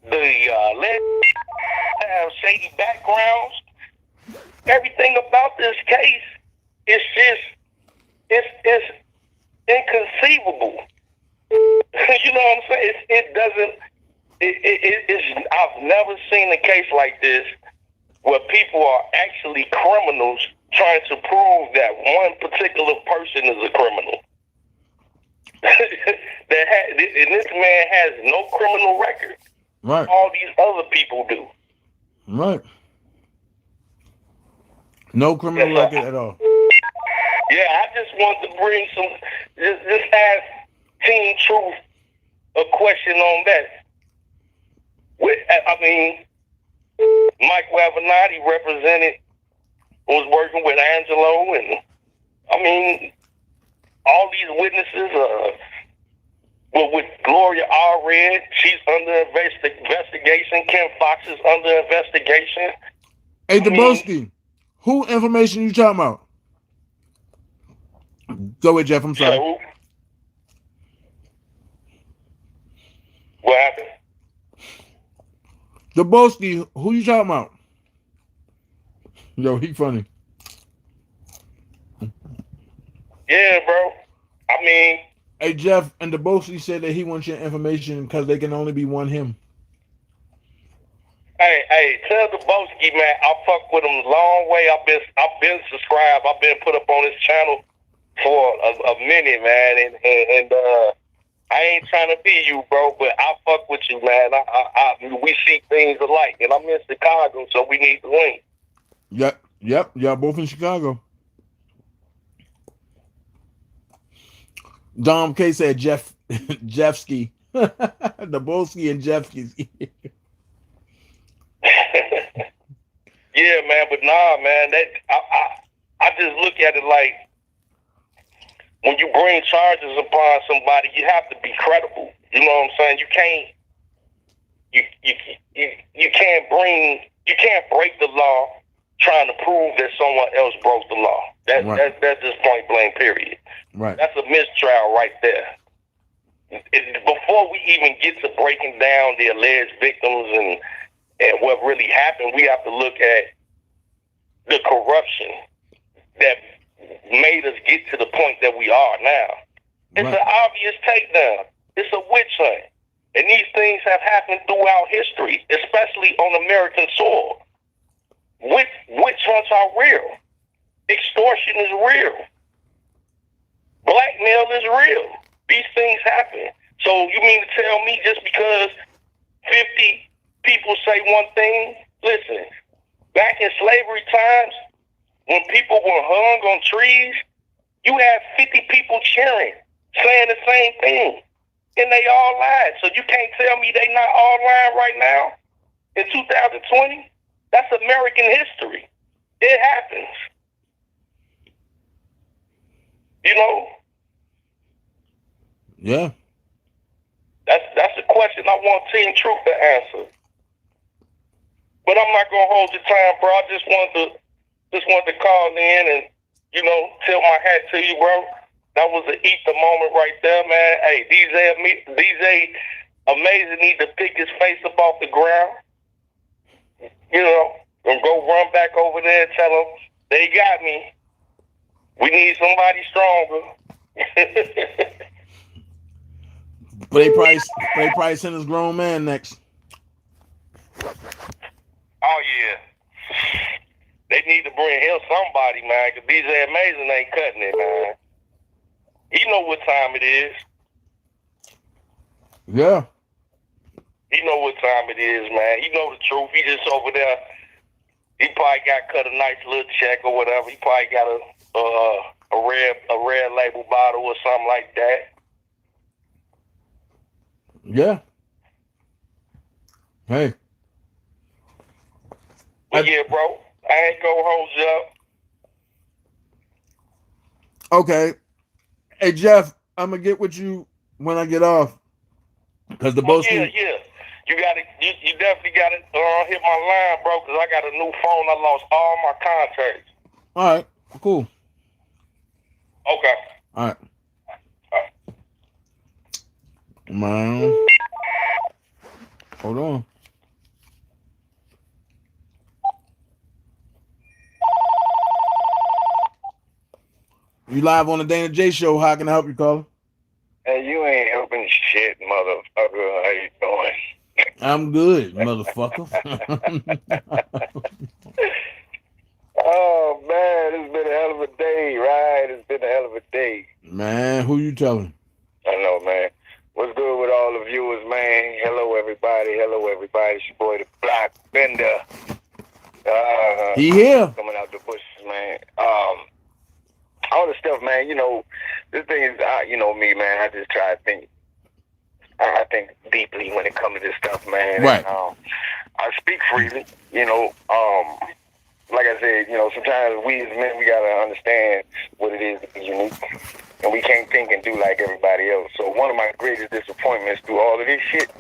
the have shady backgrounds, everything about this case is just, it's inconceivable. You know what I'm saying? I've never seen a case like this where people are actually criminals trying to prove that one particular person is a criminal. And this man has no criminal record. Right. All these other people do. Right. No criminal record at all. Yeah, I just want to bring just ask Team Truth a question on that. Mike Avenatti was working with Angelo, and all these witnesses with Gloria Allred, she's under investigation. Kim Fox is under investigation. Hey, Dabrowski, who information you talking about? Go ahead, Jeff. I'm sorry. So, what happened? Dabrowski, who you talking about? Yo, he funny. Yeah, bro. Hey Jeff, and Debosi said that he wants your information because they can only be one him. Hey, tell the Boski, man, I fuck with him a long way. I've been subscribed. I've been put up on his channel for a minute, man, and I ain't trying to be you, bro, but I fuck with you, man. We see things alike, and I'm in Chicago, so we need to win. Yep. Y'all both in Chicago. Dom K said Jeffsky. Debosi and Jeffsky. Yeah, man, but nah, man, that I just look at it like when you bring charges upon somebody, you have to be credible. You know what I'm saying? You can't break the law trying to prove that someone else broke the law. That's just point blank, period. Right. That's a mistrial right there. Before we even get to breaking down the alleged victims and what really happened, we have to look at the corruption that made us get to the point that we are now. It's an obvious takedown. It's a witch hunt. And these things have happened throughout history, especially on American soil. Witch hunts are real. Extortion is real. Blackmail is real. These things happen. So you mean to tell me just because 50 people say one thing? Listen, back in slavery times, when people were hung on trees, you had 50 people cheering, saying the same thing. And they all lied. So you can't tell me they not all lying right now in 2020? That's American history. It happens. You know? Yeah. That's a question I want Team Truth to answer. But I'm not gonna hold your time, bro. I just wanted to call in and, you know, tip my hat to you, bro. That was an ether moment right there, man. Hey, DJ Amazing need to pick his face up off the ground. You know, and go run back over there and tell them they got me. We need somebody stronger. But they probably send this grown man next. Oh yeah, they need to bring him somebody, man. Cause DJ Amazing ain't cutting it, man. He know what time it is. Yeah. He know what time it is, man. He know the truth. He just over there. He probably got cut a nice little check or whatever. He probably got a red label bottle or something like that. Yeah. Hey. Yeah, bro. I ain't gonna hold you up. Okay. Hey Jeff, I'm gonna get with you when I get off. Because the boss. Yeah. You definitely gotta hit my line, bro. Because I got a new phone. I lost all my contacts. All right. Cool. Okay. All right. Man. Hold on. You live on the Dana J Show. How can I help you, caller? Hey, you ain't helping shit, motherfucker. How you doing? I'm good, motherfucker. Oh, man, it's been a hell of a day, right? It's been a hell of a day. Man, who you telling? I know, man. What's good with all the viewers, man? Hello, everybody. It's your boy, the Black Bender. He here. Coming out the bushes, man. All the stuff, man, you know, this thing is, you know me, man, I just try to think. I think deeply when it comes to this stuff, man. Right. And, I speak freely, you know. Like I said, you know, sometimes we as men, we got to understand what it is to be unique. And we can't think and do like everybody else. So one of my greatest disappointments through all of this shit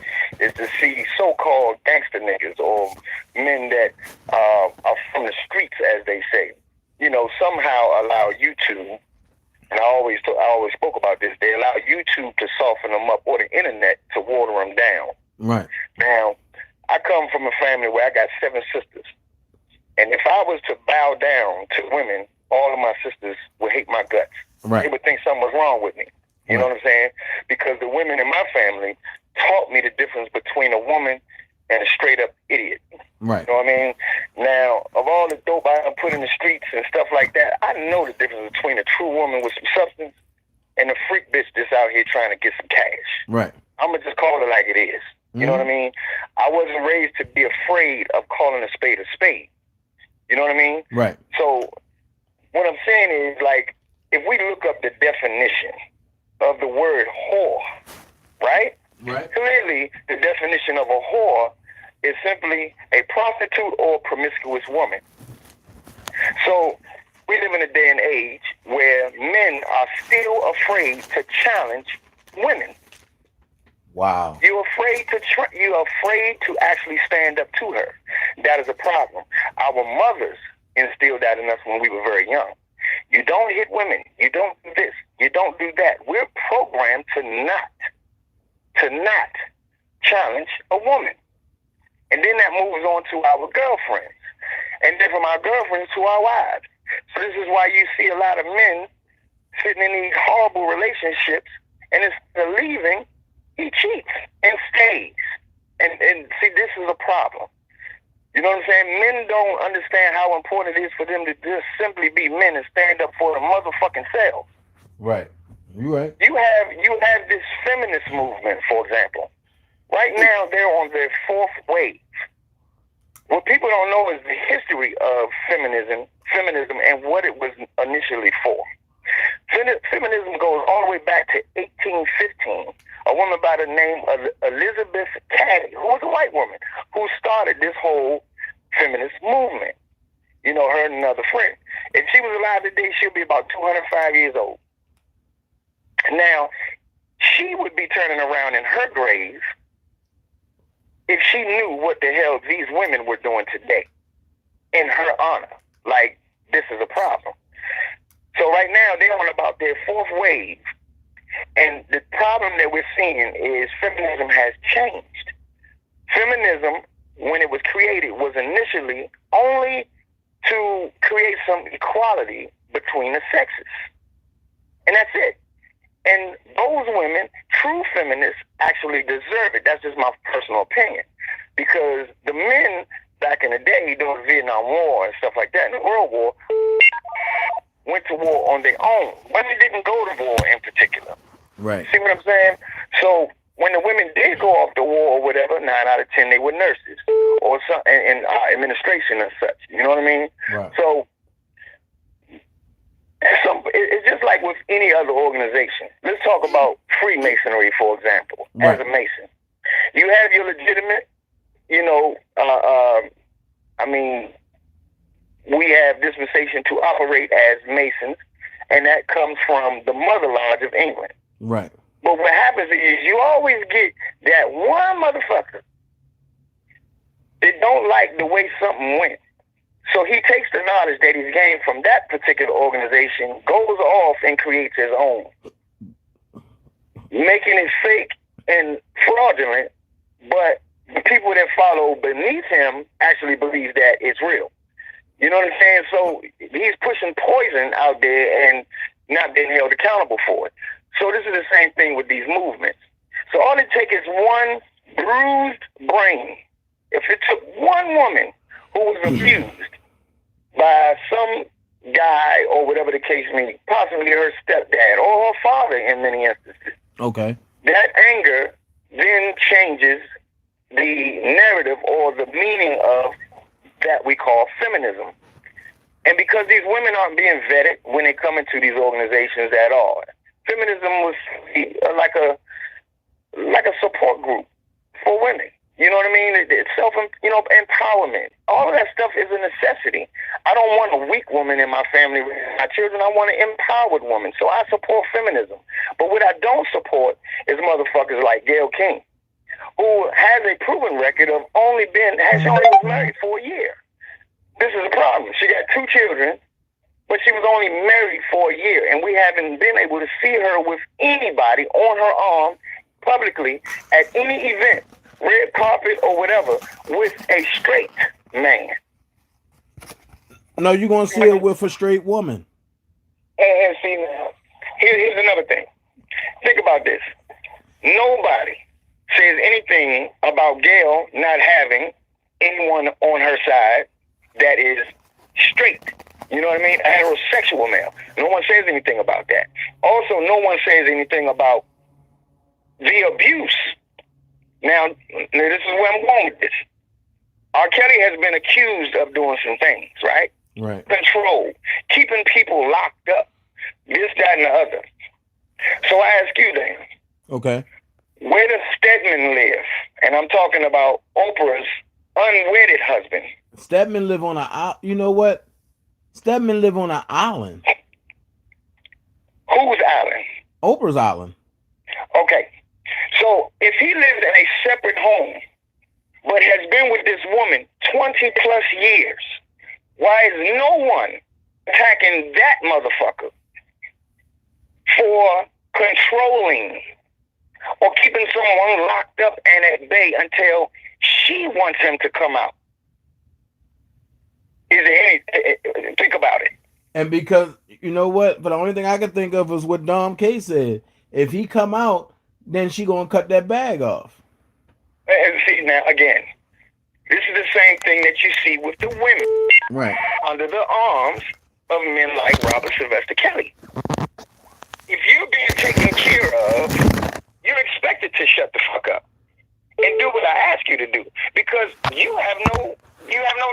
is to see so-called gangster niggas or men that are from the streets, as they say, you know, somehow allow YouTube, and I always spoke about this, they allow YouTube to soften them up, or the internet to water them down. Right. Now, I come from a family where I got 7 sisters. And if I was to bow down to women, all of my sisters would hate my guts. Right. They would think something was wrong with me. You know what I'm saying? Because the women in my family taught me the difference between a woman and a straight up idiot. Right. You know what I mean? Now, of all the dope I put in the streets and stuff like that, I know the difference between a true woman with some substance and a freak bitch that's out here trying to get some cash. Right. I'm going to just call it like it is. You know what I mean? I wasn't raised to be afraid of calling a spade a spade. You know what I mean? Right. So what I'm saying is, like, if we look up the definition of the word whore, right? Right. Clearly, the definition of a whore is simply a prostitute or promiscuous woman. So we live in a day and age where men are still afraid to challenge women. Wow. You're afraid to actually stand up to her. That is a problem. Our mothers instilled that in us when we were very young. You don't hit women. You don't do this. You don't do that. We're programmed to not challenge a woman. And then that moves on to our girlfriends. And then from our girlfriends to our wives. So this is why you see a lot of men sitting in these horrible relationships, and instead of leaving, he cheats and stays. And see, this is a problem. You know what I'm saying? Men don't understand how important it is for them to just simply be men and stand up for the motherfucking selves. Right. You right. You have this feminist movement, for example. Right now, they're on their fourth wave. What people don't know is the history of feminism and what it was initially for. Feminism goes all the way back to 1815. A woman by the name of Elizabeth Cady, who was a white woman, who started this whole feminist movement. You know, her and another friend. If she was alive today, she'll be about 205 years old. Now, she would be turning around in her grave if she knew what the hell these women were doing today in her honor. Like, this is a problem. So right now, they're on about their fourth wave. And the problem that we're seeing is feminism has changed. Feminism, when it was created, was initially only to create some equality between the sexes. And that's it. And those women, true feminists, actually deserve it. That's just my personal opinion. Because the men back in the day during the Vietnam War and stuff like that, and the World War, went to war on their own. Women didn't go to war in particular. Right. See what I'm saying? So when the women did go off to war or whatever, 9 out of 10 they were nurses or some in administration and such. You know what I mean? Right. So it's just like with any other organization. Let's talk about Freemasonry, for example. Right. As a Mason, you have your legitimate, you know, we have dispensation to operate as Masons, and that comes from the Mother Lodge of England. Right. But what happens is you always get that one motherfucker that don't like the way something went. So he takes the knowledge that he's gained from that particular organization, goes off and creates his own, making it fake and fraudulent, but the people that follow beneath him actually believe that it's real. You know what I'm saying? So he's pushing poison out there and not being held accountable for it. So this is the same thing with these movements. So all it takes is one bruised brain. If it took one woman who was abused by some guy or whatever the case may be, possibly her stepdad or her father in many instances, Okay. that anger then changes the narrative or the meaning of that we call feminism. And because these women aren't being vetted when they come into these organizations at all, feminism was like a support group for women. You know what I mean? It's empowerment. All of that stuff is a necessity. I don't want a weak woman in my family with my children. I want an empowered woman. So I support feminism. But what I don't support is motherfuckers like Gayle King, who has a proven record of only was married for a year. This is a problem. She got 2 children, but she was only married for a year, and we haven't been able to see her with anybody on her arm publicly at any event, red carpet or whatever, with a straight man. No, you're gonna see her with a straight woman. And see, now, here's another thing. Think about this. Nobody says anything about Gail not having anyone on her side that is straight. You know what I mean? A heterosexual male. No one says anything about that. Also, no one says anything about the abuse. Now, this is where I'm going with this. R. Kelly has been accused of doing some things, right? Right. Control, keeping people locked up, this, that, and the other. So I ask you then, Okay. where does Stedman live? And I'm talking about Oprah's unwedded husband. Stedman live on a. You know what? Stedman live on an island. Whose island? Oprah's island. Okay. So if he lives in a separate home, but has been with this woman 20 plus years, why is no one attacking that motherfucker for controlling or keeping someone locked up and at bay until she wants him to come out? Is there any, think about it. And because, you know what? But the only thing I can think of is what Dom K said. If he come out, then she gonna cut that bag off. And see, now, again, this is the same thing that you see with the women. Right. Under the arms of men like Robert Sylvester Kelly. If you're being taken care of, you're expected to shut the fuck up and do what I ask you to do, because you have no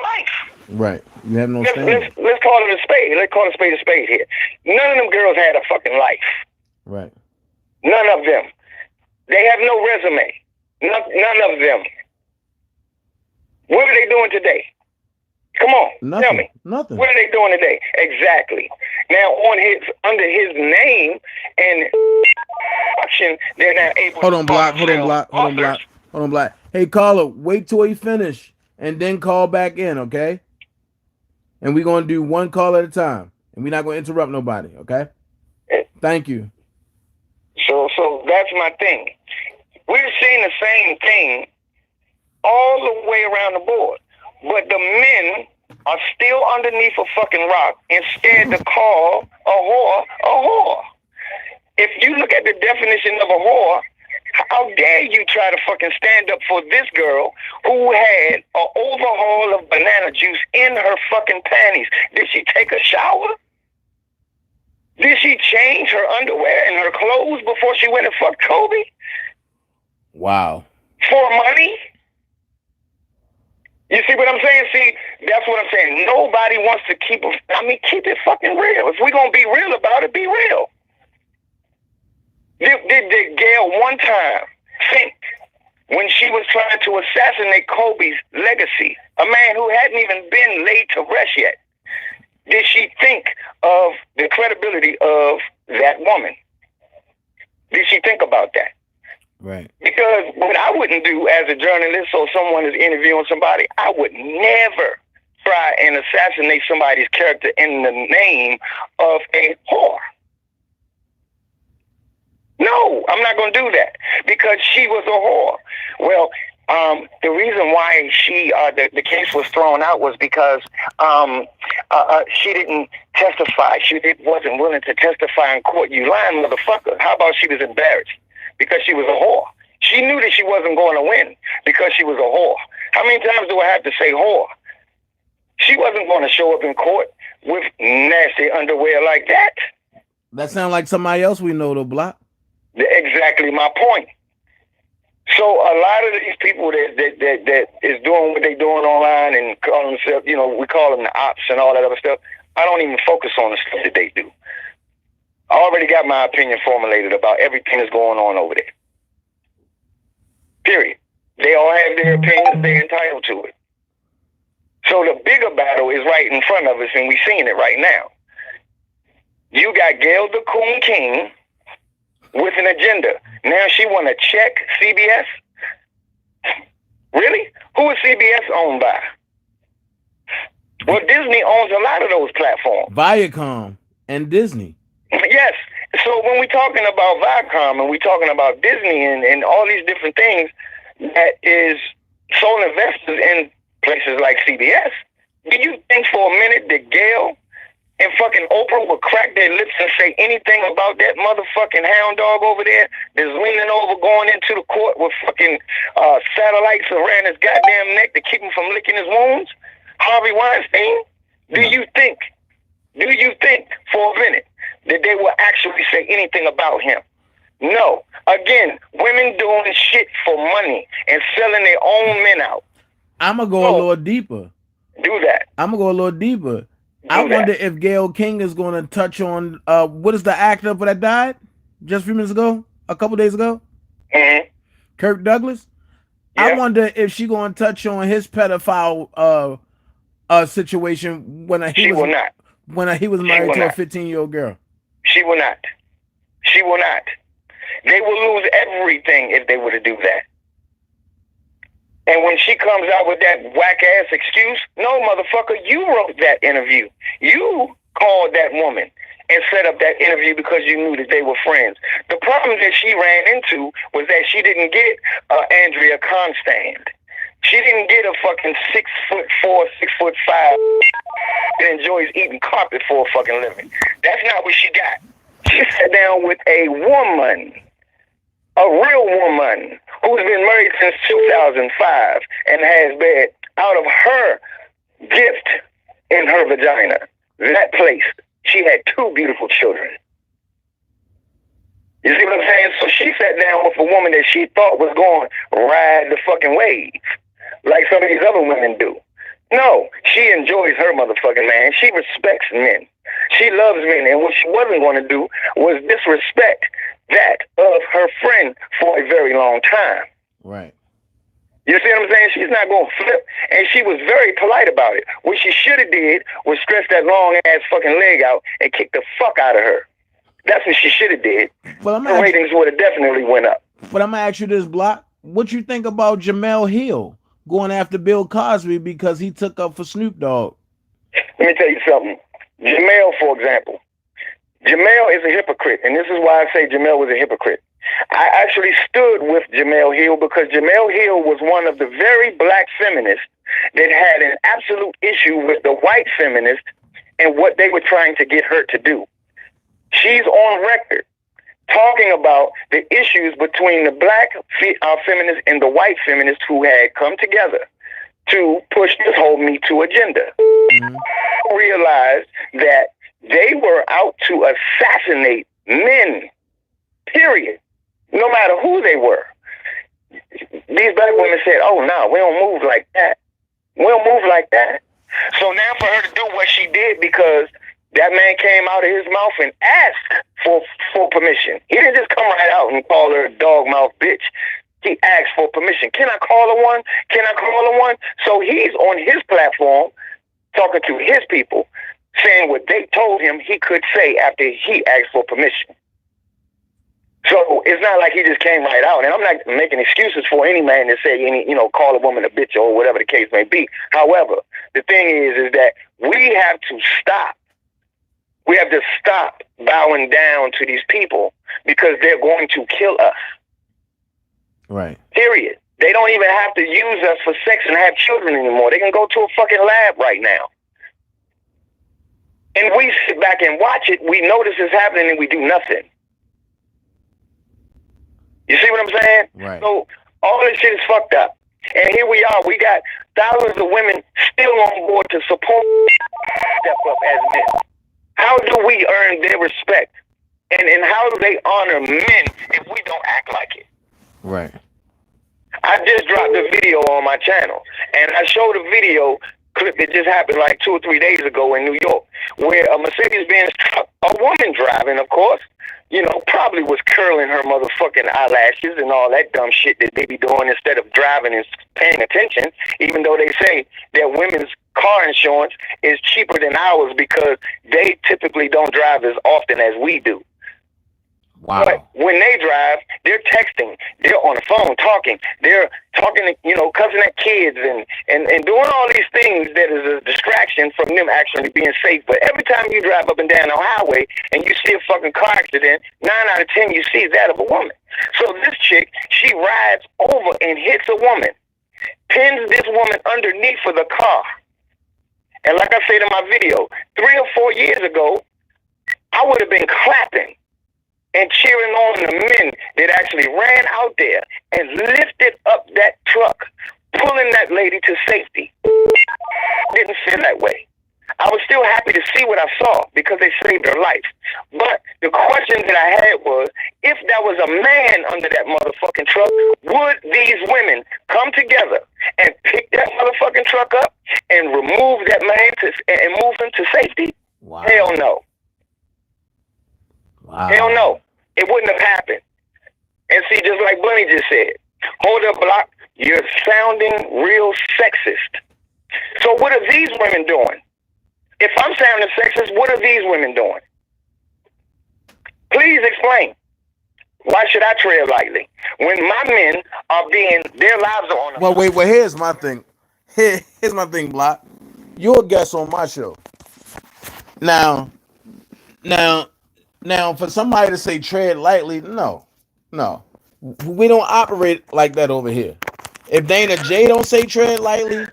life. Right. You have no standing. Let's call it a spade. Let's call a spade here. None of them girls had a fucking life. Right. None of them. They have no resume. None of them. What are they doing today? Come on, Nothing. tell me. Nothing. What are they doing today? Exactly. Now, under his name and action, they're now able. Hold on, Block. Hold on, Block. Hold on, authors. Block. Hold on, Block. Hey, caller, wait till he finish and then call back in, okay? And we're gonna do one call at a time, and we're not gonna interrupt nobody, okay? Thank you. So that's my thing. We're seeing the same thing all the way around the board, but the men are still underneath a fucking rock and scared to call a whore. If you look at the definition of a whore, how dare you try to fucking stand up for this girl who had an overhaul of banana juice in her fucking panties? Did she take a shower? Did she change her underwear and her clothes before she went and fucked Kobe? Wow. For money? You see what I'm saying? See, that's what I'm saying. Nobody wants to keep it fucking real. If we're going to be real about it, be real. Did Gail one time think, when she was trying to assassinate Kobe's legacy, a man who hadn't even been laid to rest yet, did she think of the credibility of that woman? Did she think about that? Right. Because what I wouldn't do as a journalist or someone is interviewing somebody, I would never try and assassinate somebody's character in the name of a whore. No, I'm not going to do that because she was a whore. Well, the reason why the case was thrown out was because she didn't testify. She wasn't willing to testify in court. You lying motherfucker. How about she was embarrassed because she was a whore? She knew that she wasn't going to win because she was a whore. How many times do I have to say whore? She wasn't going to show up in court with nasty underwear like that. That sounds like somebody else we know, though, Block. Exactly my point. So a lot of these people that is doing what they're doing online and call themselves, we call them the ops and all that other stuff, I don't even focus on the stuff that they do. I already got my opinion formulated about everything that's going on over there. Period. They all have their opinions. They're entitled to it. So the bigger battle is right in front of us, and we're seeing it right now. You got Gail the Coon King with an agenda. Now she want to check CBS? Really? Who is CBS owned by? Well, Disney owns a lot of those platforms. Viacom and Disney. Yes. So when we're talking about Viacom and we're talking about Disney and all these different things that is sole investors in places like CBS, do you think for a minute that Gail and fucking Oprah would crack their lips and say anything about that motherfucking hound dog over there that's leaning over going into the court with fucking satellites around his goddamn neck to keep him from licking his wounds? Harvey Weinstein, do you think for a minute that they will actually say anything about him? No. Again, women doing shit for money and selling their own men out. I'm going to go a little deeper. Do that. I'm going to go a little deeper. I wonder if Gayle King is going to touch on what is the actor that died just a few minutes ago, a couple days ago? Mm-hmm. Kirk Douglas. Yeah. I wonder if she's going to touch on his pedophile situation when he was married to a 15-year-old girl. She will not. She will not. They will lose everything if they were to do that. And when she comes out with that whack-ass excuse, no, motherfucker, you wrote that interview. You called that woman and set up that interview because you knew that they were friends. The problem that she ran into was that she didn't get Andrea Constand. She didn't get a fucking 6'4", 6'5" that enjoys eating carpet for a fucking living. That's not what she got. She sat down with a woman, a real woman, who's been married since 2005 and has been out of her gift in her vagina. That place, she had 2 beautiful children. You see what I'm saying? So she sat down with a woman that she thought was going to ride the fucking wave, like some of these other women do. No, she enjoys her motherfucking man. She respects men. She loves men. And what she wasn't going to do was disrespect that of her friend for a very long time. Right. You see what I'm saying? She's not going to flip. And she was very polite about it. What she should have did was stretch that long-ass fucking leg out and kick the fuck out of her. That's what she should have did. Well, the ratings would have definitely went up. But I'm going to ask you this, Block. What you think about Jemele Hill going after Bill Cosby because he took up for Snoop Dogg? Let me tell you something. Jemele, for example. Jemele is a hypocrite, and this is why I say Jemele was a hypocrite. I actually stood with Jemele Hill because Jemele Hill was one of the very black feminists that had an absolute issue with the white feminists and what they were trying to get her to do. She's on record talking about the issues between the black feminists and the white feminists who had come together to push this whole Me Too agenda. Mm-hmm. Realized that they were out to assassinate men, period, no matter who they were. These black women said, oh, no, we don't move like that. We don't move like that. So now for her to do what she did, because that man came out of his mouth and asked for permission. He didn't just come right out and call her a dog mouth bitch. He asked for permission. Can I call her one? Can I call her one? So he's on his platform talking to his people, saying what they told him he could say after he asked for permission. So it's not like he just came right out. And I'm not making excuses for any man to say call a woman a bitch or whatever the case may be. However, the thing is that we have to stop. We have to stop bowing down to these people because they're going to kill us. Right. Period. They don't even have to use us for sex and have children anymore. They can go to a fucking lab right now. And we sit back and watch it. We know this is happening and we do nothing. You see what I'm saying? Right. So all this shit is fucked up. And here we are. We got thousands of women still on board to support step up as men. How do we earn their respect? And how do they honor men if we don't act like it? Right. I just dropped a video on my channel, and I showed a video clip that just happened like 2 or 3 days ago in New York, where a Mercedes-Benz truck, a woman driving, of course, probably was curling her motherfucking eyelashes and all that dumb shit that they be doing instead of driving and paying attention, even though they say that women's car insurance is cheaper than ours because they typically don't drive as often as we do. Wow. But when they drive, they're texting, they're on the phone talking, they're talking, cussing at kids and doing all these things that is a distraction from them actually being safe. But every time you drive up and down the highway and you see a fucking car accident, 9 out of 10 you see that of a woman. So this chick, she rides over and hits a woman, pins this woman underneath of the car, And like I said in my video, 3 or 4 years ago, I would have been clapping and cheering on the men that actually ran out there and lifted up that truck, pulling that lady to safety. Didn't feel that way. I was still happy to see what I saw because they saved her life. But the question that I had was, if there was a man under that motherfucking truck, would these women come together and pick that motherfucking truck up and remove that man and move him to safety? Wow. Hell no. Wow. Hell no. It wouldn't have happened. And see, just like Bunny just said, hold up, Block, you're sounding real sexist. So what are these women doing? If I'm sounding sexist, what are these women doing? Please explain. Why should I tread lightly when my men are being, their lives are on the Well, wait. Well, here's my thing. Here's my thing, Block. You're a guest on my show. Now, for somebody to say tread lightly, no. We don't operate like that over here. If Dana J don't say tread lightly,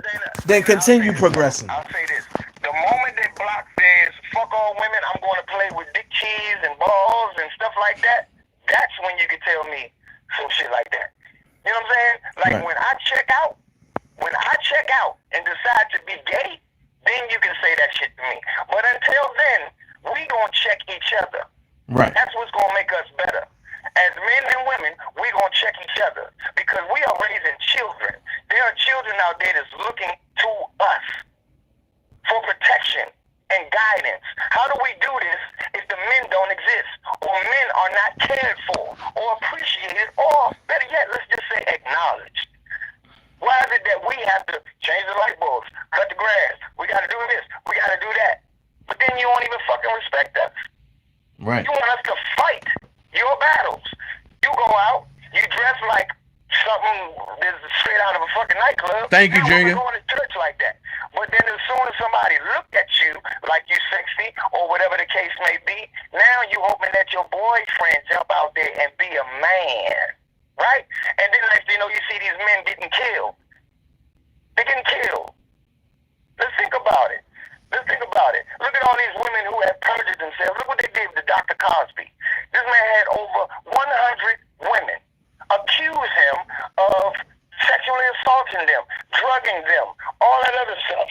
then continue progressing. I'll say this. The moment that Block says, fuck all women, I'm going to play with dick keys and balls and stuff like that, that's when you can tell me some shit like that. You know what I'm saying? Like Right. when I check out and decide to be gay, then you can say that shit to me. But until then, we going to check each other. Right. That's what's going to make us better. As men and women, we're going to check each other because we are raising children. There are children out there that's looking to us for protection and guidance. How do we do this if the men don't exist, or men are not cared for or appreciated, or better yet, let's just say acknowledged? Why is it that we have to change the light bulbs, cut the grass, we got to do this, we got to do that, but then you won't even fucking respect us? Right. You want us to fight your battles. You go out, you dress like something that's straight out of a fucking nightclub. Thank you, Junior. You don't want to go to church like that. But then as soon as somebody look at you like you sexy or whatever the case may be, now you hoping that your boyfriend jump out there and be a man, right? And then next thing you know, you see these men getting killed. They're getting killed. Let's think about it. Let's think about it. Look at all these women who have perjured themselves. Look what they did to Dr. Cosby. This man had over 100 women accuse him of sexually assaulting them, drugging them, all that other stuff.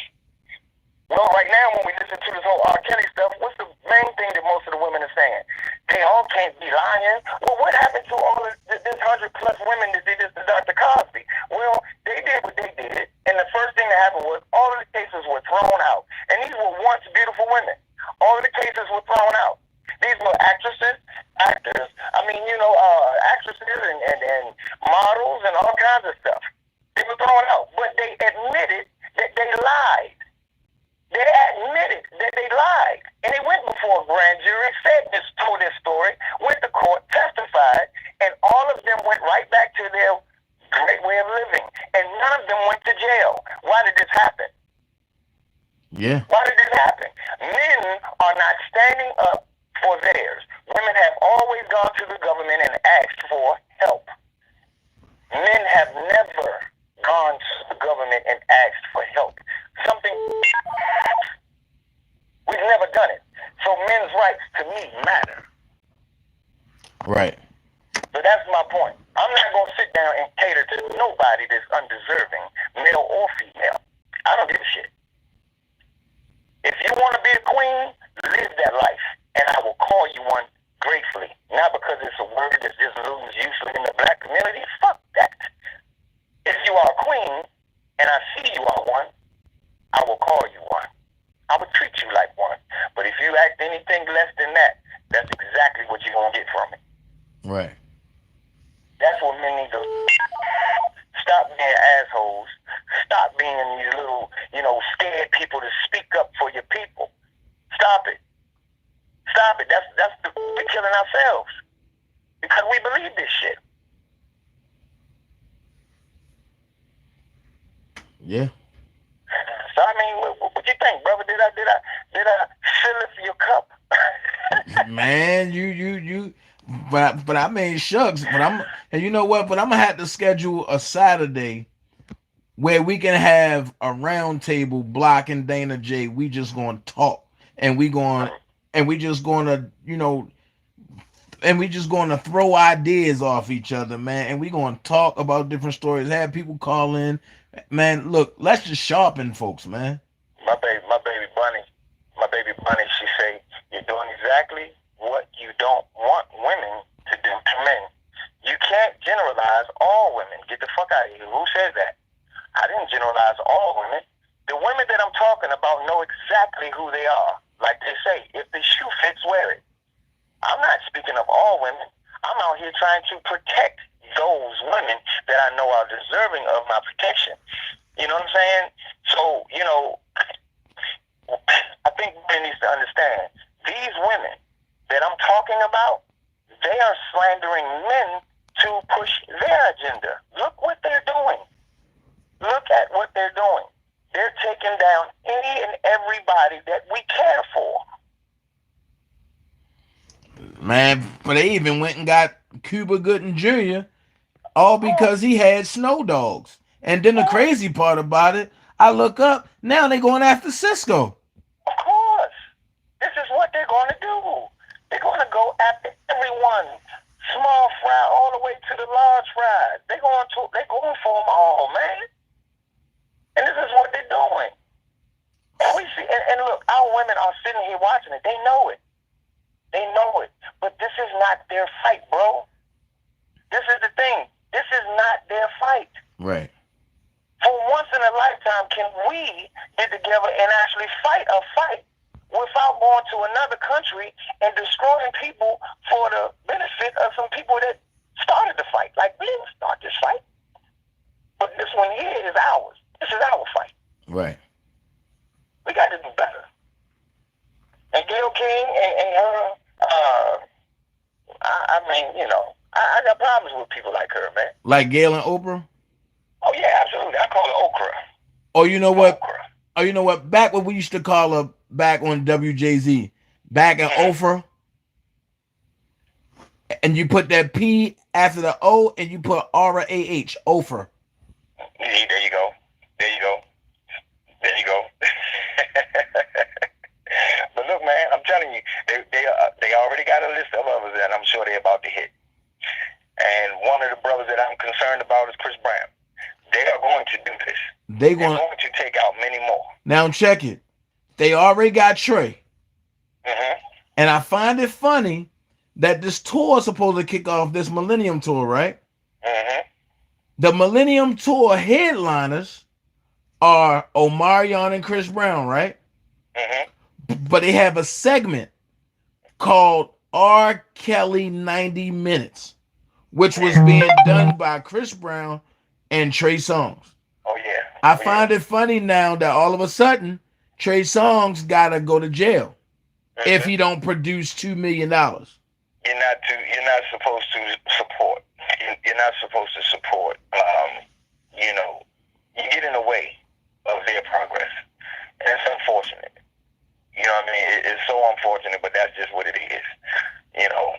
Well, right now, when we listen to this whole R. Kelly stuff, what's the main thing that most of the women are saying? They all can't be lying. Well, what happened to all of this 100+ women that did this to Dr. Cosby? Well, they did what they did, and the first thing that happened was all of the cases were thrown out. And these were once beautiful women. All of the cases were thrown out. These were actresses, actors, actresses and models and all kinds of stuff. They were thrown out, but they admitted that they lied. They admitted that they lied. And they went before a grand jury, told their story, went to court, testified, and all of them went right back to their great way of living. And none of them went to jail. Why did this happen? Yeah. Why did this happen? Men are not standing up for theirs. Women have always gone to the government and asked for help. Men have never gone to the government and asked for help. We've never done it. So men's rights to me matter. Right. So that's my point. I'm not going to sit down and cater to nobody that's undeserving, male or female. I don't give a shit. If you want to be a queen, live that life. And I will call you one gratefully. Not because it's a word that's just loose usually in the black community. Fuck that. If you are a queen, and I see you are one, I will call you one. I will treat you like one. But if you act anything less than that, that's exactly what you're going to get from me. Right. That's what men need to stop being assholes. Stop being these little, scared people to speak up for your people. Stop it. Stop it. We're killing ourselves because we believe this shit. Yeah. So I mean, what you think, brother? Did I fill it for your cup? Man, you. But I mean, shucks. And you know what? But I'm gonna have to schedule a Saturday where we can have a round table, Block and Dana J. We just gonna talk, and we just gonna, you know, and we just gonna throw ideas off each other, man. And we gonna talk about different stories. Have people call in, man. Look, let's just sharpen folks, man. My baby bunny, she say, you're doing exactly what you don't want women to do to men. You can't generalize all women. Get the fuck out of here. Who says that? I didn't generalize all women. The women that I'm talking about know exactly who they are. Like they say, if the shoe fits, wear it. I'm not speaking of all women. I'm out here trying to protect those women that I know are deserving of my protection. You know what I'm saying? So, you know, I think women needs to understand, these women that I'm talking about, they are slandering men to push their agenda. Look what they're doing. Look at what they're doing. They're taking down any and everybody that we care for. Man, but they even went and got Cuba Gooding Jr. all because he had Snow Dogs. And then the crazy part about it, I look up, now they're going after Cisco. Of course. This is what they're going to do. They're going to go after everyone. Small fry all the way to the large fries. They're going for them all, man. And this is what they're doing. And we see, and look, our women are sitting here watching it. They know it. They know it. But this is not their fight, bro. This is the thing. This is not their fight. Right. For once in a lifetime, can we get together and actually fight a fight without going to another country and destroying people for the benefit of some people that started the fight? Like, we didn't start this fight. But this one here is ours. This is our fight. Right. We got to do better. And Gayle King and her, I mean, you know, I got problems with people like her, man. Like Gayle and Oprah? Oh, yeah, absolutely. I call her Okra. Oh, you know what? Okra. Oh, you know what? Back what we used to call her back on WJZ. Back in Oprah. And you put that P after the O and you put R-A-H. Oprah. There you go. There you go. There you go. But look, man, I'm telling you, they already got a list of others that I'm sure they're about to hit. And one of the brothers that I'm concerned about is Chris Brown. They are going to do this. They're going to take out many more. Now check it. They already got Trey. Mm-hmm. And I find it funny that this tour is supposed to kick off, this Millennium Tour, right? Mm-hmm. The Millennium Tour headliners are Omarion and Chris Brown, right? Mm-hmm. But they have a segment called R. Kelly 90 Minutes, which was being done by Chris Brown and Trey Songz. Oh, yeah. I find it funny now that all of a sudden Trey Songz gotta go to jail if he don't produce $2 million. You're not supposed to support. You're not supposed to support. You know, you get in the way of their progress, and it's unfortunate. You know what I mean? It's so unfortunate, but that's just what it is. You know,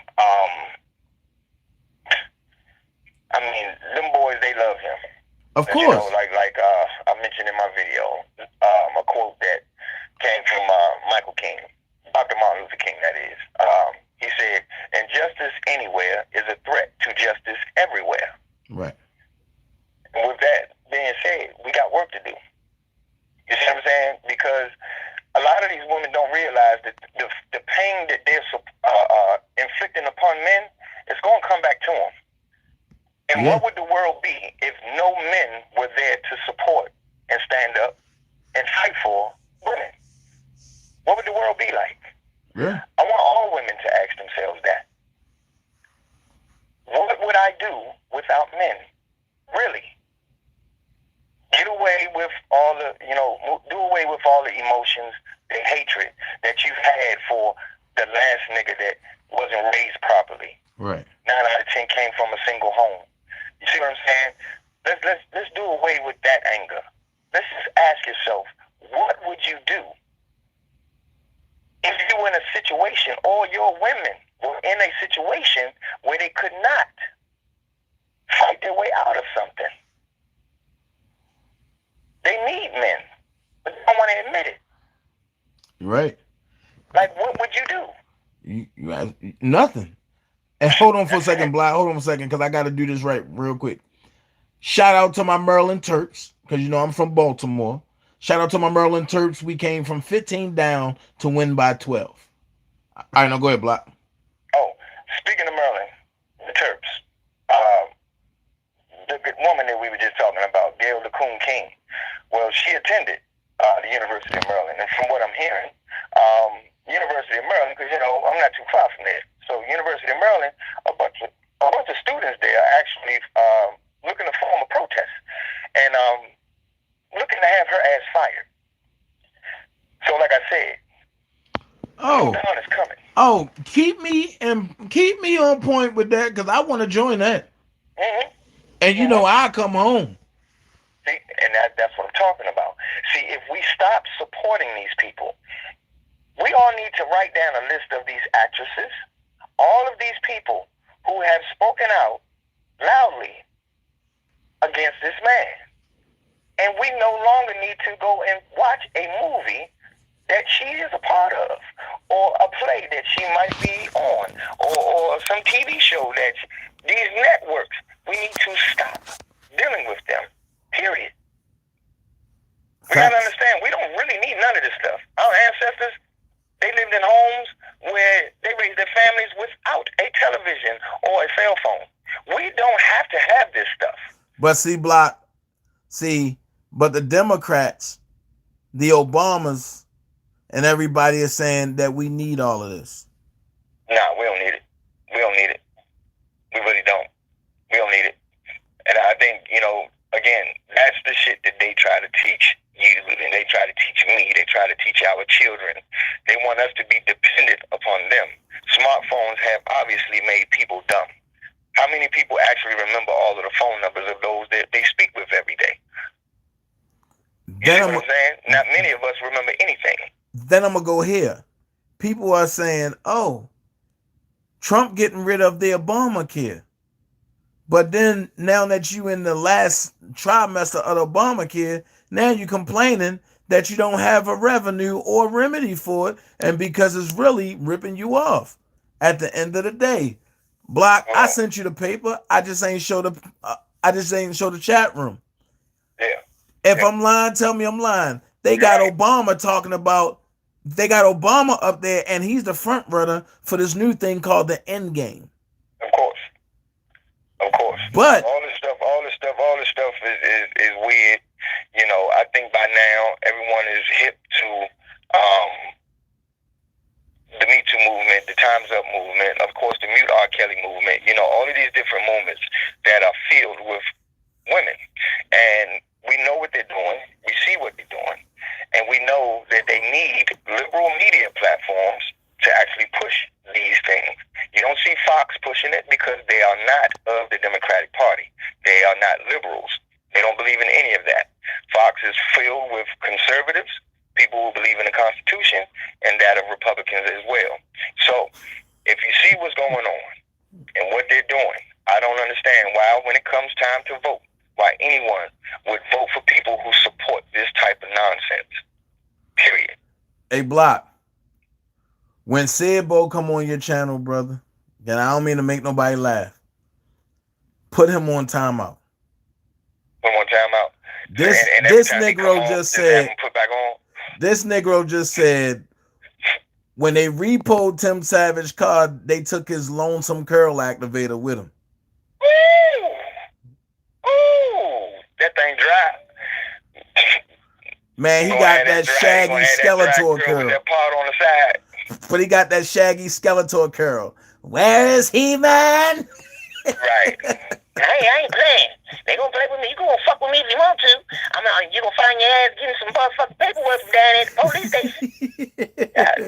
I mean, them boys, they love him. Of course. You know, like I mentioned in my video, a quote that came from Michael King, Dr. Martin Luther King, that is. He said, "Injustice anywhere is a threat to justice everywhere." Right. And with that being said, we got work to do. You see what I'm saying? Because a lot of these women don't realize that the pain that they're inflicting upon men is going to come back to them. And what would the world be if no men were there to support and stand up and fight for women? What would the world be like? Yeah. I want all women to ask themselves that. What would I do without men? Really? Get away with all the, do away with all the emotions, the hatred that you've had for the last nigga that wasn't raised properly. Right. 9 out of 10 came from a single home. You see what I'm saying? Let's do away with that anger. Let's just ask yourself, what would you do if you were in a situation, or your women were in a situation where they could not fight their way out of something? need men, but they don't want to admit it. Right. Like, what would you do? Nothing. And hold on for a second, Black. Hold on for a second, because I got to do this right real quick. Shout out to my Maryland Terps, because you know I'm from Baltimore. Shout out to my Maryland Terps. We came from 15 down to win by 12. All right, now go ahead, Black. Oh, speaking of Maryland, the Terps, the good woman that we were just talking about, Gail LeCune King, well, she attended the University of Maryland, and from what I'm hearing, University of Maryland, because, you know, I'm not too far from there. So University of Maryland, a bunch of students there are actually looking to form a protest and looking to have her ass fired. So, like I said, Dawn is coming. Oh, keep me on point with that, because I want to join that. Mm-hmm. And you know, I come home. See, and that's what I'm talking about. See, if we stop supporting these people, we all need to write down a list of these actresses, all of these people who have spoken out loudly against this man. And we no longer need to go and watch a movie that she is a part of, or a play that she might be on, or some TV show that these networks, we need to stop dealing with them, period. We gotta understand, we don't really need none of this stuff. Our ancestors, they lived in homes where they raised their families without a television or a cell phone. We don't have to have this stuff. But but the Democrats, the Obamas, and everybody is saying that we need all of this. Nah, we don't need it. We don't need it. We really don't. We don't need it. And I think, you know, again, that's the shit that they try to teach you, and they try to teach me, they try to teach our children. They want us to be dependent upon them. Smartphones have obviously made people dumb. How many people actually remember all of the phone numbers of those that they speak with every day? You know what I'm saying? Not many of us remember anything. Then I'm going to go here. People are saying, oh, Trump getting rid of the Obamacare. But then now that you in the last trimester of the Obamacare, now you're complaining that you don't have a revenue or remedy for it, and because it's really ripping you off at the end of the day. Block, I sent you the paper. I just ain't show the chat room. Yeah. If I'm lying, tell me I'm lying. They got Obama talking about, they got Obama up there, and he's the front runner for this new thing called the End Game. Of course. But all this stuff is weird. You know, I think by now everyone is hip to the Me Too movement, the Time's Up movement, of course the Mute R. Kelly movement. You know, all of these different movements that are filled with women, and we know what they're doing. We see what they're doing, and we know that they need liberal media platforms to actually push these things. You don't see Fox pushing it because they are not of the Democratic Party. They are not liberals. They don't believe in any of that. Fox is filled with conservatives, people who believe in the Constitution, and that of Republicans as well. So if you see what's going on and what they're doing, I don't understand why, when it comes time to vote, why anyone would vote for people who support this type of nonsense. Period. Hey, Block. When Sid Bo come on your channel, brother, and I don't mean to make nobody laugh, put him on timeout. Put him on timeout. This Negro just said. Put back on. This Negro just said when they repoed Tim Savage car, they took his Lonesome Curl activator with him. Ooh, that thing dry. Man, he got that shaggy Skeletor curl. That part on the side. But he got that shaggy Skeletor curl. Where is he, man? Right. Hey, I ain't playing. They gonna play with me. You gonna fuck with me if you want to. You gonna find your ass getting some motherfucking paperwork from down at the police station.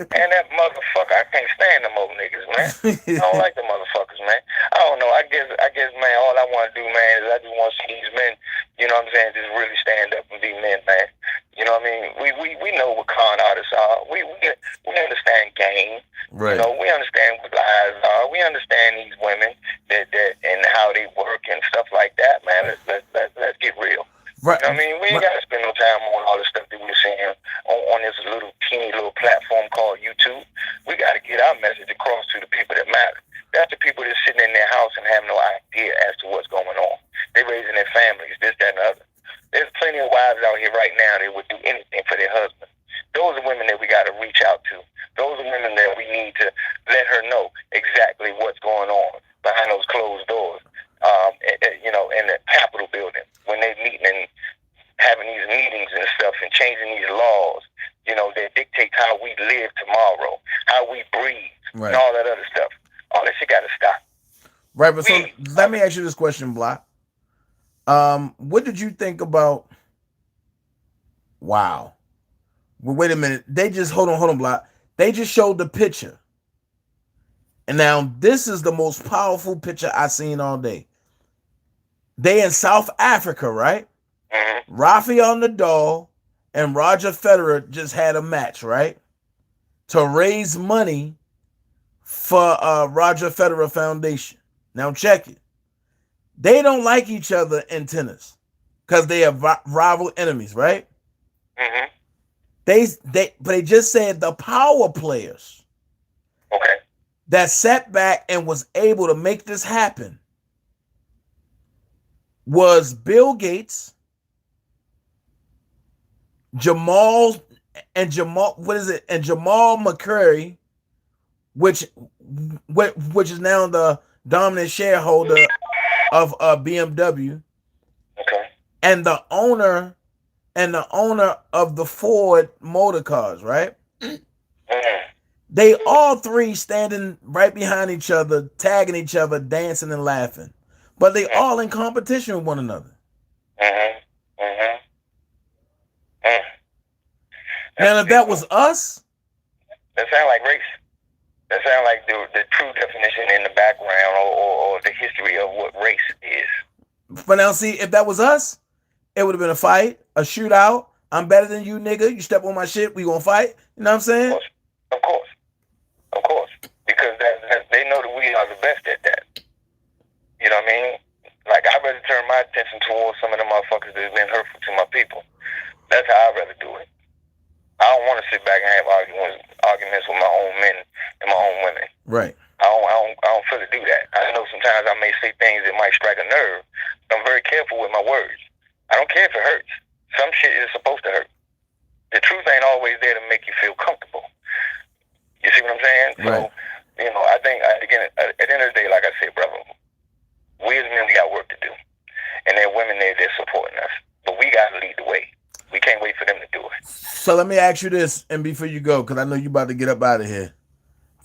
And that motherfucker, I can't stand them old niggas, man. I don't like them motherfuckers, man. I don't know. I guess, man, all I want to do, man, is I just want to see these men, you know what I'm saying, just really stand up and be men, man. You know what I mean? We know what con artists are. We understand game. Right. You know, we understand what lies are. We understand these women that and how they work and stuff like that, man. Let's get real. Right. You know what I mean? We ain't got to spend no time on all the stuff that we're seeing on this little teeny little platform called YouTube. We got to get our message across to the people that matter. That's the people that's sitting in their house and have no idea as to what's going on. They're raising their families, this, that, and the other. There's plenty of wives out here right now that would do anything for their husband. Those are women that we got to reach out to. Those are women that we need to let her know exactly what's going on behind those closed doors. In the Capitol building, when they're meeting and having these meetings and stuff and changing these laws, that dictate how we live tomorrow, how we breathe, Right. and all that other stuff. All that shit got to stop. Right, but so let me ask you this question, Block. What did you think about? Wow. Well, wait a minute. They just hold on, Block. They just showed the picture, and now this is the most powerful picture I've seen all day. They in South Africa, right? Mm-hmm. Rafael Nadal and Roger Federer just had a match, right? To raise money for Roger Federer Foundation. Now check it. They don't like each other in tennis because they have rival enemies, right? Mm-hmm. They just said the power players Okay. that sat back and was able to make this happen was Bill Gates, Jamal McCurry, which is now the dominant shareholder of BMW, Okay. and the owner of the Ford Motor Cars, right? Mm-hmm. They all three standing right behind each other, tagging each other, dancing and laughing. But they all in competition with one another. Mm-hmm. Mm-hmm. Now, if that was us, That sound like race. That sound like the true definition in the background or the history of what race is. but now see, if that was us, it would have been a fight, a shootout. I'm better than you, nigga. You step on my shit, we gonna fight. You know what I'm saying? Of course. Because they know that we are the best at that. You know what I mean? Like, I'd rather turn my attention towards some of the motherfuckers that have been hurtful to my people. That's how I'd rather do it. I don't want to sit back and have arguments with my own men and my own women. Right. I don't feel to do that. I know sometimes I may say things that might strike a nerve. I'm very careful with my words. I don't care if it hurts. Some shit is supposed to hurt. The truth ain't always there to make you feel comfortable. You see what I'm saying? Right. So, I think, again, at the end of the day, like I said, brother, we as men, we got work to do. And there are women there that's supporting us. But we got to lead the way. We can't wait for them to do it. So let me ask you this, and before you go, because I know you about to get up out of here.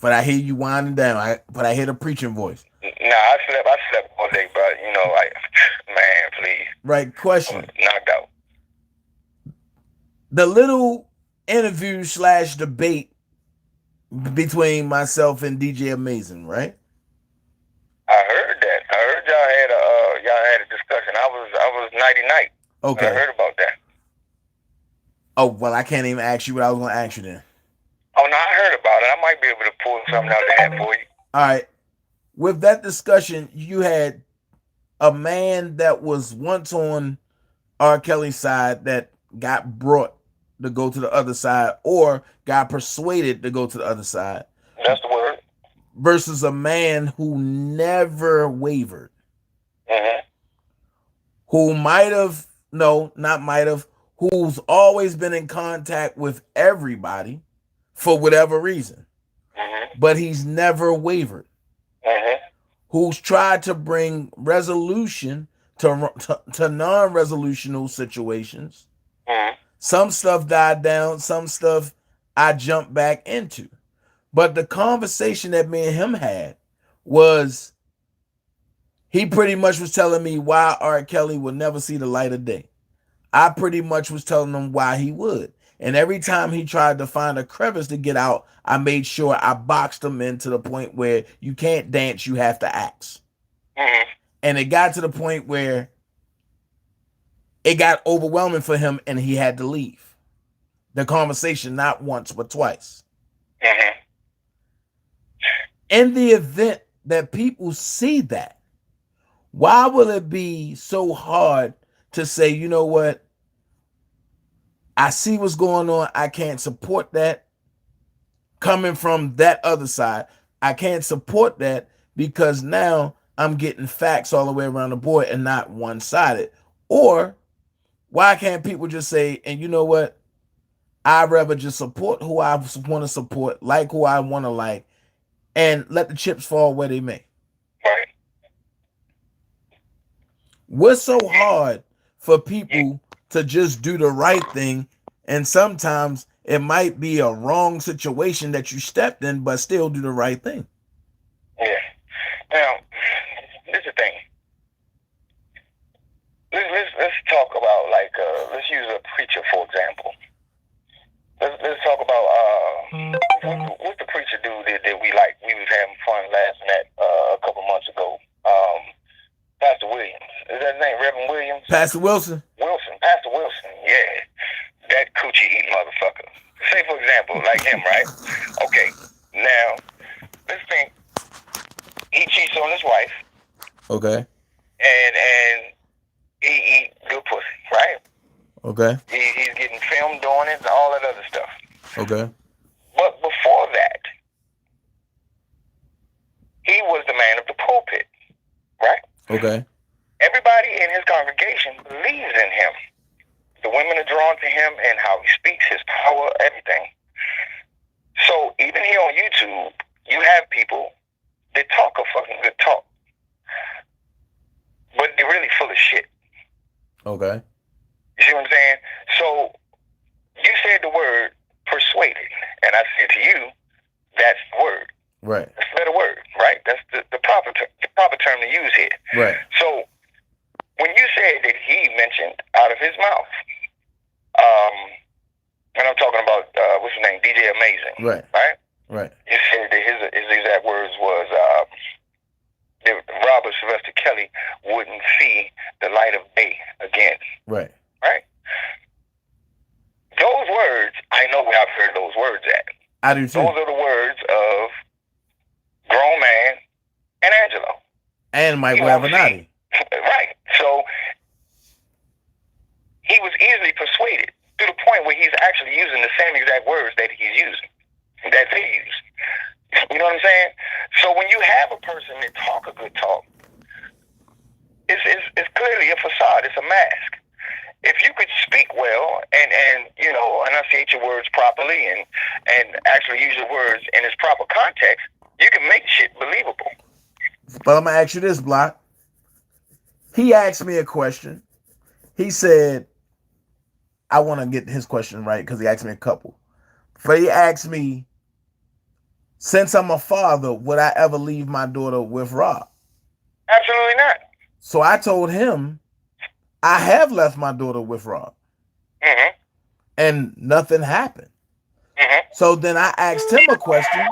But I hear you winding down. But I hear the preaching voice. Nah, I slept all day, bro. Man, please. Right. Question. Knocked out. The little interview / debate between myself and DJ Amazing, right? I heard that. I heard y'all had a discussion. I was nighty night. Okay. I heard about that. Oh, well, I can't even ask you what I was going to ask you then. Oh, no, I heard about it. I might be able to pull something out of the hat for you. All right. With that discussion, you had a man that was once on R. Kelly's side that got brought to go to the other side or got persuaded to go to the other side. That's the word. Versus a man who never wavered. Mm-hmm. Who who's always been in contact with everybody for whatever reason. Mm-hmm. But he's never wavered. Mm-hmm. Who's tried to bring resolution to non-resolutional situations. Mm-hmm. Some stuff died down, some stuff I jumped back into. But the conversation that me and him had was, he pretty much was telling me why R. Kelly would never see the light of day. I pretty much was telling him why he would. And every time he tried to find a crevice to get out, I made sure I boxed him in to the point where you can't dance, you have to act. Mm-hmm. And it got to the point where it got overwhelming for him and he had to leave the conversation, not once, but twice. Mm-hmm. In the event that people see that, why will it be so hard to say, you know what? I see what's going on. I can't support that. Coming from that other side, I can't support that because now I'm getting facts all the way around the board and not one-sided. Or why can't people just say, and you know what? I'd rather just support who I want to support, like who I want to like, and let the chips fall where they may. Right. What's so hard for people to just do the right thing? And sometimes it might be a wrong situation that you stepped in, but still do the right thing. Yeah. Now, this is the thing. Let's talk about, like, let's use a preacher, for example. Let's talk about what's the preacher dude that we like? We was having fun laughing at a couple months ago. Pastor Williams. Is that his name, Reverend Williams? Pastor Wilson? Pastor Wilson, yeah. That coochie eating motherfucker. Say, for example, like him, right? Okay. Now, let's think he cheats on his wife. Okay. And he eat good pussy, right? Okay. He's getting filmed doing it and all that other stuff. Okay. But before that, he was the man of the pulpit, right? Okay. Everybody in his congregation believes in him. The women are drawn to him and how he speaks, his power, everything. So even here on YouTube, you have people that talk a fucking good talk, but they're really full of shit. Okay. You see what I'm saying? So you said the word persuaded, and I said to you, that's the word. Right. That's a better word, right? That's the proper term to use here. Right. So when you said that he mentioned out of his mouth, and I'm talking about what's his name, DJ Amazing, Right. right? Right. You said that his exact words was that Robert Sylvester Kelly wouldn't see the light of day again. Right. Right? Those words, I know where I've heard those words at. I do too. Those are the words of Grown Man and Angelo. And Mike Ravenati. Right. So he was easily persuaded to the point where he's actually using the same exact words that he's using, that they use. You know what I'm saying? So when you have a person that talk a good talk, it's clearly a facade. It's a mask. If you could speak well and you know, enunciate your words properly and actually use your words in its proper context, you can make shit believable. But I'm going to ask you this, Block. He asked me a question. He said, I want to get his question right because he asked me a couple. But he asked me, since I'm a father, would I ever leave my daughter with Rob? Absolutely not. So I told him, I have left my daughter with Rob. Mm-hmm. And nothing happened. Mm-hmm. So then I asked him a question.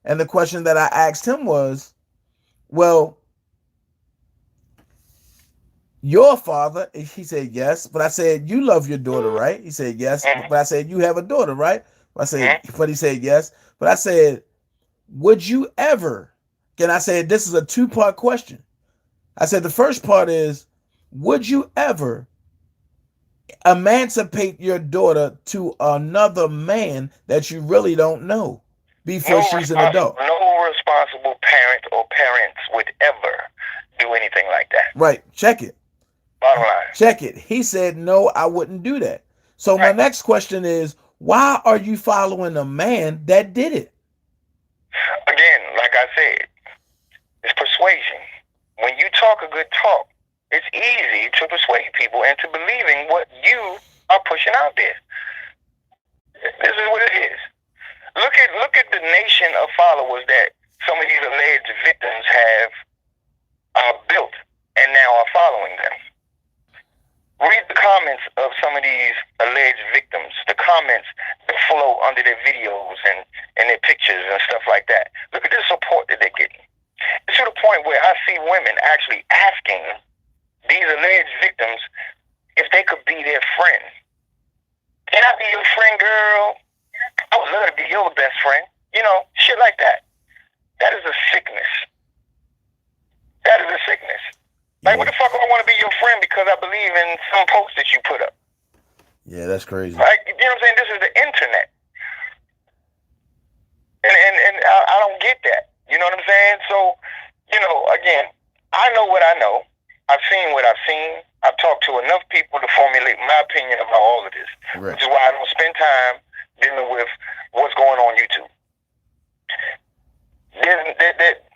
And the question that I asked him was, well, your father, he said yes, but I said, you love your daughter, right? He said yes, but I said, you have a daughter, right? I said, but he said yes, but I said, would you ever, and I said, this is a two-part question. I said, the first part is, would you ever emancipate your daughter to another man that you really don't know before she's an adult? No responsible parent or parents would ever do anything like that. Right, check it. Bottom line. Check it. He said, no, I wouldn't do that. So my next question is, why are you following a man that did it? Again, like I said, it's persuasion. When you talk a good talk, it's easy to persuade people into believing what you are pushing out there. This is what it is. Look at the nation of followers that some of these alleged victims have built and now are following them. Read the comments of some of these alleged victims, the comments that flow under their videos and their pictures and stuff like that. Look at the support that they're getting. It's to the point where I see women actually asking these alleged victims if they could be their friend. Can I be your friend, girl? I would love to be your best friend. You know, shit like that. That is a sickness. That is a sickness. Like, what the fuck do I want to be your friend because I believe in some post that you put up? Yeah, that's crazy. Right? You know what I'm saying? This is the internet. And I don't get that. You know what I'm saying? So, you know, again, I know what I know. I've seen what I've seen. I've talked to enough people to formulate my opinion about all of this. Right. Which is why I don't spend time dealing with what's going on YouTube.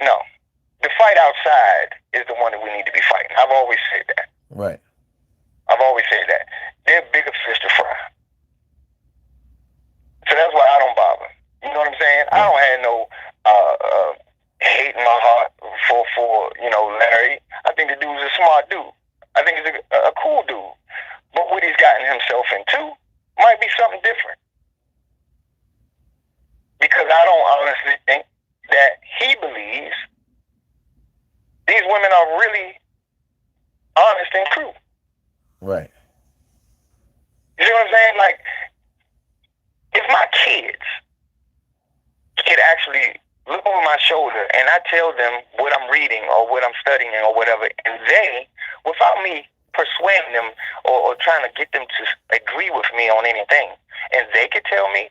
No. The fight outside is the one that we need to be fighting. I've always said that. Right. I've always said that. They're bigger fish to fry. So that's why I don't bother. You know what I'm saying? I don't have no hate in my heart for you know, Larry. I think the dude's a smart dude. I think he's a cool dude. But what he's gotten himself into might be something different. Because I don't honestly think that he believes these women are really honest and true. Right. You see what I'm saying? Like, if my kids could actually look over my shoulder and I tell them what I'm reading or what I'm studying or whatever, and they, without me persuading them or trying to get them to agree with me on anything, and they could tell me,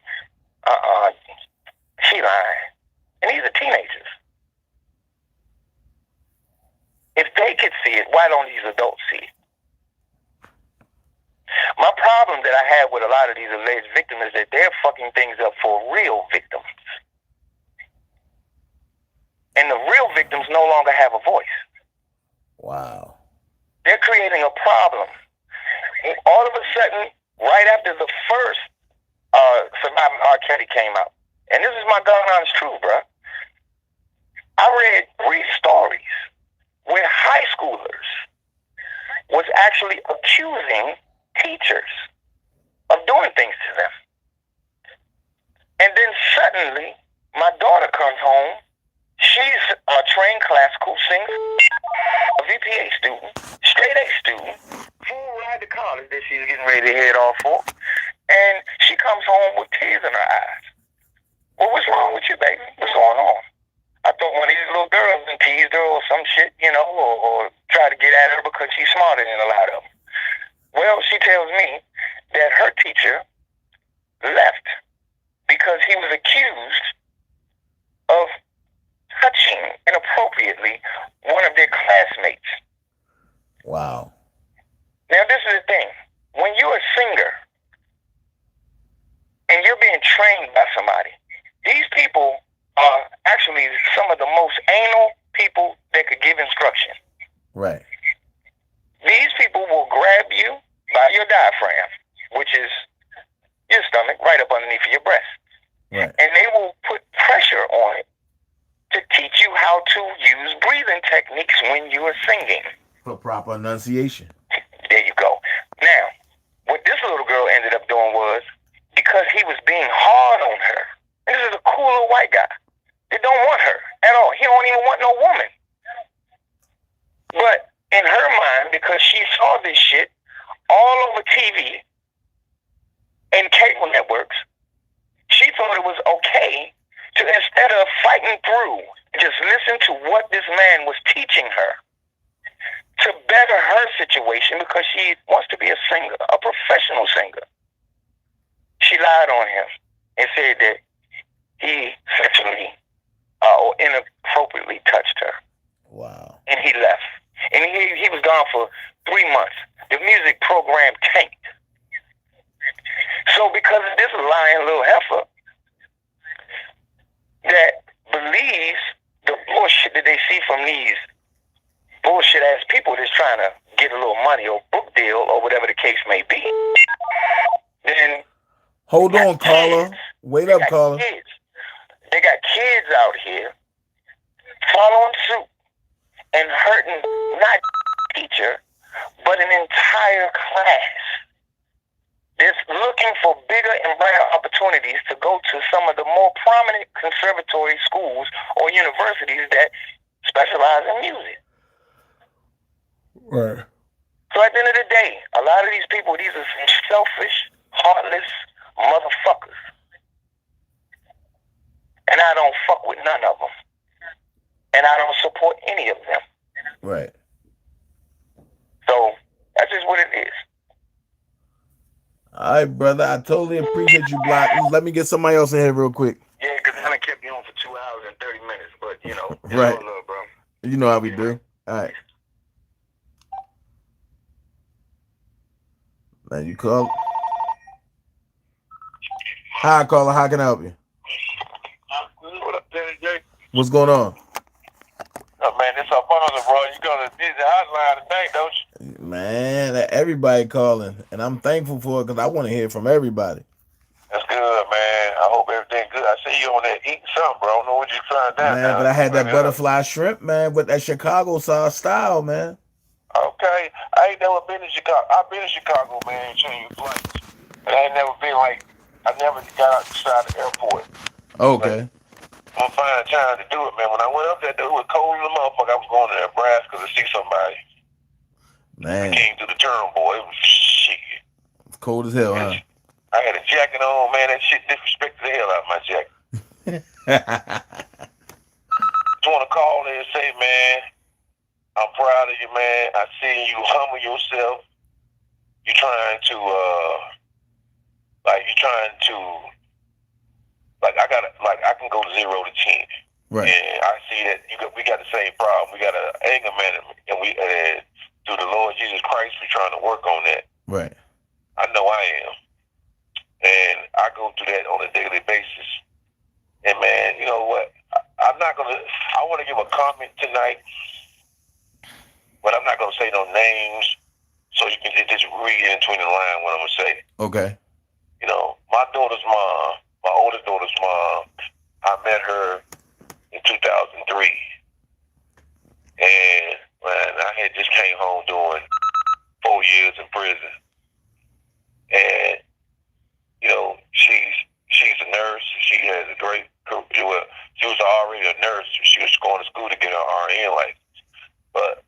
she lying. And these are teenagers. If they could see it, why don't these adults see it? My problem that I have with a lot of these alleged victims is that they're fucking things up for real victims. And the real victims no longer have a voice. Wow. They're creating a problem. And all of a sudden, right after the first Surviving R. Kelly came out, and this is my God honest truth, bro. I read 3 stories where high schoolers was actually accusing teachers of doing things to them. And then suddenly, my daughter comes home. She's a trained classical singer, a VPA student, straight A student, full ride to college that she's getting ready to head off for. And she comes home with tears in her eyes. Well, what's wrong with you, baby? What's going on? I thought one of these little girls and teased her or some shit, you know, or tried to get at her because she's smarter than a lot of them. Well, she tells me that her teacher left because he was accused of touching inappropriately one of their classmates. Wow. Now, this is the thing. When you're a singer and you're being trained by somebody, these people are actually some of the most anal people that could give instruction. Right. These people will grab you by your diaphragm, which is your stomach, right up underneath your breast. Right. And they will put pressure on it to teach you how to use breathing techniques when you are singing. For proper enunciation. There you go. Now, what this little girl ended up doing was, because he was being hard on her, and this is a cool little white guy that don't want her at all. He don't even want no woman. But in her mind, because she saw this shit all over TV and cable networks, she thought it was okay to, instead of fighting through, just listen to what this man was teaching her to better her situation, because she wants to be a singer, a professional singer. She lied on him and said that he sexually or inappropriately touched her. Wow. And he left. And he was gone for 3 months. The music program tanked. So because of this lying little heifer that believes the bullshit that they see from these bullshit ass people that's trying to get a little money or book deal or whatever the case may be, then hold on, caller. Wait up, caller. They got kids out here following suit and hurting not teacher, but an entire class that's looking for bigger and brighter opportunities to go to some of the more prominent conservatory schools or universities that specialize in music. Right. So at the end of the day, a lot of these people, these are some selfish, heartless motherfuckers. And I don't fuck with none of them. And I don't support any of them. Right. So that's just what it is. All right, brother. I totally appreciate you, Block. Let me get somebody else in here real quick. Yeah, because I done kept you on for 2 hours and 30 minutes, but you know, it's Right. all love, bro. You know how we do. All right. Man, you call. Hi, caller. How can I help you? What up, Danny J? What's going on? Oh, man, this Alfonso, bro. You go to the busy hotline today, don't you? Man, everybody calling, and I'm thankful for it because I want to hear from everybody. That's good, man. I hope everything good. I see you on there eating something, bro. I don't know what you trying down. Man, but I had that butterfly shrimp, man, with that Chicago sauce style, man. Okay. I ain't never been to Chicago. I've been to Chicago, man, changing flights. But I ain't never been I never got outside the airport. Okay. I'm finding time to do it, man. When I went up there, it was cold as a motherfucker. I was going to Nebraska to see somebody. Man. I came through the terminal, boy. It was shit. It's cold as hell, huh? I had a jacket on, man. That shit disrespected the hell out of my jacket. Just want to call in and say, man, I'm proud of you, man. I see you humble yourself. You're trying to, I can go 0 to 10. Right. And I see that we got the same problem. We got an anger management, and through the Lord Jesus Christ, we're trying to work on that. Right. I know I am. And I go through that on a daily basis. And man, you know what? I want to give a comment tonight, but I'm not going to say no names, so you can just read in between the line what I'm going to say. Okay. You know, my daughter's mom, my oldest daughter's mom, I met her in 2003. And man, I had just came home doing 4 years in prison. And, you know, she's a nurse. She has a great career. Well, she was already a nurse. She was going to school to get her RN license. But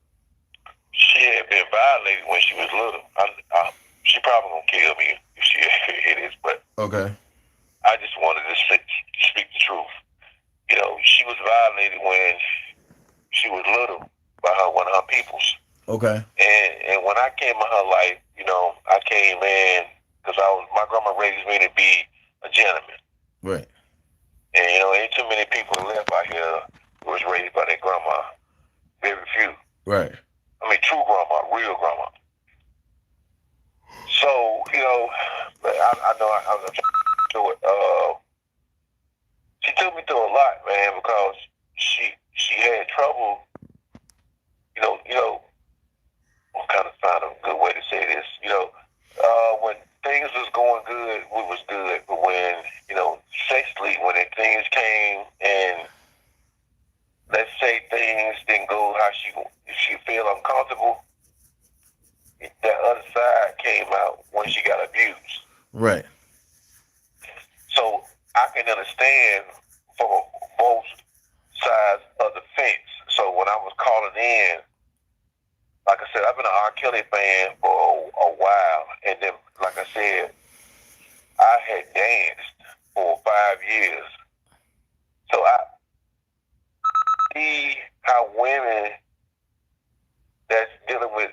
she had been violated when she was little. She probably gonna kill me if she hear this, but okay. I just wanted to speak the truth. You know, she was violated when she was little by one of her peoples. Okay. And when I came in her life, you know, I came in because my grandma raised me to be a gentleman. Right. And you know, ain't too many people left out here who was raised by their grandma. Very few. Right. I mean, true grandma, real grandma. So, you know, I know I'm trying to do it. She took me through a lot, man, because she had trouble. You know, I'm kind of find a good way to say this. You know, when things was going good, we was good. But when, you know, sexually, when things came and let's say things didn't go how she feel uncomfortable, that other side came out when she got abused. Right. So I can understand from both sides of the fence. So when I was calling in, like I said, I've been an R. Kelly fan for a while. And then, like I said, I had danced for 5 years. So I see how women that's dealing with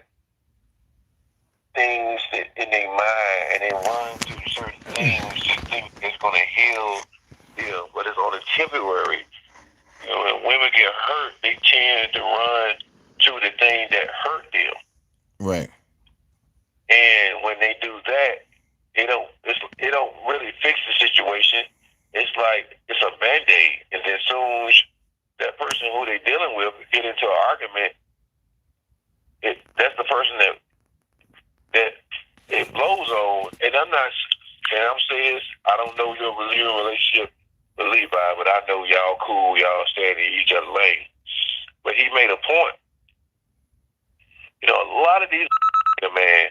things in their mind and they run through certain things to think it's going to heal them, but it's only temporary. You know, when women get hurt, they tend to run to the thing that hurt them. Right. And when they do that, it don't really fix the situation. It's like it's a Band-Aid, and then soon as that person who they're dealing with get into an argument, that's the person that it blows on. And I'm saying this, I don't know your relationship with Levi, but I know y'all cool, y'all staying in each other's lane. But he made a point. You know, a lot of these man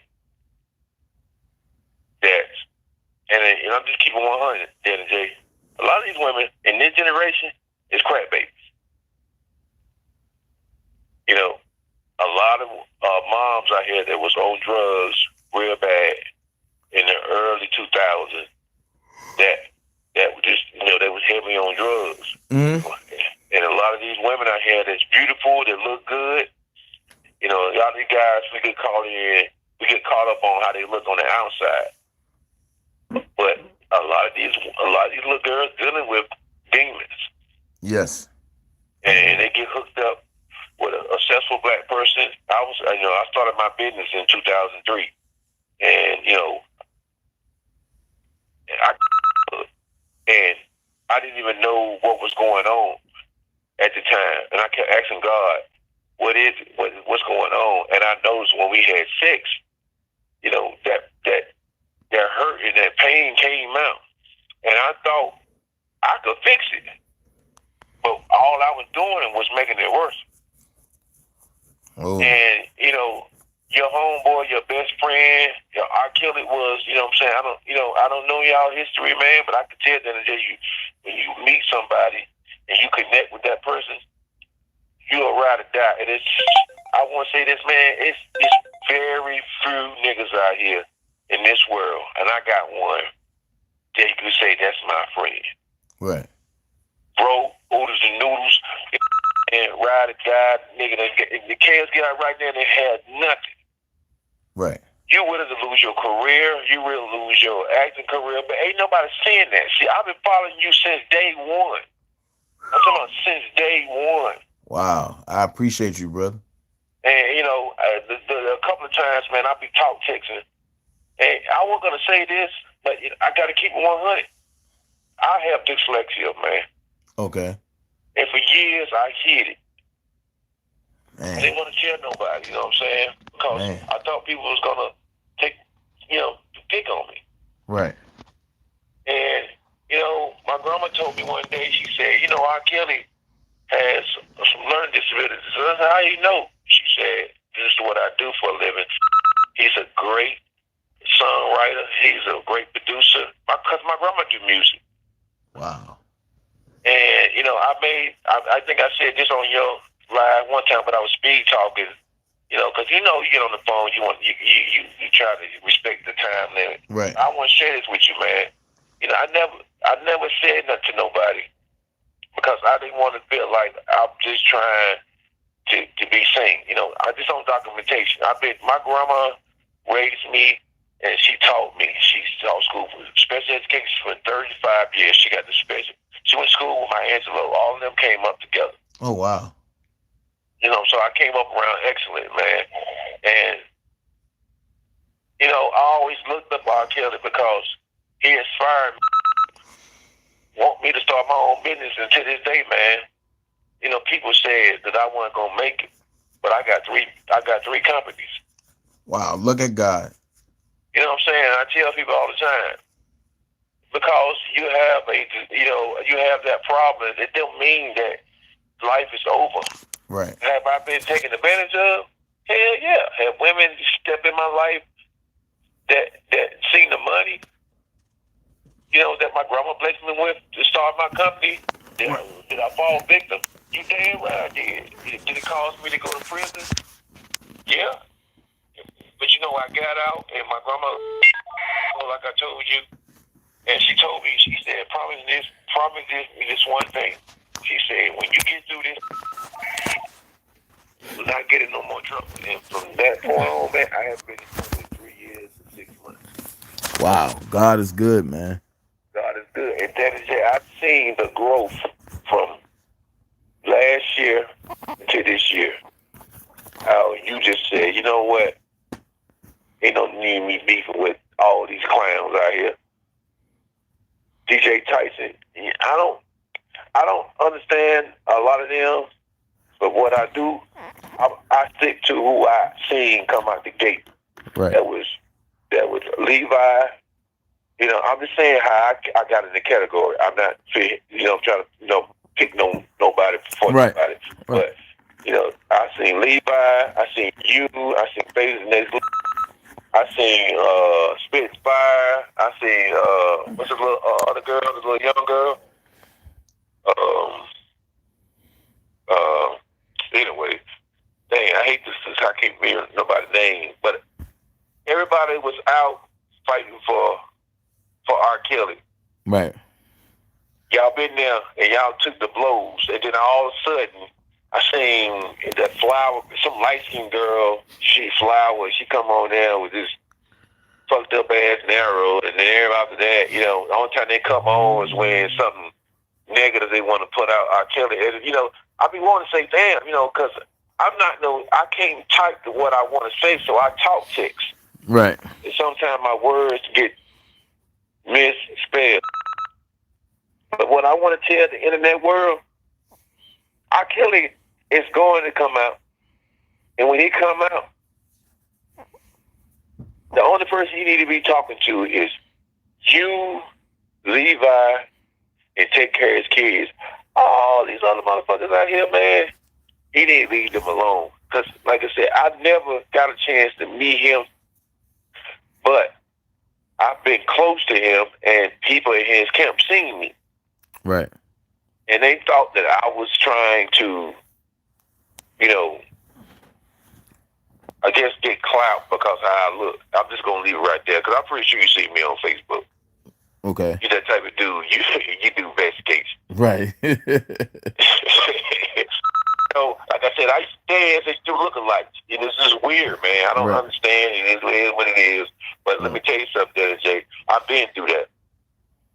and I'm just keeping 100, Dan and Jay. A lot of these women in this generation is crap babies. You know, a lot of moms out here that was on drugs real bad in the early 2000s that were just, you know, they was heavily on drugs. Mm-hmm. And a lot of these women out here that's beautiful, that look good, you know, a lot of these guys, we get caught up on how they look on the outside. a lot of these little girls dealing with demons, Yes. and they get hooked up with a successful black person. I started my business in 2003, and I didn't even know what was going on at the time, and I kept asking God, "What is it? What's going on?" And I noticed when we had sex, that hurt and that pain came out, and I thought I could fix it, but all I was doing was making it worse. Oh. And your homeboy, your best friend, your R. Kelly was, what I'm saying, I don't know y'all history, man, but I can tell that when you meet somebody and you connect with that person, you'll ride or die. And I want to say this, man, it's very few niggas out here in this world, and I got one that you could say that's my friend. Right. Bro, oodles and noodles, and ride or die, nigga. The kids get out right there and they had nothing. Right. You willing to lose your career, you will lose your acting career, but ain't nobody saying that. See, I've been following you since day one. I'm talking about since day one. Wow. I appreciate you, brother. And, a couple of times, man, I'll be talk texting. And I wasn't going to say this, but I got to keep it 100. I have dyslexia, man. Okay. And for years, I hid it. Man. I didn't want to tell nobody, you know what I'm saying? Because I thought people was going to pick on me. Right. And, my grandma told me one day, she said, R. Kelly has some learning disabilities. I said, how you know? She said, this is what I do for a living. He's a great songwriter. He's a great producer. Because my grandma do music. Wow. And, I think I said this on your live one time, but I was speed talking, because you get on the phone, you try to respect the time limit. Right. I want to share this with you, man. I never said nothing to nobody because I didn't want to feel like I'm just trying to be seen. I just on documentation. My grandma raised me and she taught me. She taught school for special education for 35 years. She got the special. She went to school with my Angelo. All of them came up together. Oh, wow. So I came up around excellent, man. And, I always looked up R. Kelly because he inspired me, want me to start my own business. And to this day, man, people said that I wasn't going to make it. But I got three companies. Wow, look at God. You know what I'm saying? I tell people all the time, because you have that problem, it don't mean that life is over. Right. Have I been taken advantage of? Hell yeah. Have women step in my life that seen the money, that my grandma blessed me with to start my company? Did I fall victim? You damn right I did. Did it cause me to go to prison? Yeah. But I got out and my grandma, like I told you, and she told me, she said, promise me this one thing. She said, when you get through this, you'll not get in no more trouble. And from that point on, man, I have been in 3 years and 6 months. Wow. God is good, man. God is good. And that is it. I've seen the growth from last year to this year. How you just said, you know what? Ain't no need me beefing with all these clowns out here. DJ Tyson, I don't understand a lot of them, but what I do, I stick to who I seen come out the gate. Right. That was Levi. I'm just saying how I got in the category. I'm not, trying to, pick nobody for right. nobody. Right. But, I seen Levi, I seen you, I seen Phases Next, I seen Spitz Fire, I seen what's the little other girl, the little young girl. Anyway, dang, I hate this since I can't remember nobody's name, but everybody was out fighting for R. Kelly. Right. Y'all been there and y'all took the blows, and then all of a sudden, I seen that Flower, some light skinned girl, she come on there with this fucked up ass narrow, and then after that, you know, the only time they come on is when something negative they want to put out. R. Kelly, and, you know, I be wanting to say, damn, you know, because I can't type what I want to say, so I talk text. Right. And sometimes my words get misspelled. But what I want to tell the internet world, R. Kelly is going to come out. And when he come out, the only person you need to be talking to is you, Levi, and take care of his kids. All these other motherfuckers out here, man, he need to leave them alone. Because, like I said, I never got a chance to meet him, but I've been close to him, and people in his camp seen me. Right. And they thought that I was trying to, you know, I guess get clout because of how I look. I'm just going to leave it right there because I'm pretty sure you see me on Facebook. Okay. You're that type of dude. You do investigation. Right. So, like I said, I dance, they still look alike. And this is weird, man. I don't understand. It is what it is. But let me tell you something, Jay. I've been through that.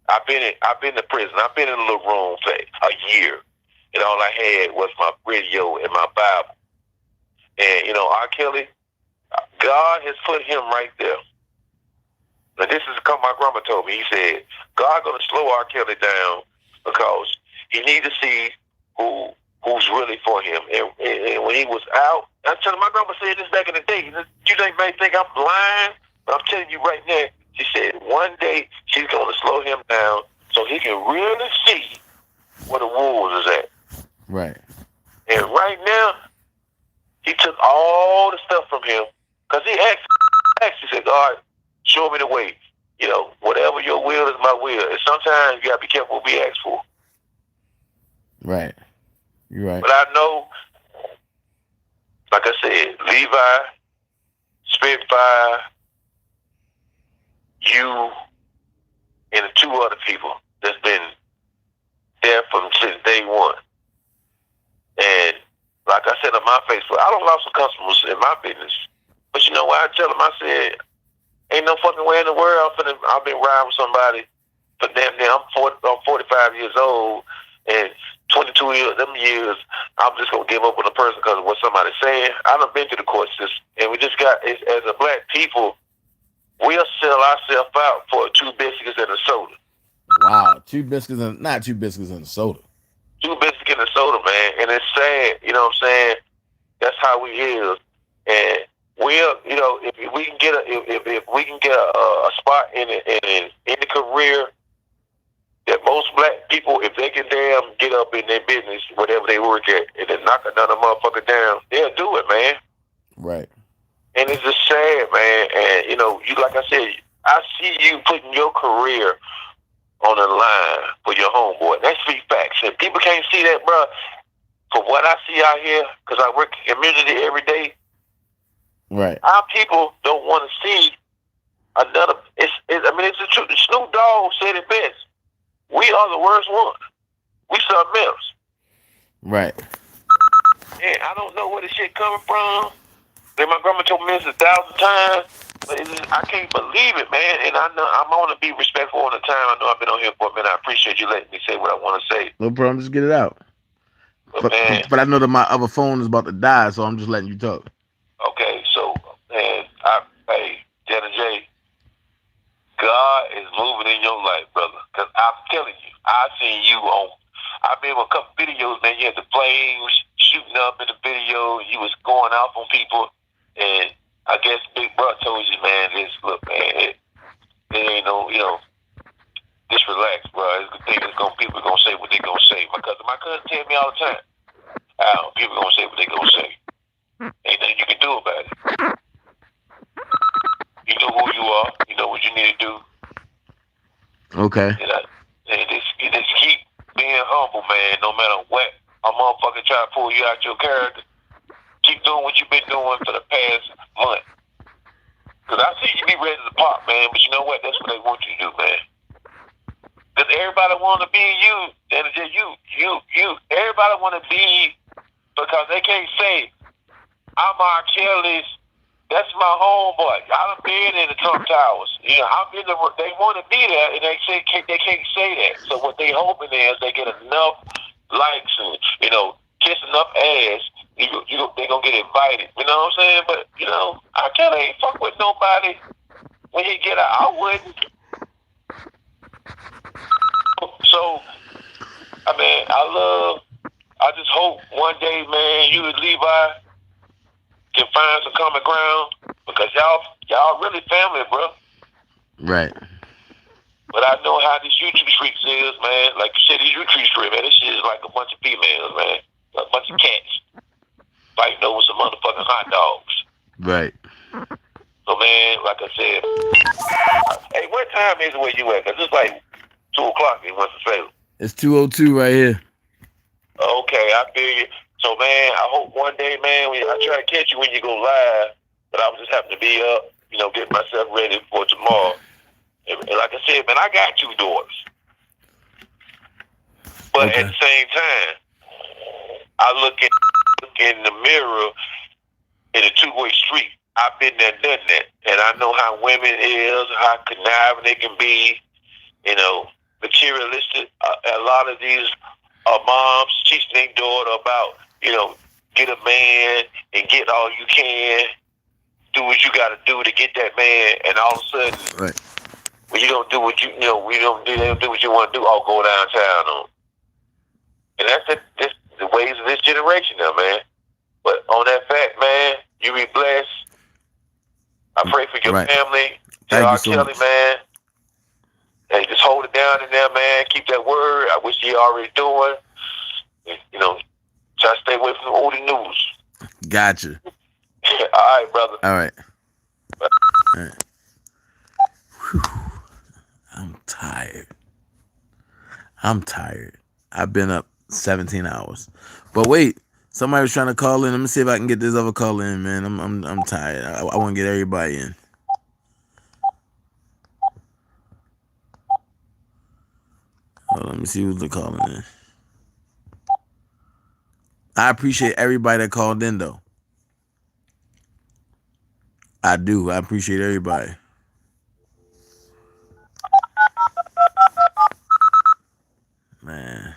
I've been to prison. I've been in a little room for a year. And all I had was my radio and my Bible. And, you know, R. Kelly, God has put him right there. Now, this is what my grandma told me. He said, God going to slow R. Kelly down because he needs to see who's really for him. And when he was out, I'm telling my grandma said this back in the day. You may think I'm lying, but I'm telling you right now, she said one day she's going to slow him down so he can really see where the wolves is at. Right. And right now, he took all the stuff from him because he asked, he said, God, show me the way. You know, whatever your will is my will. And sometimes you got to be careful what we ask for. Right. You're right. But I know, like I said, Levi, Spitfire, you, and the two other people that's been there since day one. And like I said on my Facebook, I don't lost some customers in my business. But you know what I tell them? I said, ain't no fucking way in the world I've been riding with somebody for damn near, I'm 45 years old, and 22 years, I'm just going to give up on a person because of what somebody's saying. I done been to the court system, and we just got, as a black people, we'll sell ourselves out for 2 biscuits and a soda. Wow, 2 biscuits and not 2 biscuits and a soda. 2 biscuits and a soda, man, and it's sad. You know what I'm saying? That's how we is, and we'll, you know, if we can get a spot in the career that most black people, if they can damn get up in their business, whatever they work at, and then knock another motherfucker down, they'll do it, man. Right. And it's just sad, man. And, you know, you, like I said, I see you putting your career on the line for your homeboy. That's free facts. And people can't see that, bro. For what I see out here, because I work in community every day, right, our people don't want to see another. It's the truth. Snoop Dogg said it best. We are the worst ones. We something else. Right. And I don't know where this shit coming from. And my grandma told me this 1,000 times. But I can't believe it, man. And I know I'm going to be respectful on the time. I know I've been on here for a minute. I appreciate you letting me say what I want to say. No problem. Just get it out. But I know that my other phone is about to die, so I'm just letting you talk. Okay, so, man, hey, Jenna J, God is moving in your life, brother. Because I'm telling you, I've been with a couple videos, man. You had the flames shooting up in the video. You was going off on people. And I guess Big Bro told you, man, look, man, it ain't no, you know, just relax, bro. People going to say what they going to say. My cousin tell me all the time, people going to say what they going to say. Ain't nothing you can do about it. You know who you are. You know what you need to do. Okay. And just keep being humble, man, no matter what a motherfucker try to pull you out your character. Keep doing what you've been doing for the past month. Because I see you be ready to pop, man, but you know what? That's what they want you to do, man. Because everybody want to be you. And you. Everybody want to be, because they can't say, I'm R. Kelly's That's my homeboy. I done been in the Trump Towers. You know, they want to be there, and they can't say that. So what they hoping is they get enough likes and, you know, kiss enough ass. They gonna get invited. You know what I'm saying? But, you know, I can't ain't fuck with nobody when he get out. I wouldn't. So, I mean, I just hope one day, man, you and Levi can find some common ground, because y'all really family, bro. Right. But I know how these YouTube streets is, man. Like you said, these YouTube streets, man, this shit is like a bunch of females, man. A bunch of cats fighting over some motherfucking hot dogs. Right. So, man, like I said, hey, what time is it where you at? Because it's like 2 o'clock in Winston-Salem. It's 2:02 right here. Okay, I feel you. So, man, I hope one day, man, I try to catch you when you go live, but I was just happen to be up, you know, getting myself ready for tomorrow. And like I said, man, I got 2 daughters. But Okay. at the same time, I look in the mirror in a two-way street. I've been there, done that. And I know how women is, how conniving they can be, you know, materialistic. A lot of these moms teaching their daughter about, you know, get a man and get all you can, do what you got to do to get that man, and all of a sudden, Right. when you don't do what they don't do what you want to do, I'll go downtown on. And that's the ways of this generation now, man. But on that fact, man, you be blessed. I pray for your Right. family. Thank R. you so Kelly, much. man. Hey, just hold it down in there, man. Keep that word. I wish you already doing. You know, try to stay away from the old news. Gotcha. All right, brother. All right. All right. Whew. I'm tired. I've been up 17 hours. But wait, somebody was trying to call in. Let me see if I can get this other call in, man. I'm tired. I want to get everybody in. Hold on, let me see who's calling in. I appreciate everybody that called in, though. I do. I appreciate everybody. Man.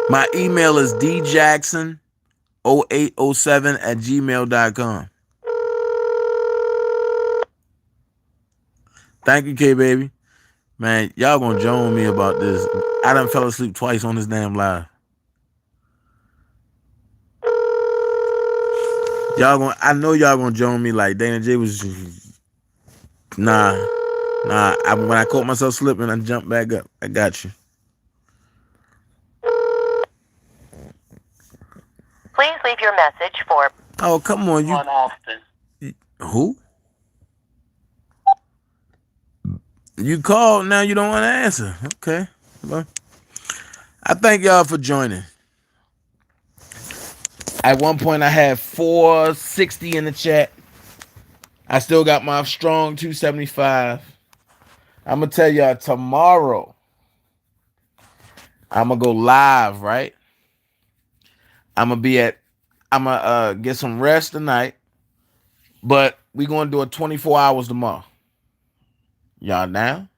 My email is djackson0807@gmail.com. Thank you, K baby. Man, y'all gonna join me about this. I done fell asleep twice on this damn live. I know y'all gonna join me like Dana J was. Nah. When I caught myself slipping, I jumped back up. I got you. Please leave your message for. Oh, come on, you. Austin. Who? You called, now you don't want to answer. Okay. Well, I thank y'all for joining. At one point, I had 460 in the chat. I still got my strong 275. I'm going to tell y'all tomorrow, I'm going to go live, right? I'm going to get some rest tonight, but we're going to do it 24 hours tomorrow. Y'all down?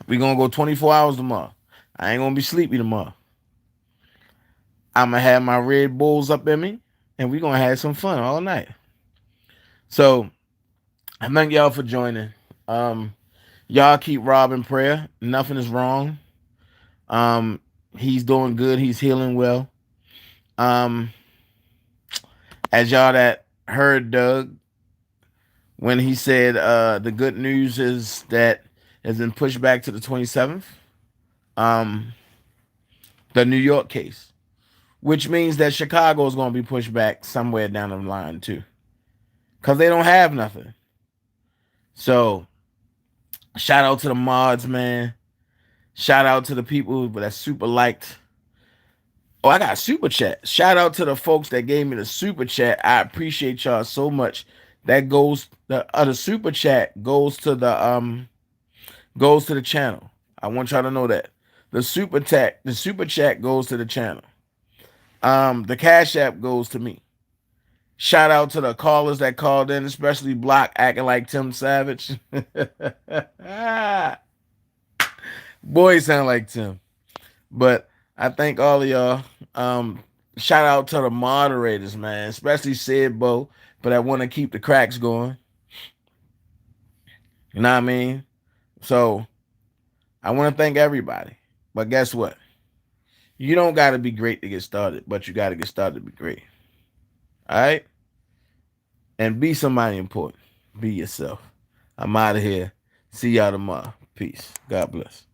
We're going to go 24 hours tomorrow. I ain't going to be sleepy tomorrow. I'm going to have my Red Bulls up in me, and we're going to have some fun all night. So, I thank y'all for joining. Y'all keep Rob in prayer. Nothing is wrong. He's doing good. He's healing well. As y'all that heard Doug, when he said the good news is that has been pushed back to the 27th, the New York case, which means that Chicago is going to be pushed back somewhere down the line too, because they don't have nothing. So, shout out to the mods, man. Shout out to the people that super liked. Oh, I got a super chat. Shout out to the folks that gave me the super chat. I appreciate y'all so much. That goes the super chat goes to the channel. I want y'all to know that. The super chat goes to the channel. The Cash App goes to me. Shout out to the callers that called in, especially Block acting like Tim Savage. Boy, sound like Tim. But I thank all of y'all. Shout out to the moderators, man, especially Sid Bo, but I want to keep the cracks going. You know what I mean? So I want to thank everybody. But guess what? You don't got to be great to get started, but you got to get started to be great. All right? And be somebody important. Be yourself. I'm out of here. See y'all tomorrow. Peace. God bless.